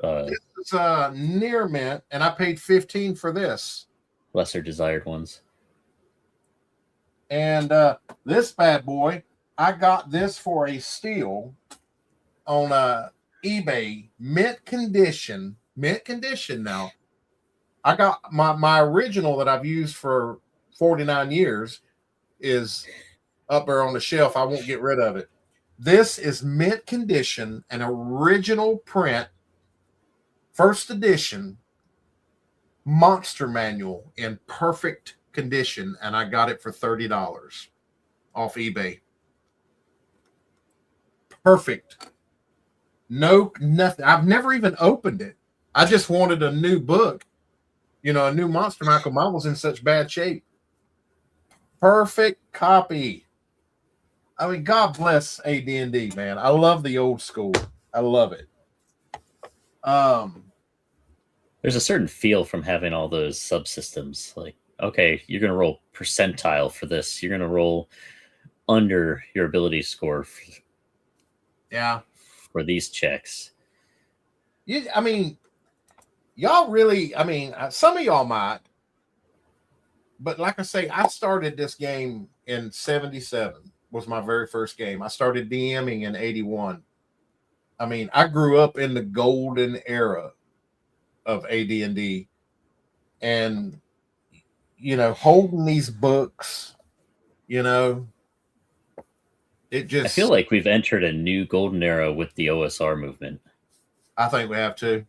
this is near mint, and I paid $15 for this. Lesser desired ones. And this bad boy, I got this for a steal on eBay, mint condition now. I got my original that I've used for 49 years is up there on the shelf. I won't get rid of it. This is mint condition, an original print, first edition monster manual in perfect condition, and I got it for $30 off eBay. Perfect. No, nothing. I've never even opened it. I just wanted a new book, a new monster manual. Mine was in such bad shape. perfect copy. I mean, God bless AD&D, man. I love the old school. I love it. There's a certain feel from having all those subsystems. Like, okay, you're going to roll percentile for this. You're going to roll under your ability score for these checks. I mean, y'all really, I mean, some of y'all might, but like I say, I started this game in 77 was my very first game. I started DMing in 81. I mean, I grew up in the golden era of AD&D, and you know, holding these books, you know, it just, I feel like we've entered a new golden era with the OSR movement. I think we have to.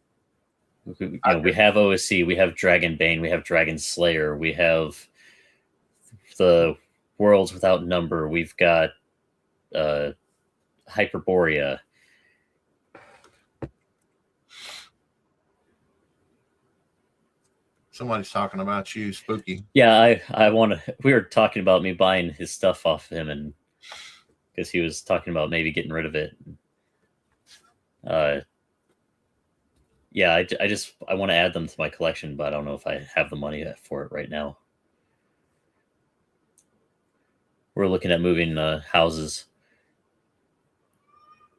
You know, we have OSC, we have Dragonbane, we have Dragon Slayer, we have the Worlds Without Number, we've got Hyperborea. Somebody's talking about you, Spooky. Yeah, I want to. We were talking about me buying his stuff off him, and because he was talking about maybe getting rid of it. Yeah, I want to add them to my collection, but I don't know if I have the money for it right now. We're looking at moving houses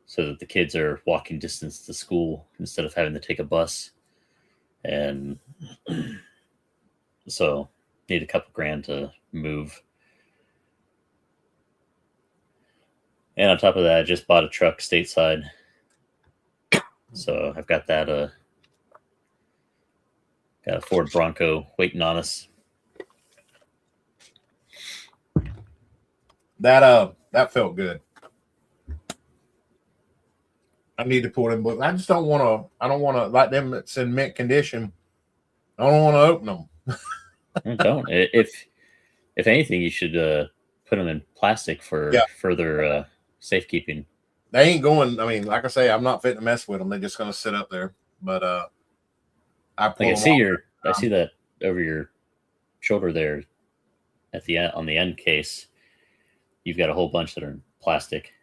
so that the kids are walking distance to school instead of having to take a bus, and so need a couple grand to move. And on top of that, I just bought a truck stateside, so I've got that got a Ford Bronco waiting on us. That felt good. I need to pull them books. I just don't want to. I don't want to like them that's in mint condition. I don't want to open them. Don't. If anything, you should put them in plastic for further safekeeping. They ain't going. I mean, like I say, I'm not fitting to mess with them. They're just going to sit up there. But I see that over your shoulder there at the end, on the end case. You've got a whole bunch that are in plastic.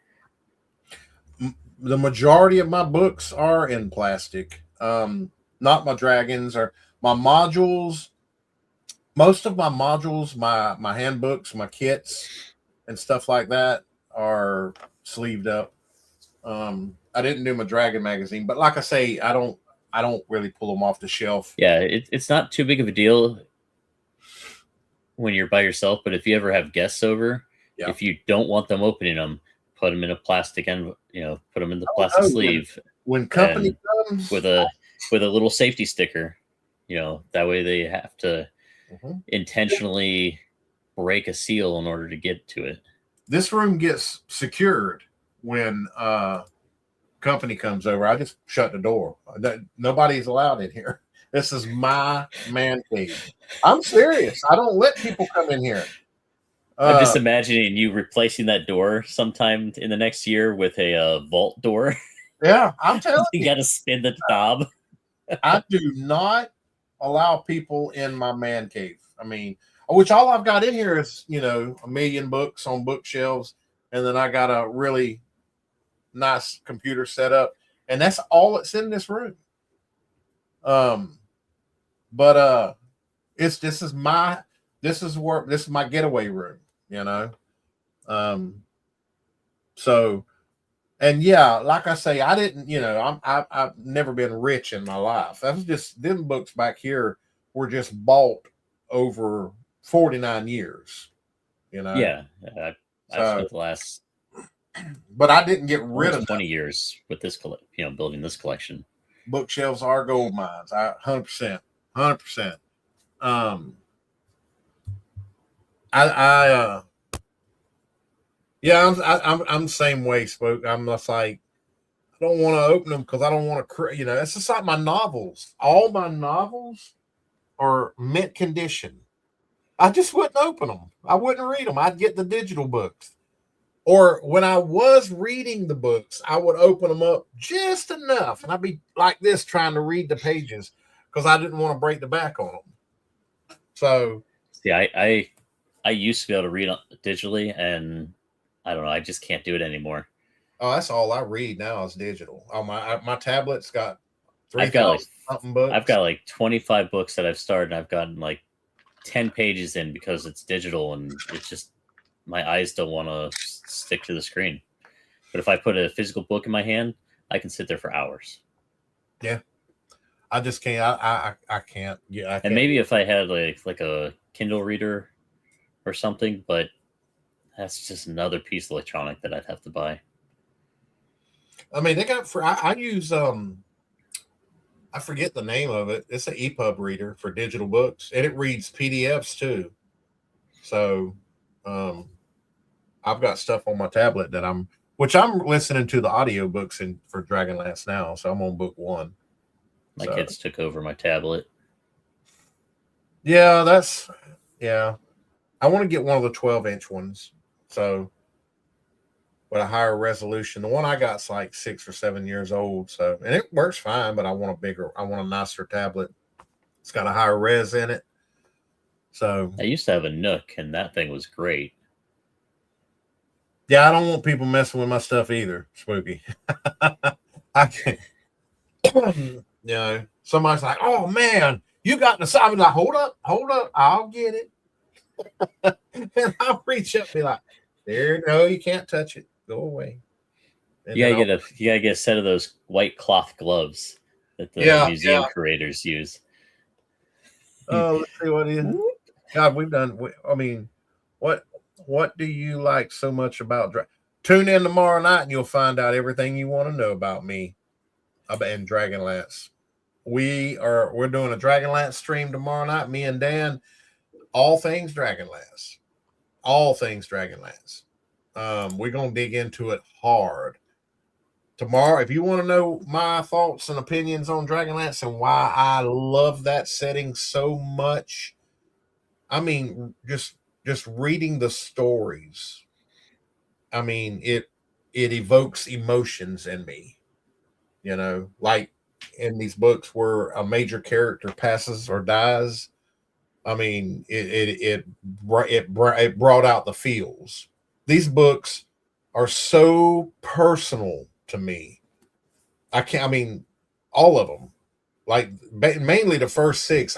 The majority of my books are in plastic. Not my dragons or my modules. Most of my modules, my handbooks, my kits, and stuff like that are sleeved up. I didn't do my dragon magazine, but like I say, I don't really pull them off the shelf. Yeah, it's not too big of a deal when you're by yourself, but if you ever have guests over, if you don't want them opening them, put them in a plastic and put them in the plastic sleeve. When company comes with a little safety sticker, that way they have to intentionally break a seal in order to get to it. This room gets secured when company comes over. I just shut the door. Nobody's allowed in here. This is my man cave. I'm serious. I don't let people come in here. I'm just imagining you replacing that door sometime in the next year with a vault door. Yeah, I'm telling you. You got to spin the knob. I do not allow people in my man cave. I mean, which all I've got in here is, 1 million books on bookshelves. And then I got a really nice computer set up. And that's all that's in this room. This is my getaway room, so, and yeah, like I say, I didn't, I've never been rich in my life. That was just, them books back here were just bought over 49 years, Yeah. I've spent the last, but I didn't get rid of 20 years with this, building this collection. Bookshelves are gold mines. 100%. I'm the same way, Spoke. I'm just like, I don't want to open them because I don't want to, it's just like my novels. All my novels are mint condition. I just wouldn't open them. I wouldn't read them. I'd get the digital books. Or when I was reading the books, I would open them up just enough. And I'd be like this trying to read the pages because I didn't want to break the back on them. So, see, I I used to be able to read digitally, and I don't know. I just can't do it anymore. Oh, that's all I read now is digital. Oh, my tablet's got 3,000 something books. I've got like 25 books that I've started, and I've gotten like 10 pages in because it's digital, and it's just my eyes don't want to stick to the screen. But if I put a physical book in my hand, I can sit there for hours. Yeah, I just can't. I can't. Yeah, I can't. And maybe if I had like a Kindle reader or something, but that's just another piece of electronic that I'd have to buy. I mean, they got I use I forget the name of it. It's an EPUB reader for digital books, and it reads PDFs too. So, I've got stuff on my tablet that I'm listening to the audiobooks for Dragonlance now. So I'm on book 1. My kids took over my tablet. Yeah, I want to get one of the 12-inch ones. So, with a higher resolution. The one I got's like 6 or 7 years old. So, and it works fine, but I want a nicer tablet. It's got a higher res in it. So I used to have a Nook, and that thing was great. Yeah, I don't want people messing with my stuff either, Spooky. I can't. Somebody's like, "Oh man, you got the." I'm like, "Hold up, I'll get it." And I'll reach up, and be like, "There, no, you can't touch it. Go away." And You gotta get a set of those white cloth gloves that the museum curators use. Oh, let's see what it is. God, we've done. I mean, what do you like so much about? Tune in tomorrow night, and you'll find out everything you want to know about me and Dragonlance. We're doing a Dragonlance stream tomorrow night. Me and Dan, all things Dragonlance. We're gonna dig into it hard tomorrow. If you want to know my thoughts and opinions on Dragonlance and why I love that setting so much, I mean, just reading the stories. I mean, it evokes emotions in me. Like in these books where a major character passes or dies. I mean, it brought out the feels. These books are so personal to me. I mean, all of them, like mainly the first 6.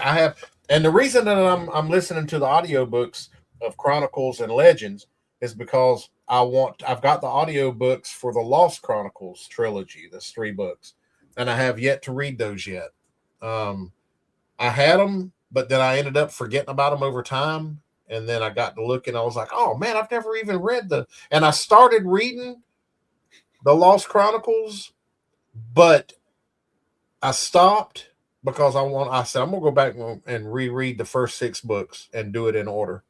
And the reason that I'm listening to the audiobooks of Chronicles and Legends is because I've got the audiobooks for the Lost Chronicles trilogy. That's 3 books, and I have yet to read those yet. I had them, but then I ended up forgetting about them over time. And then I got to look, and I was like, "Oh man, I've never even read And I started reading the Lost Chronicles, but I stopped because I said I'm gonna go back and reread the first 6 books and do it in order.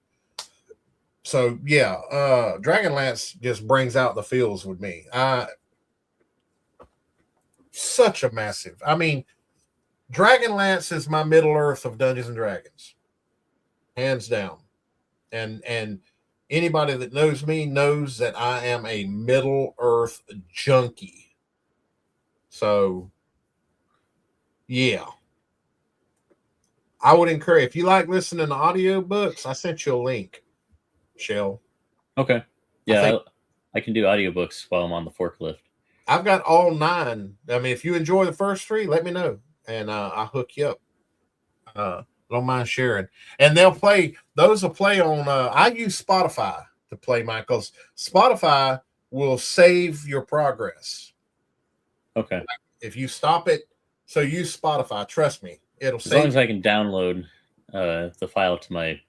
So yeah, Dragonlance just brings out the feels with me. Such a massive. I mean, Dragonlance is my Middle Earth of Dungeons and Dragons, hands down. And anybody that knows me knows that I am a Middle Earth junkie. So yeah, I would encourage, if you like listening to audiobooks, I sent you a link, Shell. Okay. Yeah, I can do audiobooks while I'm on the forklift. I've got all 9. I mean, if you enjoy the first 3, let me know, and I'll hook you up. Don't mind sharing. And those will play on, I use Spotify to play mine, because Spotify will save your progress. Okay. If you stop it, so use Spotify. Trust me, it'll save. As long as I can download the file to my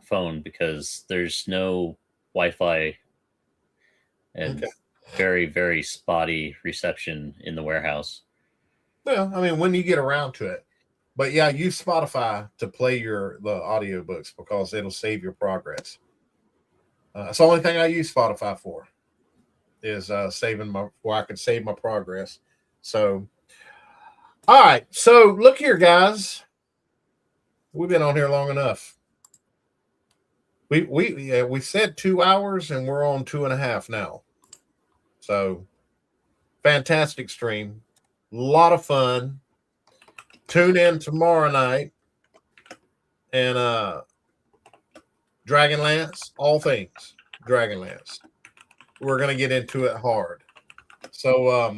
phone, because there's no Wi-Fi and very, very spotty reception in the warehouse. Well, I mean, when you get around to it. But yeah, use Spotify to play the audiobooks, because it'll save your progress. It's the only thing I use Spotify for, is where I can save my progress. So, all right. So look here, guys. We've been on here long enough. We said 2 hours, and we're on 2.5 now. So fantastic stream, a lot of fun. Tune in tomorrow night, and Dragonlance, all things Dragonlance. We're going to get into it hard. So,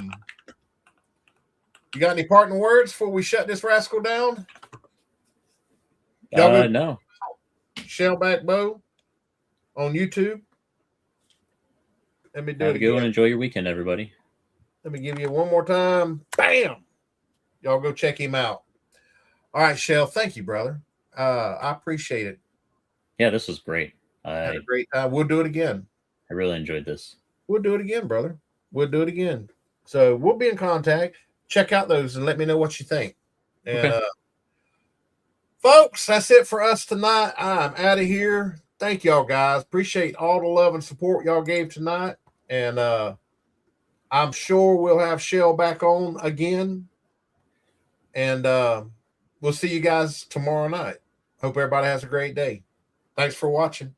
you got any parting words before we shut this rascal down? Y'all No. Shellback Beau on YouTube. Let me do Have it a good one. again. Enjoy your weekend, everybody. Let me give you one more time. Bam! Y'all go check him out. All right, Shell. Thank you, brother. I appreciate it. Yeah, this was great. Had a great time. We'll do it again. I really enjoyed this. We'll do it again, brother. We'll do it again. So we'll be in contact. Check out those and let me know what you think. And Okay. Folks, that's it for us tonight. I'm out of here. Thank y'all, guys. Appreciate all the love and support y'all gave tonight. And I'm sure we'll have Shell back on again. And we'll see you guys tomorrow night. Hope everybody has a great day. Thanks for watching.